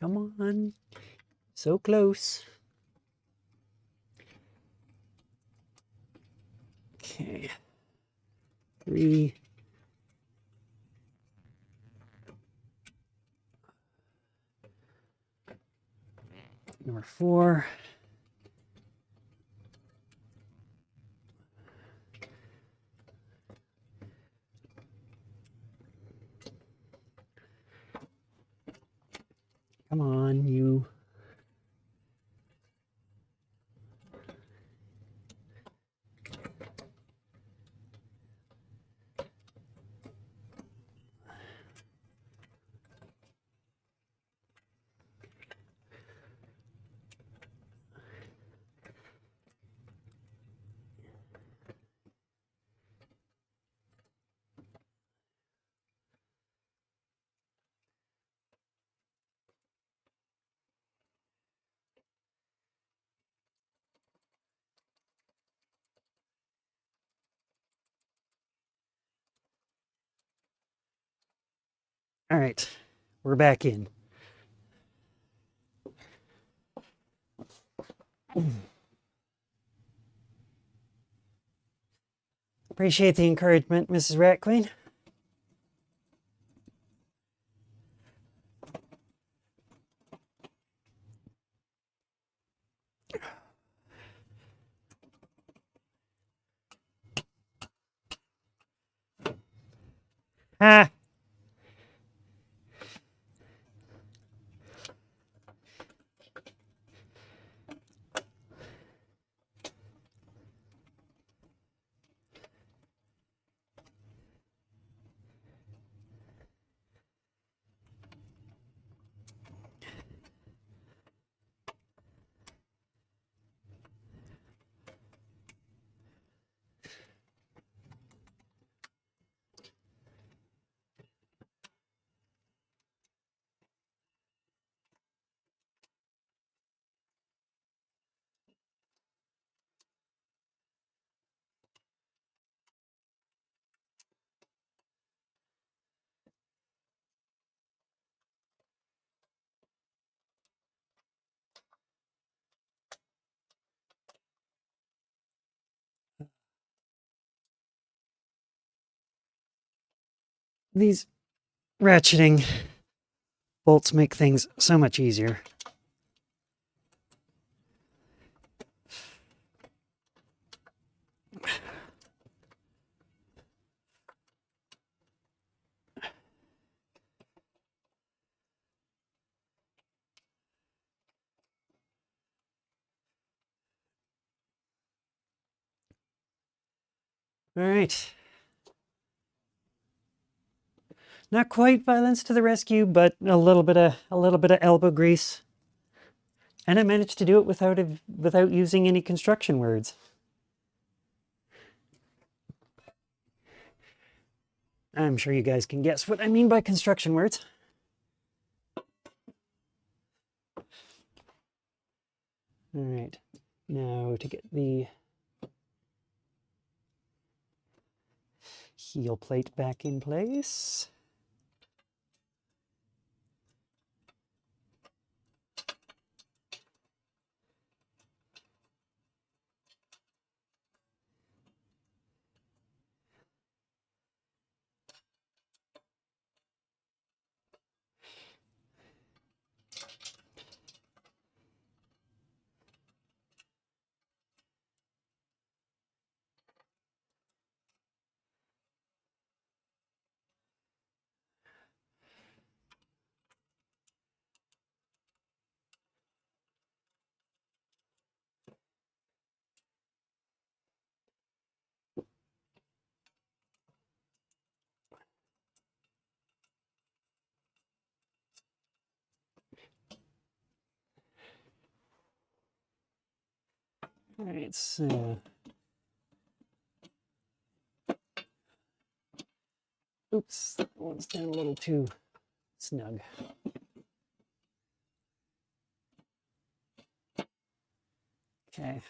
Come on. So close. Okay. 3. Number 4. Come on, you. All right, we're back in. Appreciate the encouragement, Mrs. Rat Queen. Ah. These ratcheting Bolts make things so much easier. All right. Not quite violence to the rescue, but a little bit of elbow grease. And I managed to do it without using any construction words. I'm sure you guys can guess what I mean by construction words. All right. Now to get the heel plate back in place. All right, so oops, that one's down a little too snug. Okay.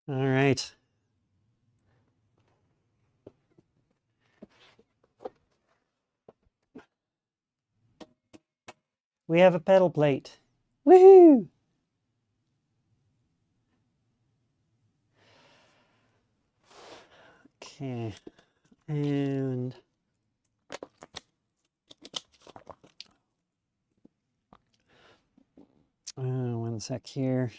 All right. We have a pedal plate. Woohoo! Okay. And one sec here.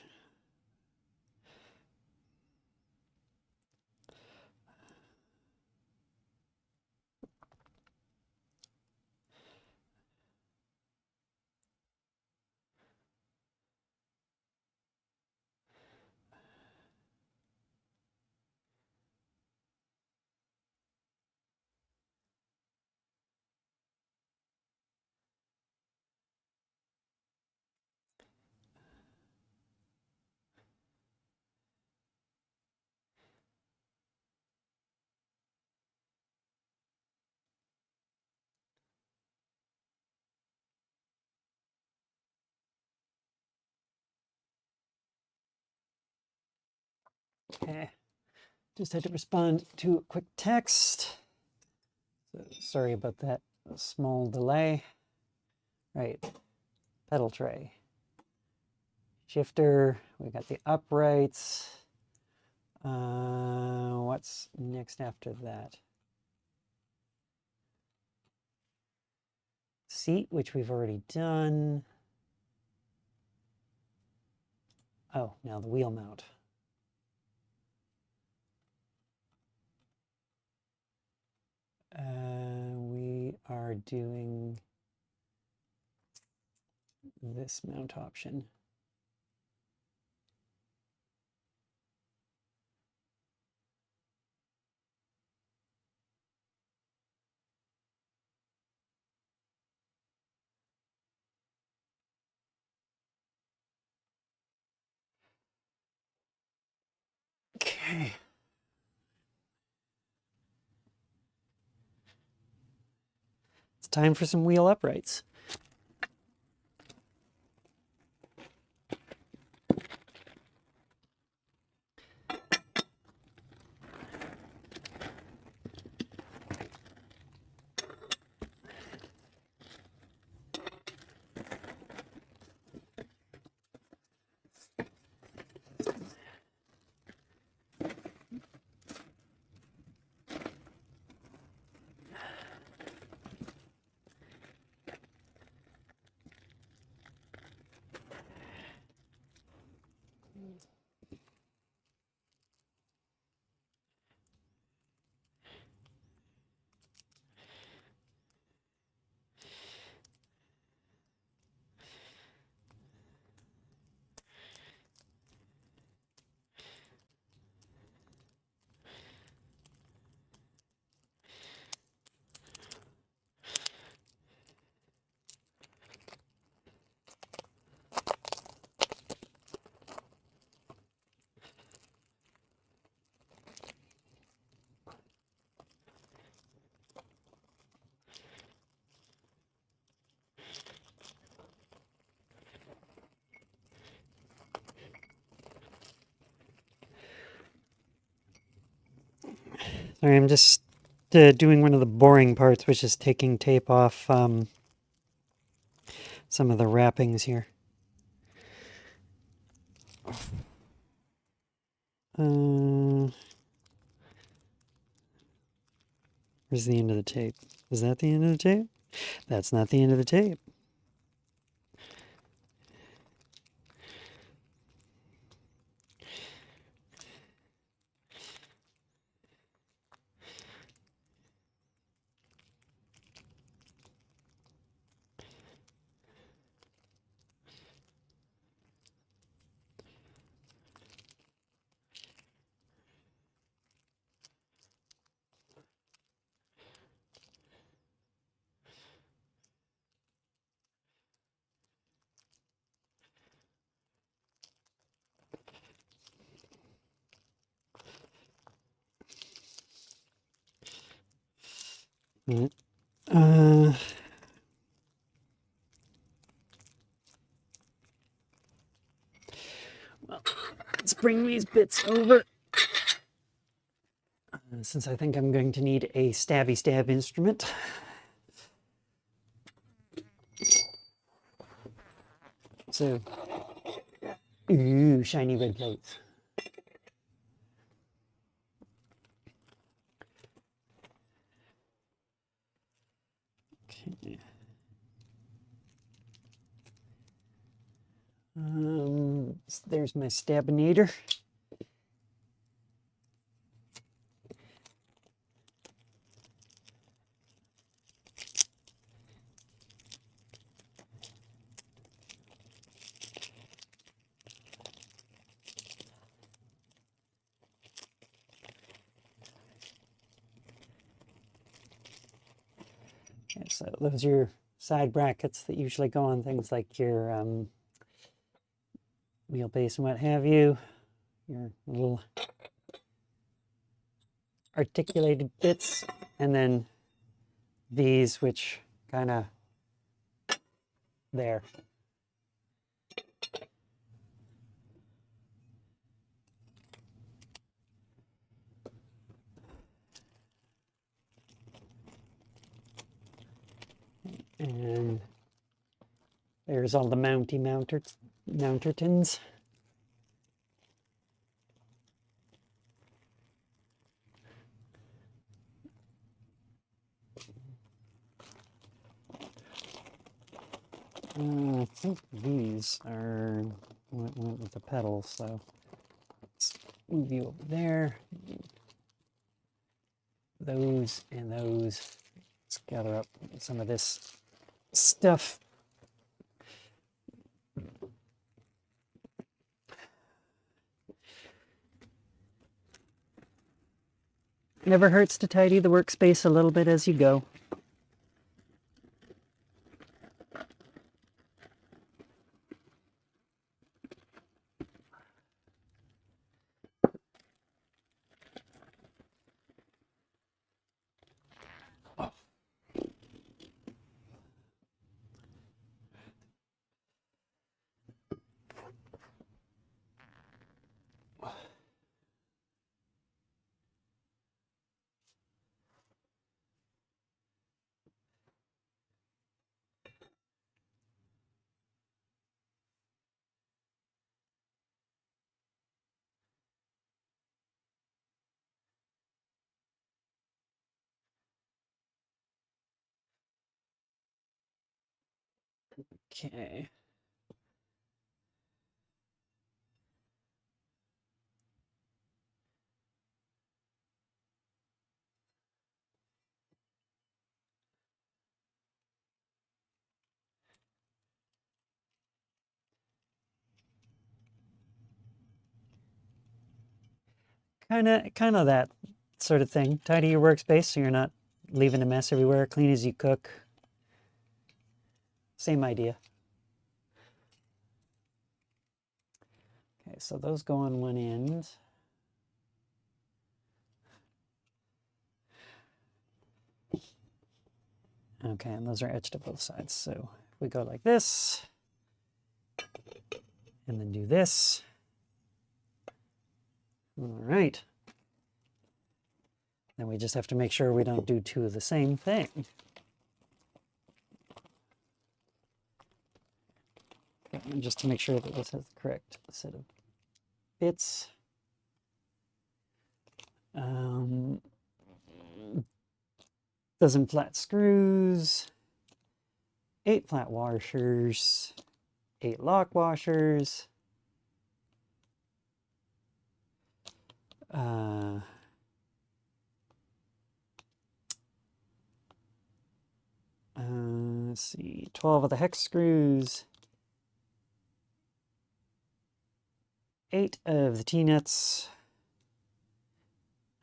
Okay. Just had to respond to a quick text. So, sorry about that small delay. Right. Pedal tray. Shifter. We got the uprights. What's next after that? Seat, which we've already done. Oh, now the wheel mount. We are doing this mount option. Okay. It's time for some wheel uprights. Sorry, I'm just doing one of the boring parts, which is taking tape off some of the wrappings here. Where's the end of the tape? Is that the end of the tape? That's not the end of the tape. Right. Well, let's bring these bits over. Since I think I'm going to need a stabby stab instrument. So, ooh, shiny red plates. Okay. There's my stabinator. Okay, so those are your side brackets that usually go on things like your wheelbase and what have you. Your little articulated bits, and then these, which kind of there. And there's all the mountertons. I think these are went with the pedals, so let's move you over there. Those and those. Let's gather up some of this stuff. Never hurts to tidy the workspace a little bit as you go. Okay. Kind of that sort of thing. Tidy your workspace so you're not leaving a mess everywhere. Clean as you cook. Same idea. Okay, so those go on one end. Okay, and those are etched to both sides. So if we go like this, and then do this. All right. Then we just have to make sure we don't do two of the same thing. Okay, and just to make sure that this has the correct set of bits. Dozen flat screws, 8 flat washers, 8 lock washers, let's see, 12 of the hex screws, 8 of the T-nuts,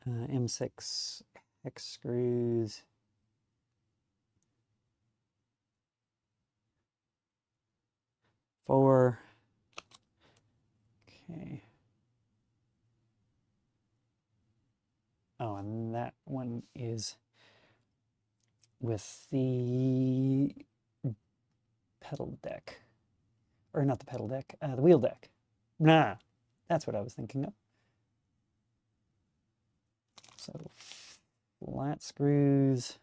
M6 hex screws, 4. Okay. Oh, and that one is with the pedal deck. Or not the pedal deck, the wheel deck. Nah, that's what I was thinking of. So flat screws,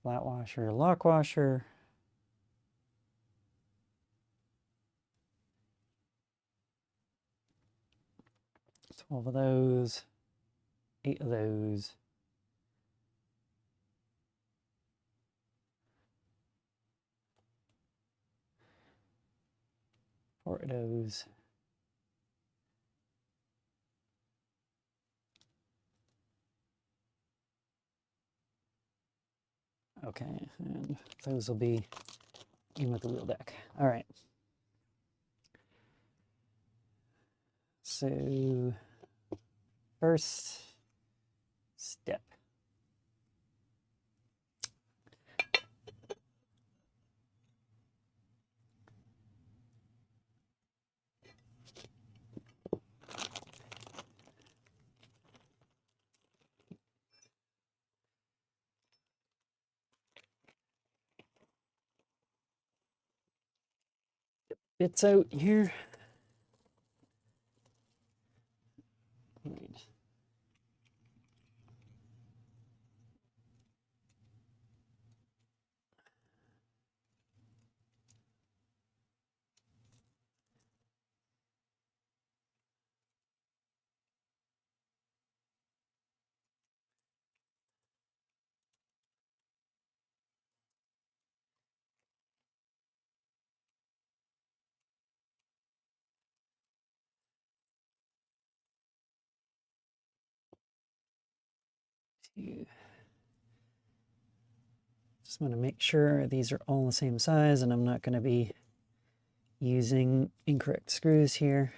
flat washer, lock washer. Twelve of those, 8 of those. Four of those. Okay, and those will be in with the wheel deck. All right. So first step. Bits out here. All right. Just want to make sure these are all the same size and I'm not going to be using incorrect screws here.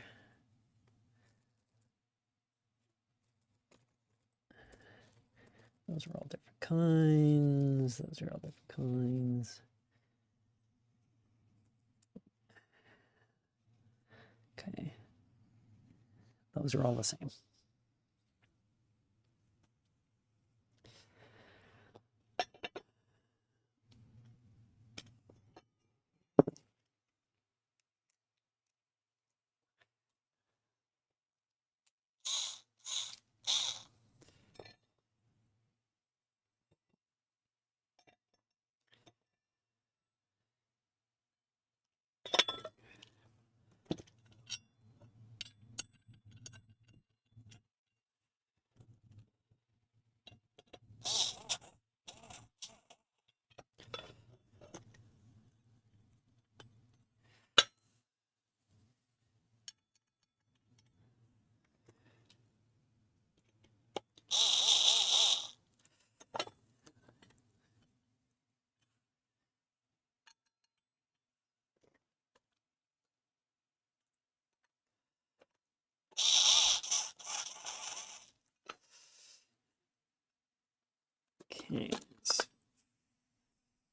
Those are all different kinds. Those are all different kinds. Okay. Those are all the same. Okay, let's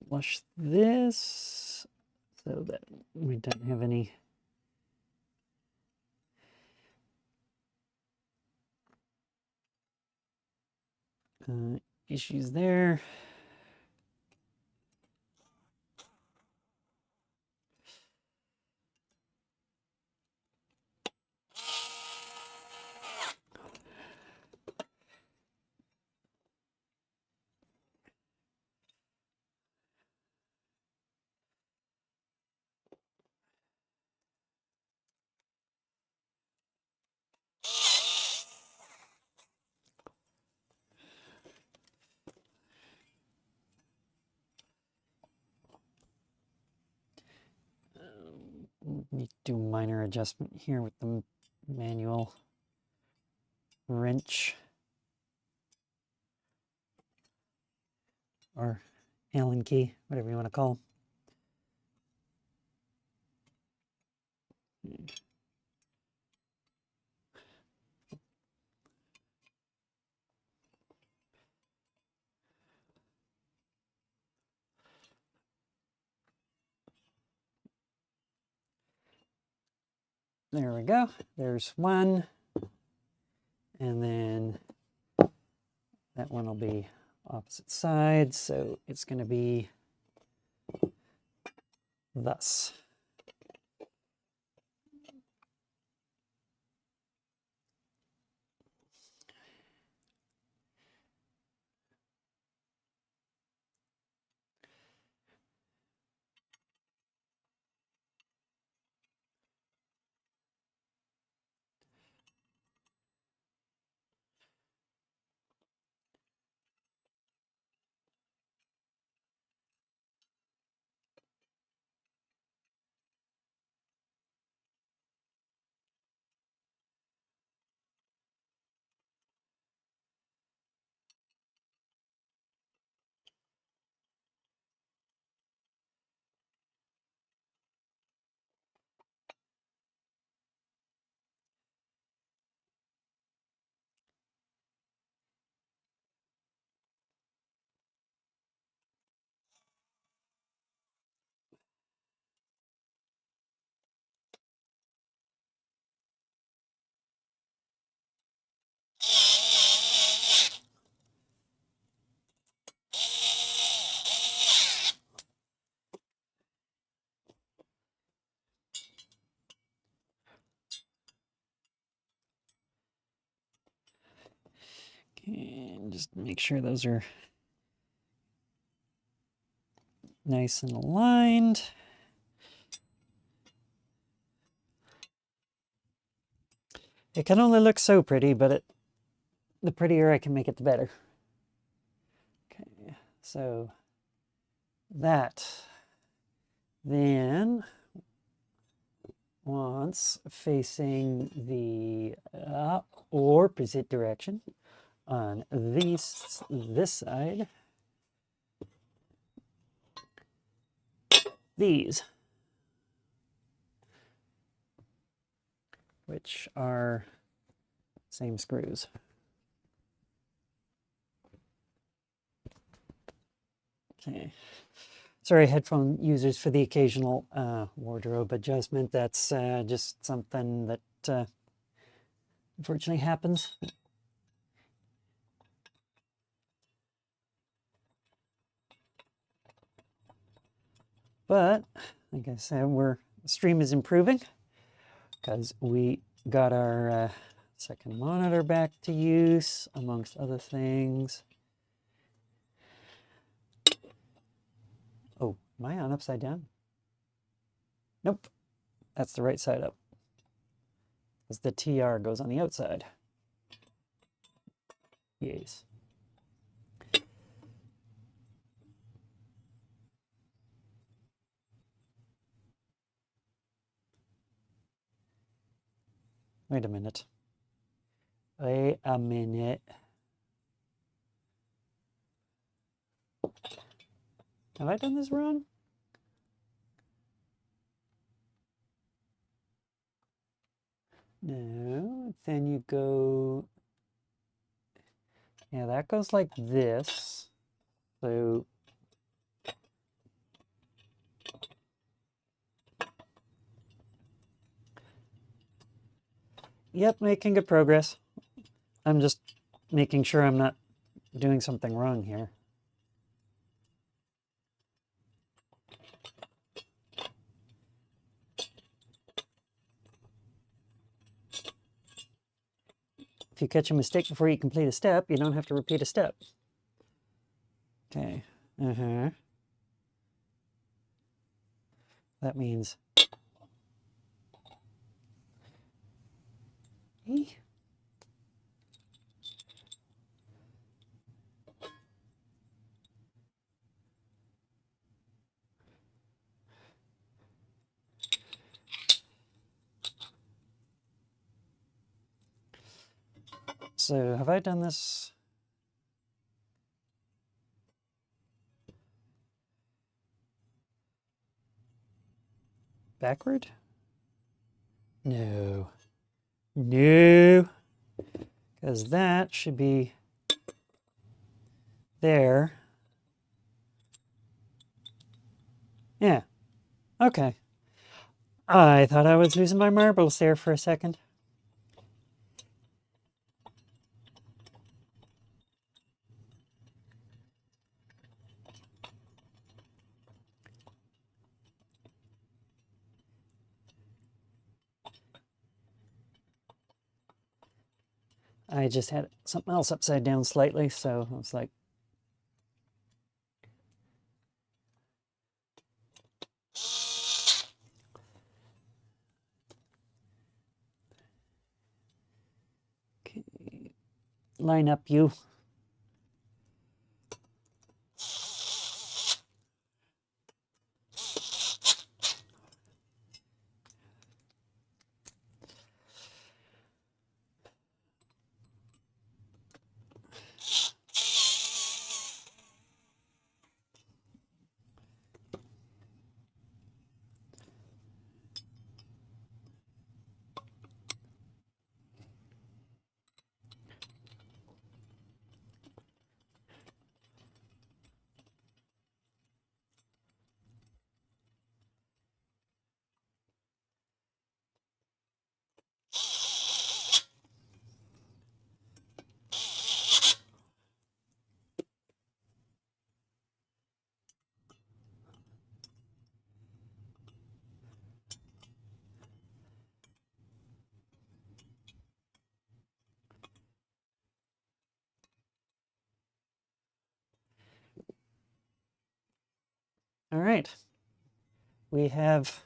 flush this so that we don't have any issues there. Need to do a minor adjustment here with the manual wrench or Allen key, whatever you want to call them. There we go. There's one. And then that one will be opposite sides. So it's going to be thus. And just make sure those are nice and aligned. It can only look so pretty, but the prettier I can make it, the better. Okay, so that then wants facing the opposite direction on this side. These, which are same screws. Okay. Sorry, headphone users, for the occasional wardrobe adjustment. That's just something that unfortunately happens. But, like I said, the stream is improving because we got our second monitor back to use, amongst other things. Oh, am I on upside down? Nope, that's the right side up. Because the TR goes on the outside. Yes. Wait a minute. Wait a minute. Have I done this wrong? No, then you go, yeah, that goes like this. So yep, making good progress. I'm just making sure I'm not doing something wrong here. If you catch a mistake before you complete a step, you don't have to repeat a step. Okay. That means E. So have I done this? Backward? No. No. Because that should be there. Yeah. Okay. I thought I was losing my marbles there for a second. I just had something else upside down slightly, so I was like, okay, line up you. All right. We have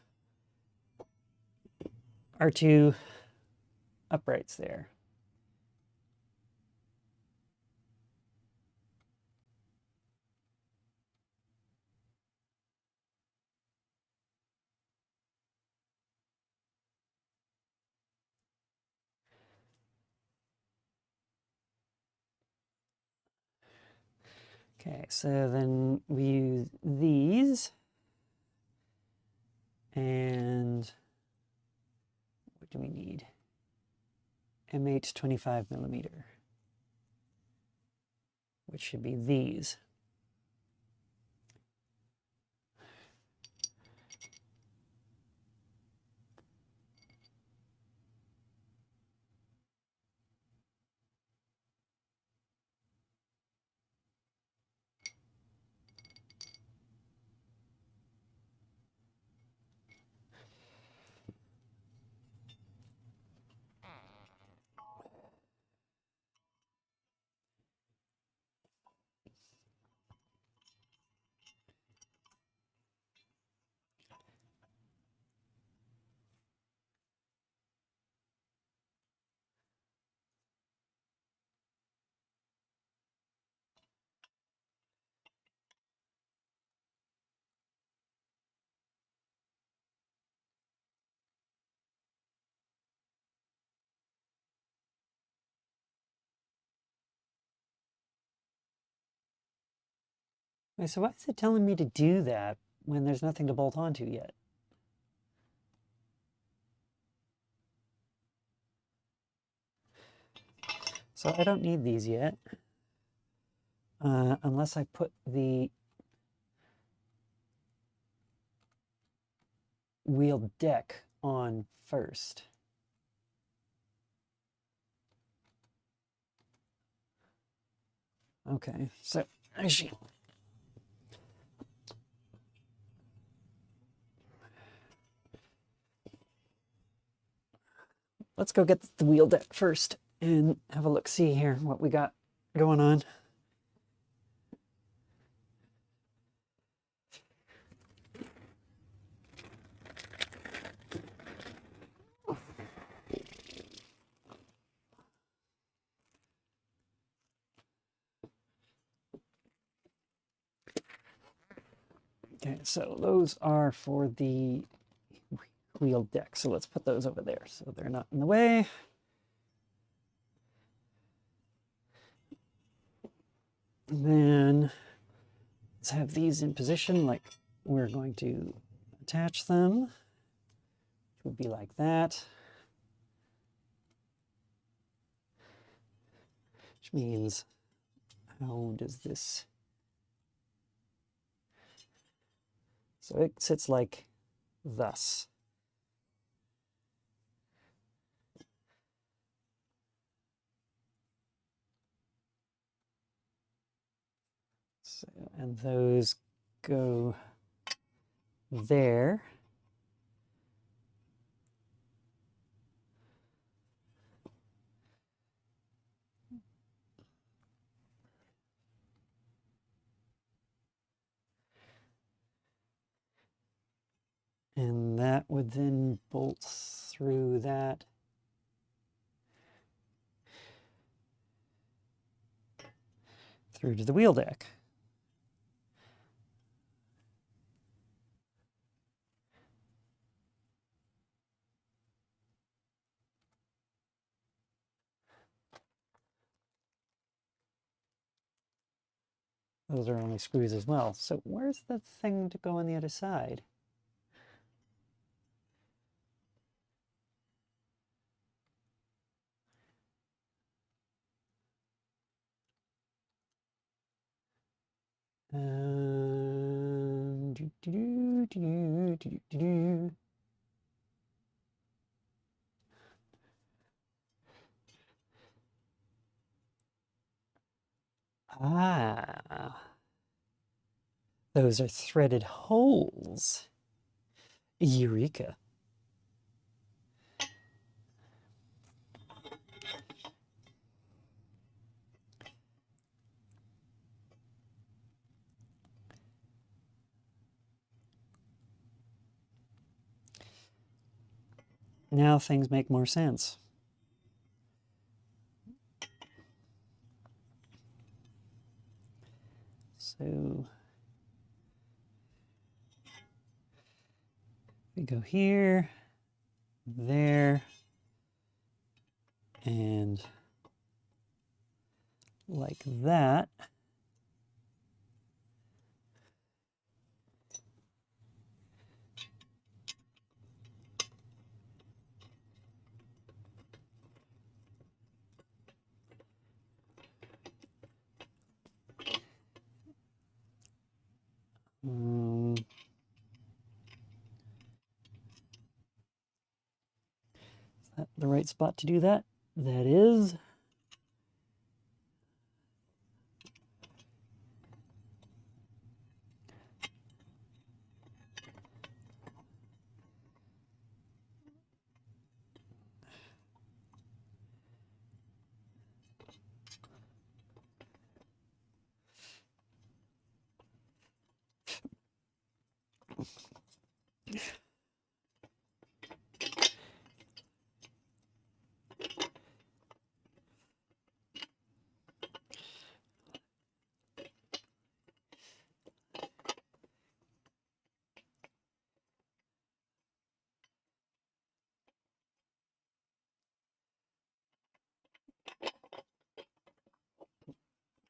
our two uprights there. Okay, so then we use these. And what do we need? M8 25mm, which should be these. Wait, so why is it telling me to do that when there's nothing to bolt onto yet? So I don't need these yet. unless I put the wheel deck on first. Okay, so actually, let's go get the wheel deck first and have a look see here what we got going on. Okay, so those are for the wheel deck. So let's put those over there so they're not in the way. And then let's have these in position like we're going to attach them, which would be like that. Which means, how does this... So it sits like thus. So, and those go there. And that would then bolt through that. Through to the wheel deck. Those are only screws as well. So where's the thing to go on the other side? Do, do, do, do, do, do, do. Ah, those are threaded holes. Eureka. Now things make more sense. So we go here, there, and like that. Is that the right spot to do that? That is.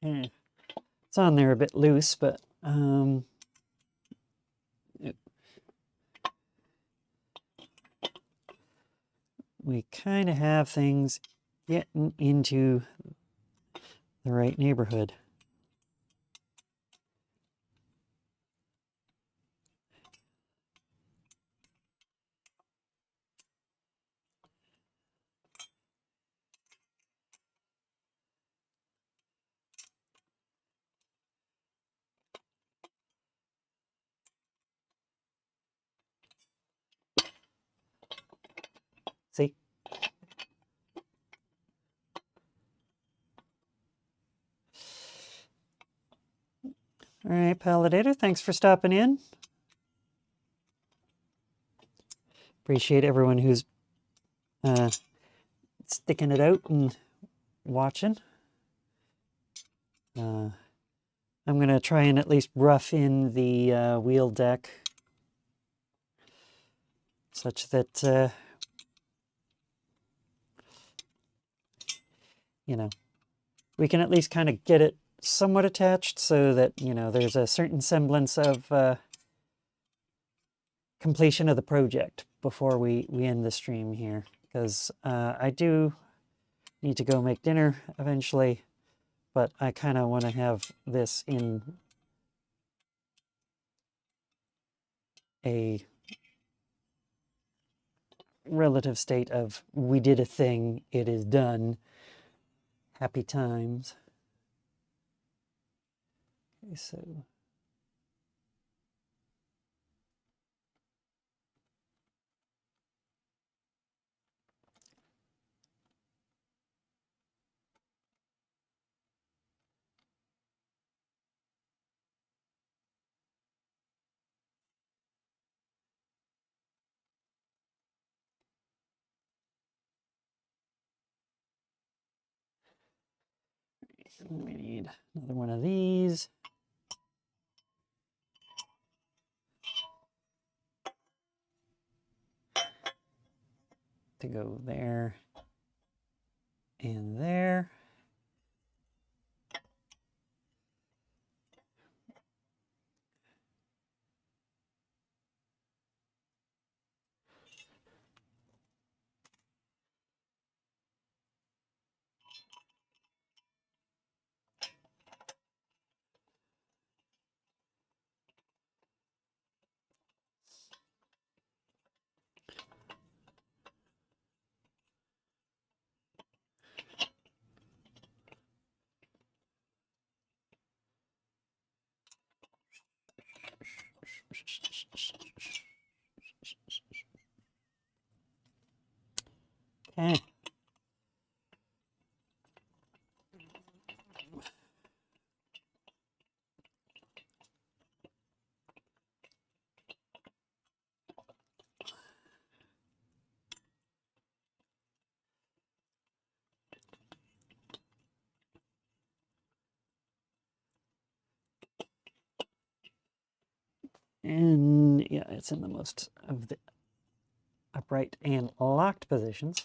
It's on there a bit loose, but we kind of have things getting into the right neighborhood. See? All right, Palidator, thanks for stopping in. Appreciate everyone who's sticking it out and watching. I'm going to try and at least rough in the wheel deck such that, you know, we can at least kind of get it somewhat attached so that, you know, there's a certain semblance of completion of the project before we end the stream here. Because I do need to go make dinner eventually, but I kind of want to have this in a relative state of we did a thing, it is done, happy times. Okay, so we need another one of these. To go there and there. Okay. And yeah, it's in the most of the upright and locked positions.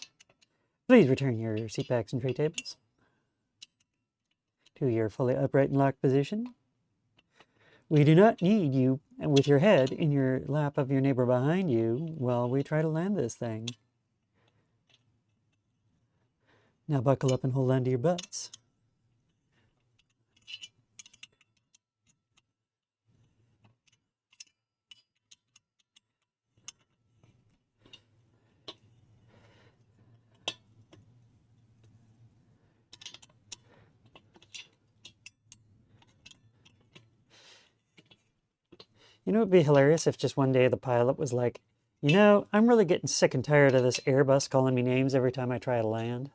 Please return your seat backs and tray tables to your fully upright and locked position. We do not need you with your head in your lap of your neighbor behind you while we try to land this thing. Now buckle up and hold on to your butts. You know, it would be hilarious if just one day the pilot was like, you know, I'm really getting sick and tired of this Airbus calling me names every time I try to land.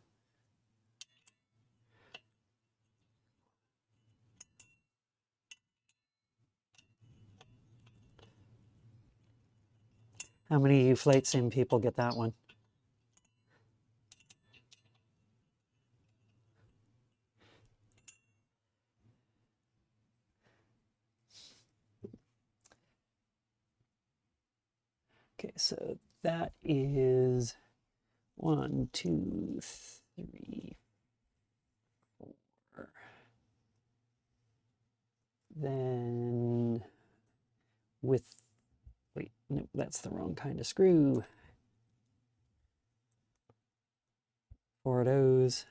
How many of you flight sim people get that one? Okay, so that is 1, 2, 3, 4. Then with, wait, no, that's the wrong kind of screw. 4 of those.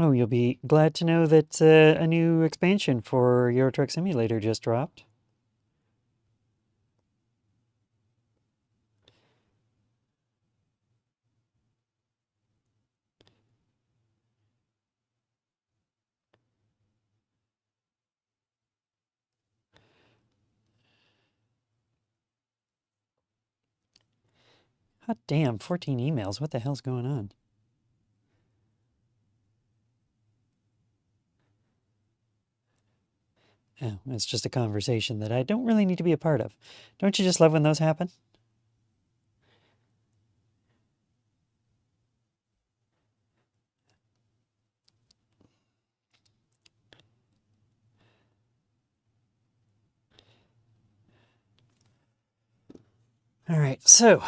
Oh, you'll be glad to know that a new expansion for Euro Truck Simulator just dropped. Hot damn, 14 emails. What the hell's going on? Oh, it's just a conversation that I don't really need to be a part of. Don't you just love when those happen? All right, so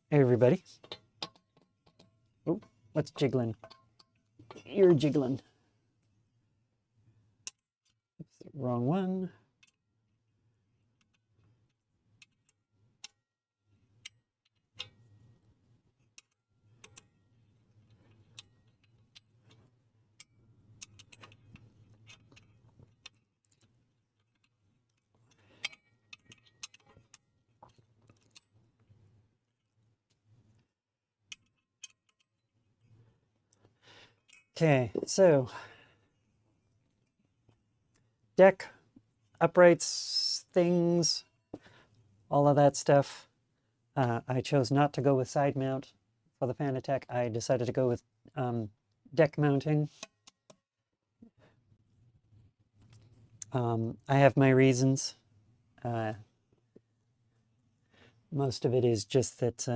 hey everybody. Oh, what's jiggling? You're jiggling. Wrong one. Okay, so deck, uprights, things, all of that stuff. I chose not to go with side mount for the Fanatec. I decided to go with deck mounting. I have my reasons. Most of it is just that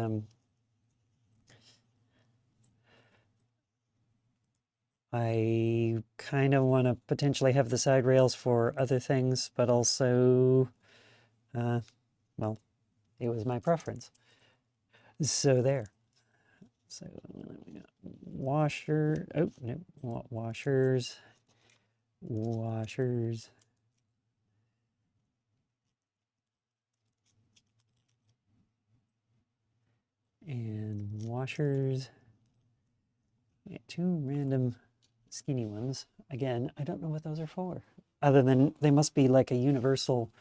I kind of want to potentially have the side rails for other things, but also, well, it was my preference. So there. So we got washer. Oh no, washers, washers. And washers. Yeah, two random skinny ones. Again, I don't know what those are for. Other than they must be like a universal.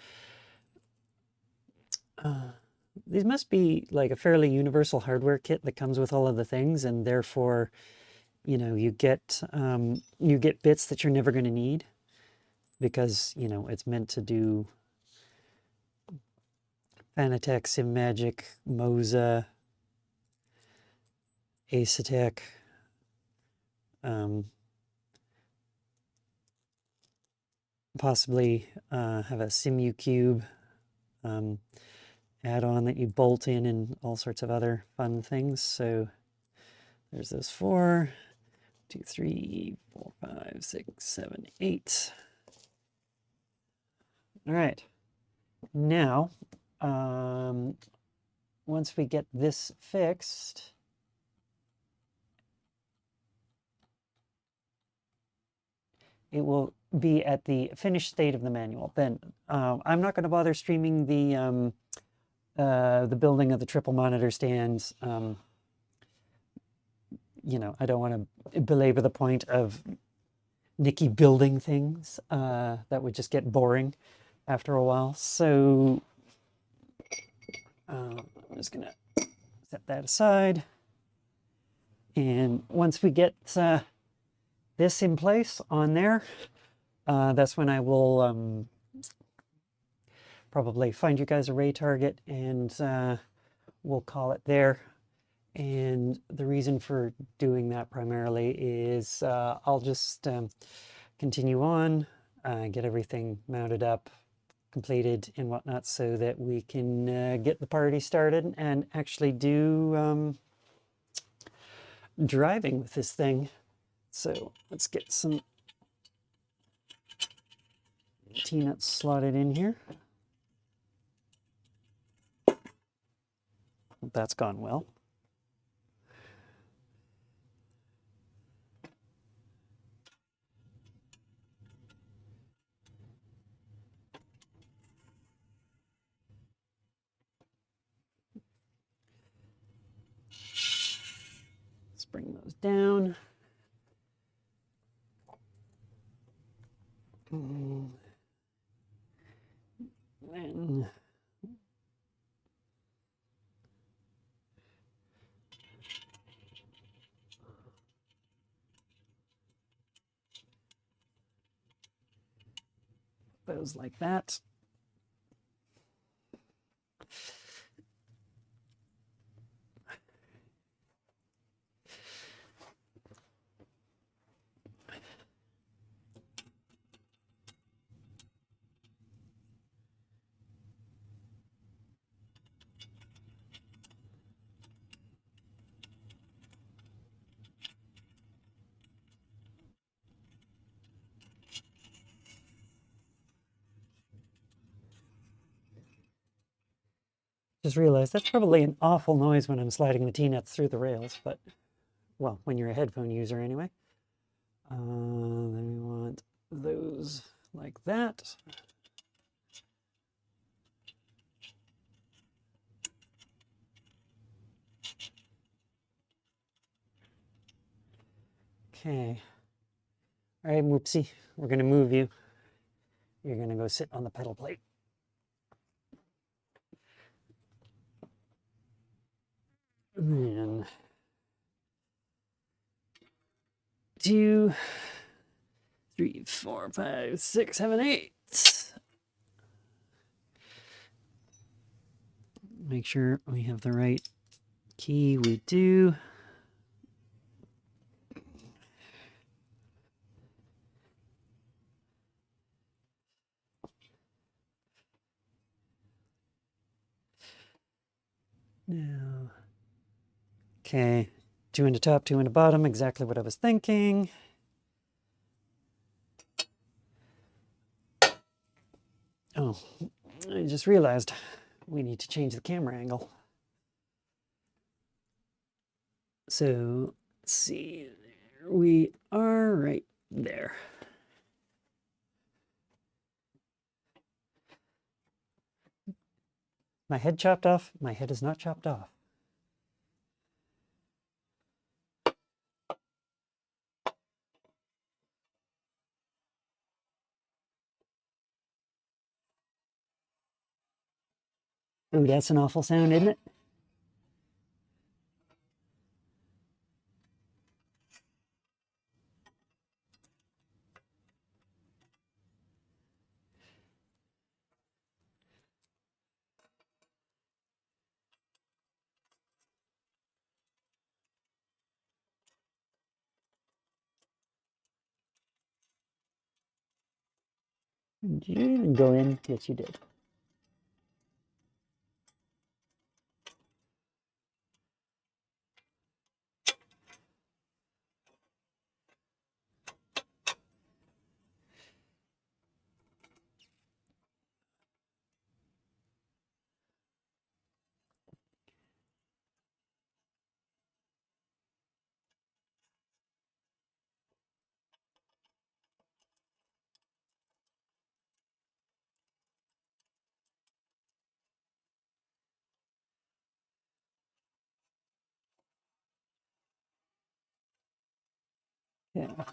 These must be like a fairly universal hardware kit that comes with all of the things, and therefore, you know, you get bits that you're never going to need because you know it's meant to do Fanatec, Simagic, Moza, Asetek, possibly have a Simu Cube add-on that you bolt in and all sorts of other fun things. So there's those 4, 2, 3, 4, 5, 6, 7, 8. All right. Now, once we get this fixed, it will be at the finished state of the manual. Then I'm not going to bother streaming the building of the triple monitor stands. You know, I don't want to belabor the point of Nikki building things. That would just get boring after a while. So I'm just going to set that aside. And once we get this in place on there, that's when I will probably find you guys a ray target and we'll call it there. And the reason for doing that primarily is I'll just continue on, get everything mounted up, completed and whatnot so that we can get the party started and actually do driving with this thing. So let's get some T-nuts slotted in here. That's gone well. Let's bring those down. Then those like that. Just realized that's probably an awful noise when I'm sliding the T-nuts through the rails, but, well, when you're a headphone user anyway. Then we want those like that. Okay. All right, Moopsie, we're going to move you. You're going to go sit on the pedal plate. And then 2, 3, 4, 5, 6, 7, 8. Make sure we have the right key. We do. Now, okay, 2 in the top, 2 in the bottom, exactly what I was thinking. Oh, I just realized we need to change the camera angle. So, let's see, we are right there. My head chopped off? My head is not chopped off. Ooh, that's an awful sound, isn't it? Did you even go in? Yes, you did. Yeah.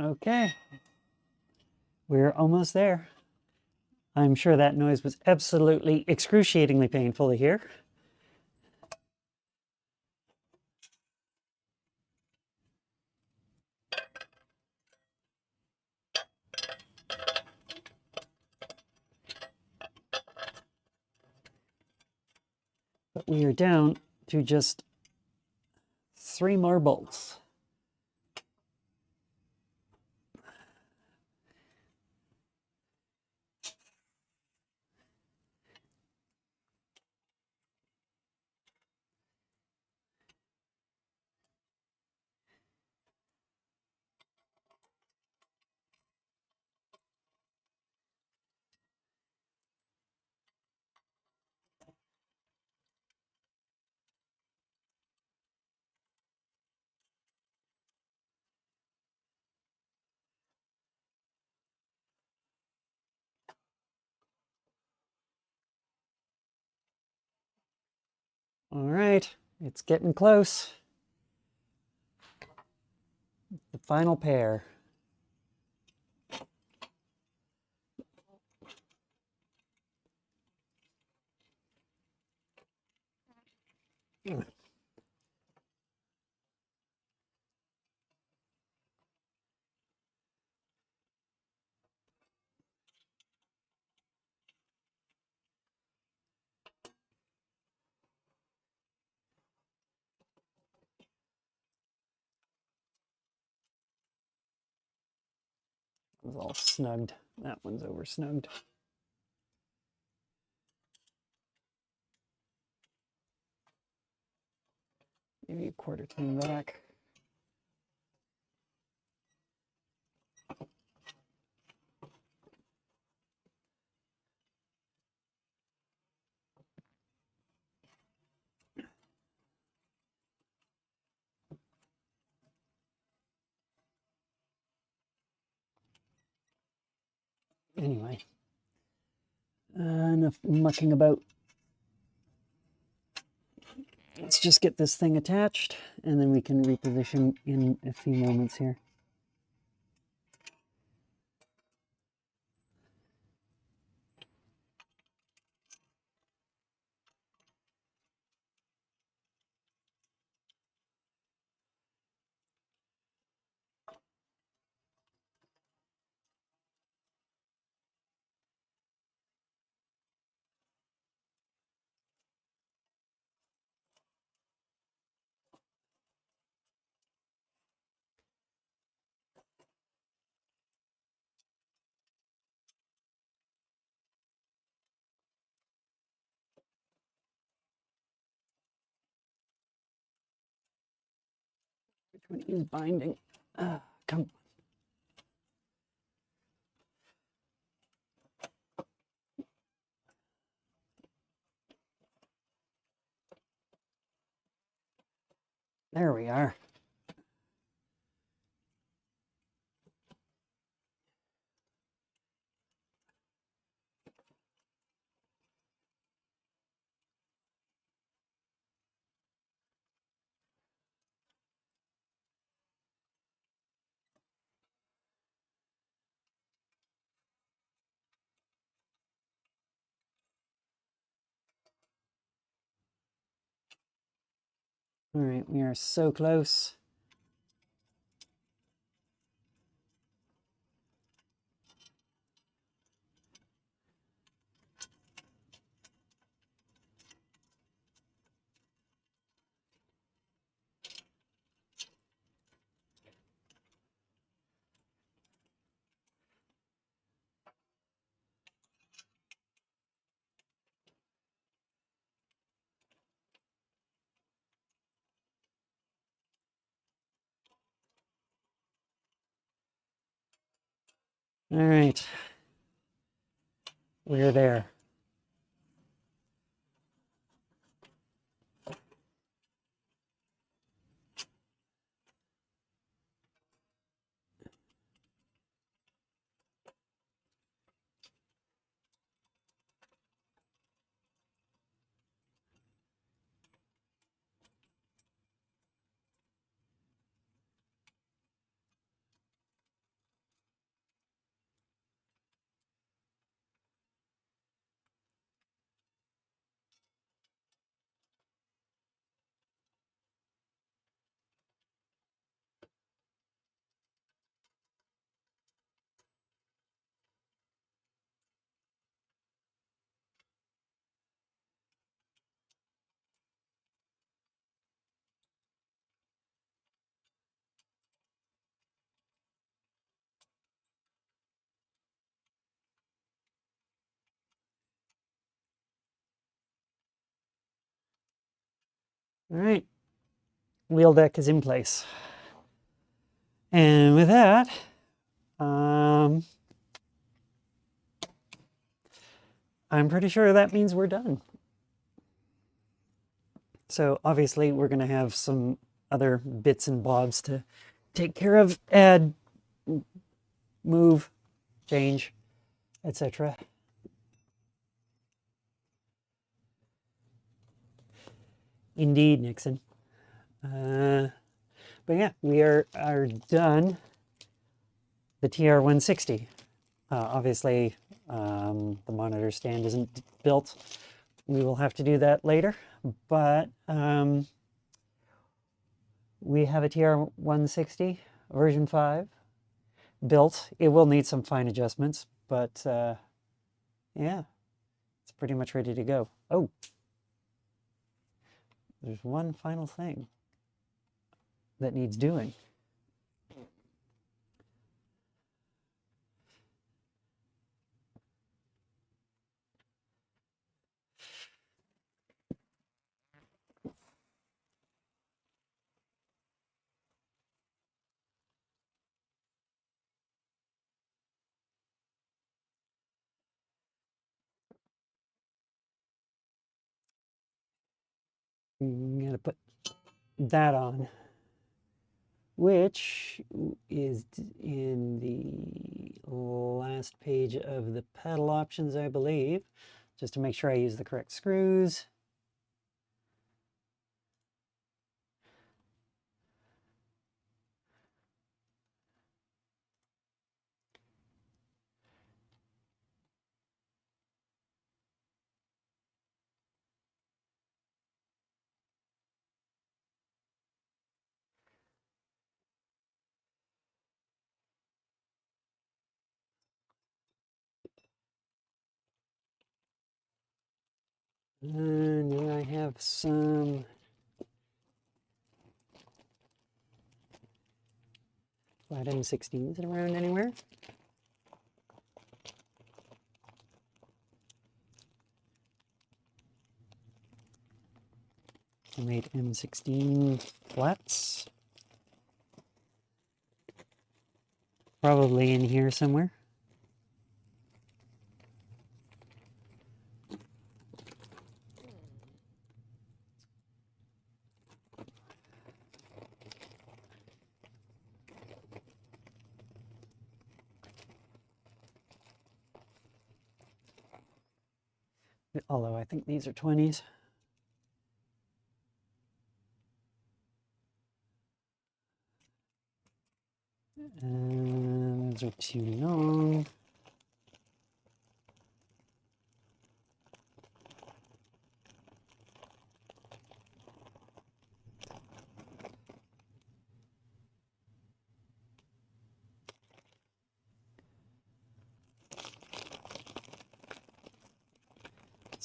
Okay. We're almost there. I'm sure that noise was absolutely excruciatingly painful to hear. But we are down to just 3 more bolts. All right, it's getting close. final pair. It was all snugged. That one's over snugged. Maybe a quarter turn back. Anyway, enough mucking about. Let's just get this thing attached, and then we can reposition in a few moments here. Which one is binding? Come. There we are. All right, we are so close. All right, we're there. All right, wheel deck is in place. And with that, I'm pretty sure that means we're done. So obviously we're going to have some other bits and bobs to take care of, add, move, change, etc. Indeed, Nixon. But yeah, we are done the TR160. Obviously, the monitor stand isn't built. We will have to do that later, but we have a TR160 version 5 built. It will need some fine adjustments, but yeah, it's pretty much ready to go. Oh, there's one final thing that needs doing. I'm gonna put that on, which is in the last page of the pedal options, I believe, just to make sure I use the correct screws. And do I have some flat M16s around anywhere? I made M16 flats. Probably in here somewhere. Although I think these are 20s. And those are too long.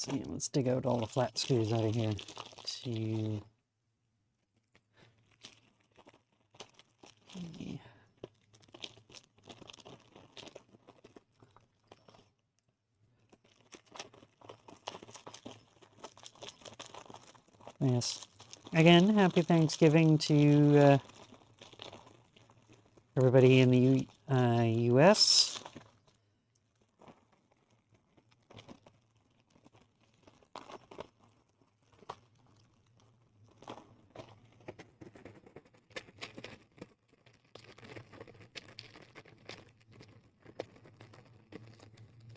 Let's see, let's dig out all the flat screws out of here. To yes. Again, happy Thanksgiving to everybody in the US.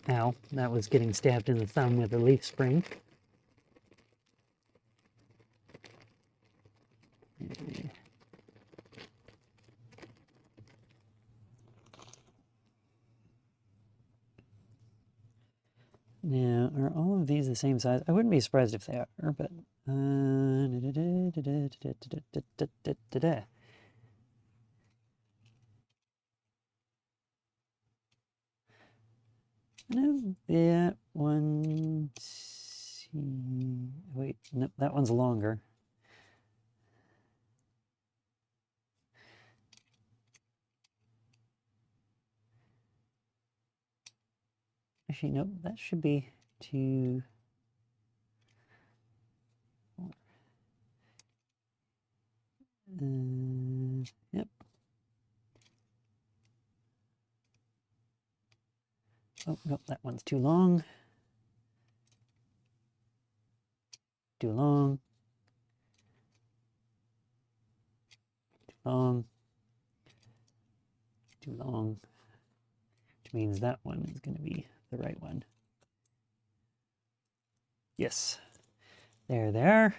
Ow, that was getting stabbed in the thumb with a leaf spring. Now, are all of these the same size? I wouldn't be surprised if they are, but... No, that one... Wait, no, that one's longer. Actually, nope, that should be 2... yep. Oh, nope, that one's too long. Too long. Too long. Too long. Which means that one is going to be the right one. Yes. There they are.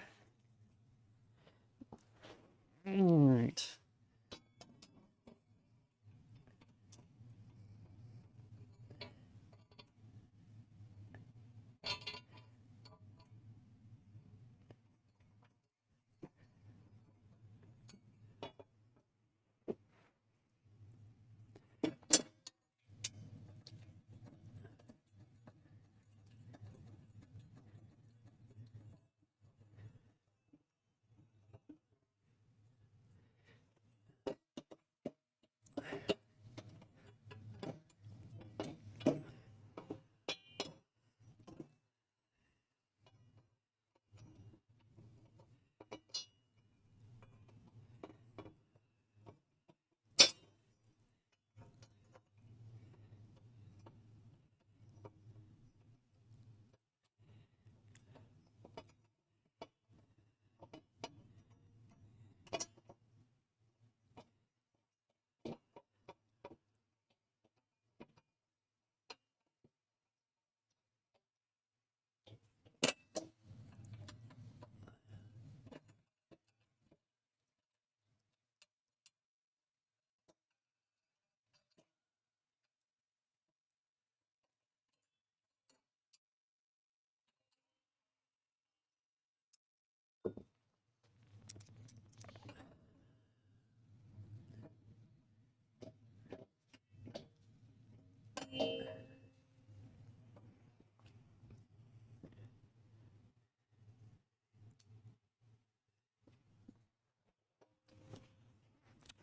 All right.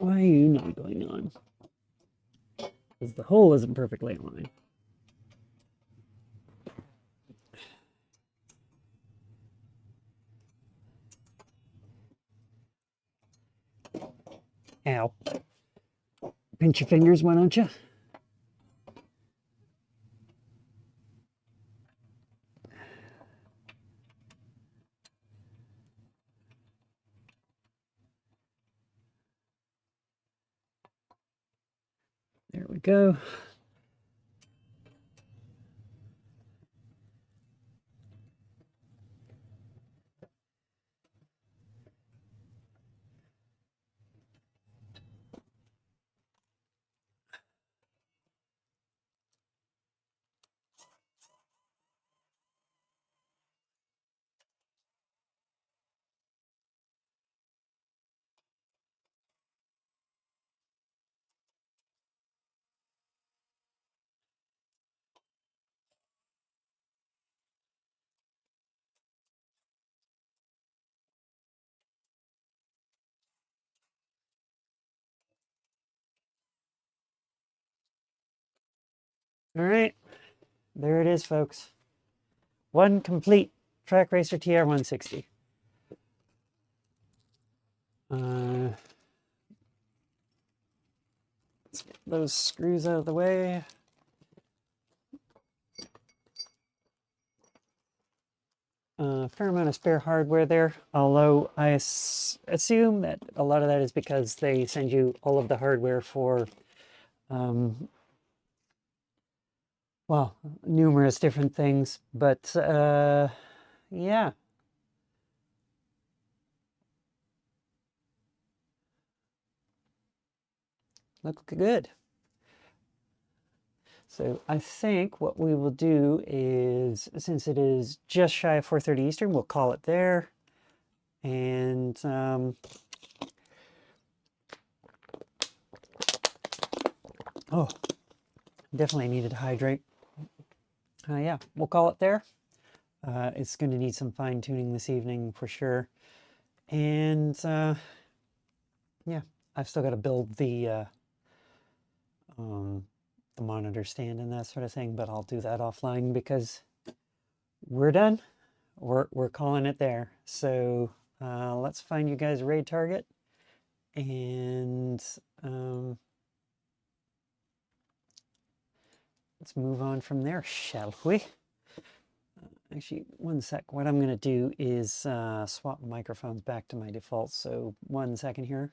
Why are you not going on? Because the hole isn't perfectly aligned. Ow. Pinch your fingers, why don't you? There we go. All right, there it is, folks. One complete Trak Racer TR160. Let's get those screws out of the way. A fair amount of spare hardware there, although I assume that a lot of that is because they send you all of the hardware for, well, numerous different things. But yeah. Look good. So I think what we will do is, since it is just shy of 4:30 Eastern, we'll call it there. And oh, definitely needed to hydrate. Yeah, we'll call it there. It's going to need some fine tuning this evening for sure. And yeah, I've still got to build the monitor stand and that sort of thing, but I'll do that offline because we're done. We're calling it there. So let's find you guys a raid target, and let's move on from there, shall we? Actually, one sec. What I'm going to do is swap microphones back to my default. So 1 second here.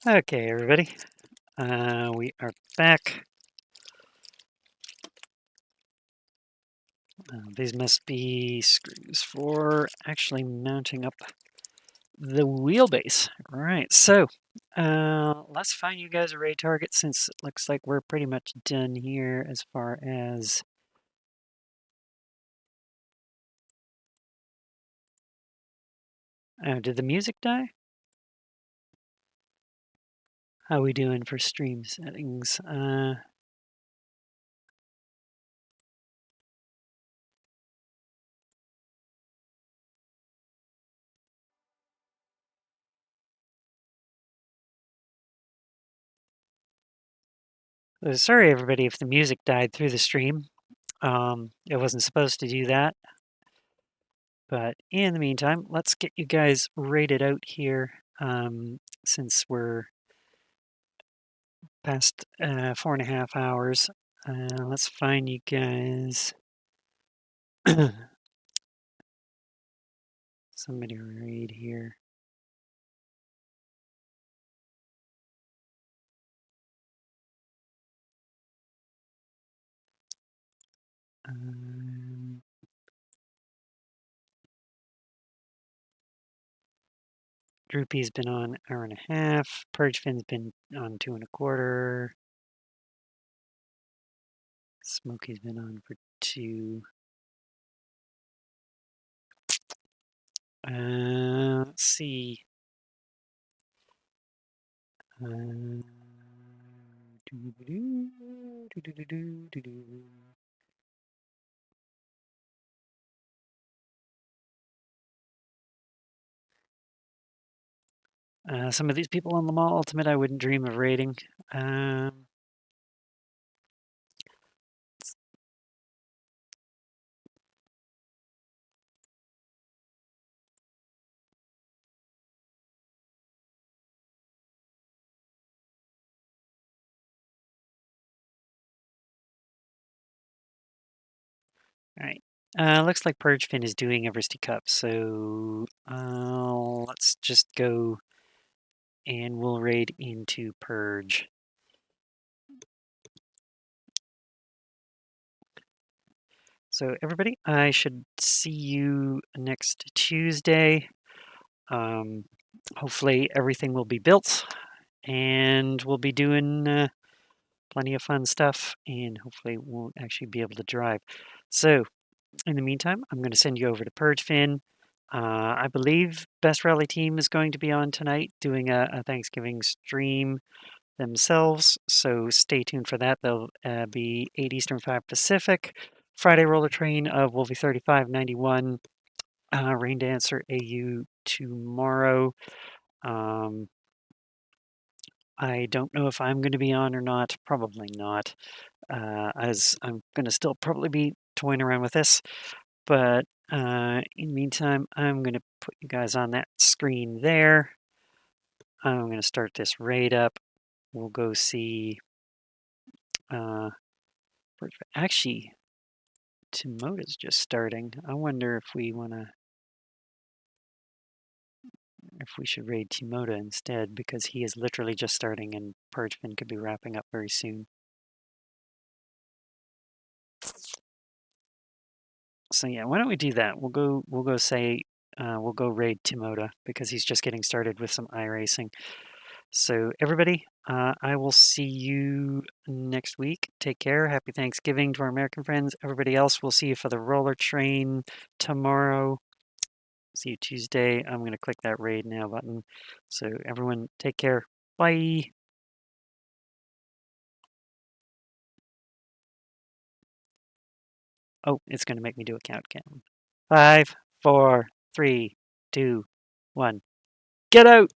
Okay, everybody. We are back. These must be screws for actually mounting up the wheelbase. All right, so let's find you guys a raid target, since it looks like we're pretty much done here as far as... Oh, did the music die? How are we doing for stream settings? Sorry, everybody, if the music died through the stream. It wasn't supposed to do that. But in the meantime, let's get you guys rated out here, since we're past 4.5 hours. Let's find you guys. Somebody read here. Droopy's been on 1.5 hours. Purgefin's been on 2.25 hours. Smokey's been on for 2. Let's see. Some of these people on the Mall Ultimate I wouldn't dream of raiding. Alright. Looks like Purgefin is doing Eversty Cup, so let's just go and we'll raid into Purge. So everybody, I should see you next Tuesday. Hopefully everything will be built and we'll be doing plenty of fun stuff, and hopefully we'll actually be able to drive. So in the meantime, I'm going to send you over to Purgefin. I believe Best Rally Team is going to be on tonight doing a Thanksgiving stream themselves, so stay tuned for that. They'll be 8 Eastern, 5 Pacific. Friday Roller Train of Wolvie 3591. Rain Dancer AU tomorrow. I don't know if I'm going to be on or not. Probably not, as I'm going to still probably be toying around with this. But in the meantime, I'm going to put you guys on that screen there. I'm going to start this raid up. We'll go see. Actually, Timoda's just starting. I wonder if we want to. If we should raid Timoda instead, because he is literally just starting and Purgefin could be wrapping up very soon. So yeah, why don't we do that? We'll go raid Timoda because he's just getting started with some iRacing. So everybody, I will see you next week. Take care. Happy Thanksgiving to our American friends. Everybody else, we'll see you for the roller train tomorrow. See you Tuesday. I'm going to click that raid now button. So everyone, take care. Bye. Oh, it's going to make me do a countdown. 5, 4, 3, 2, 1. Get out!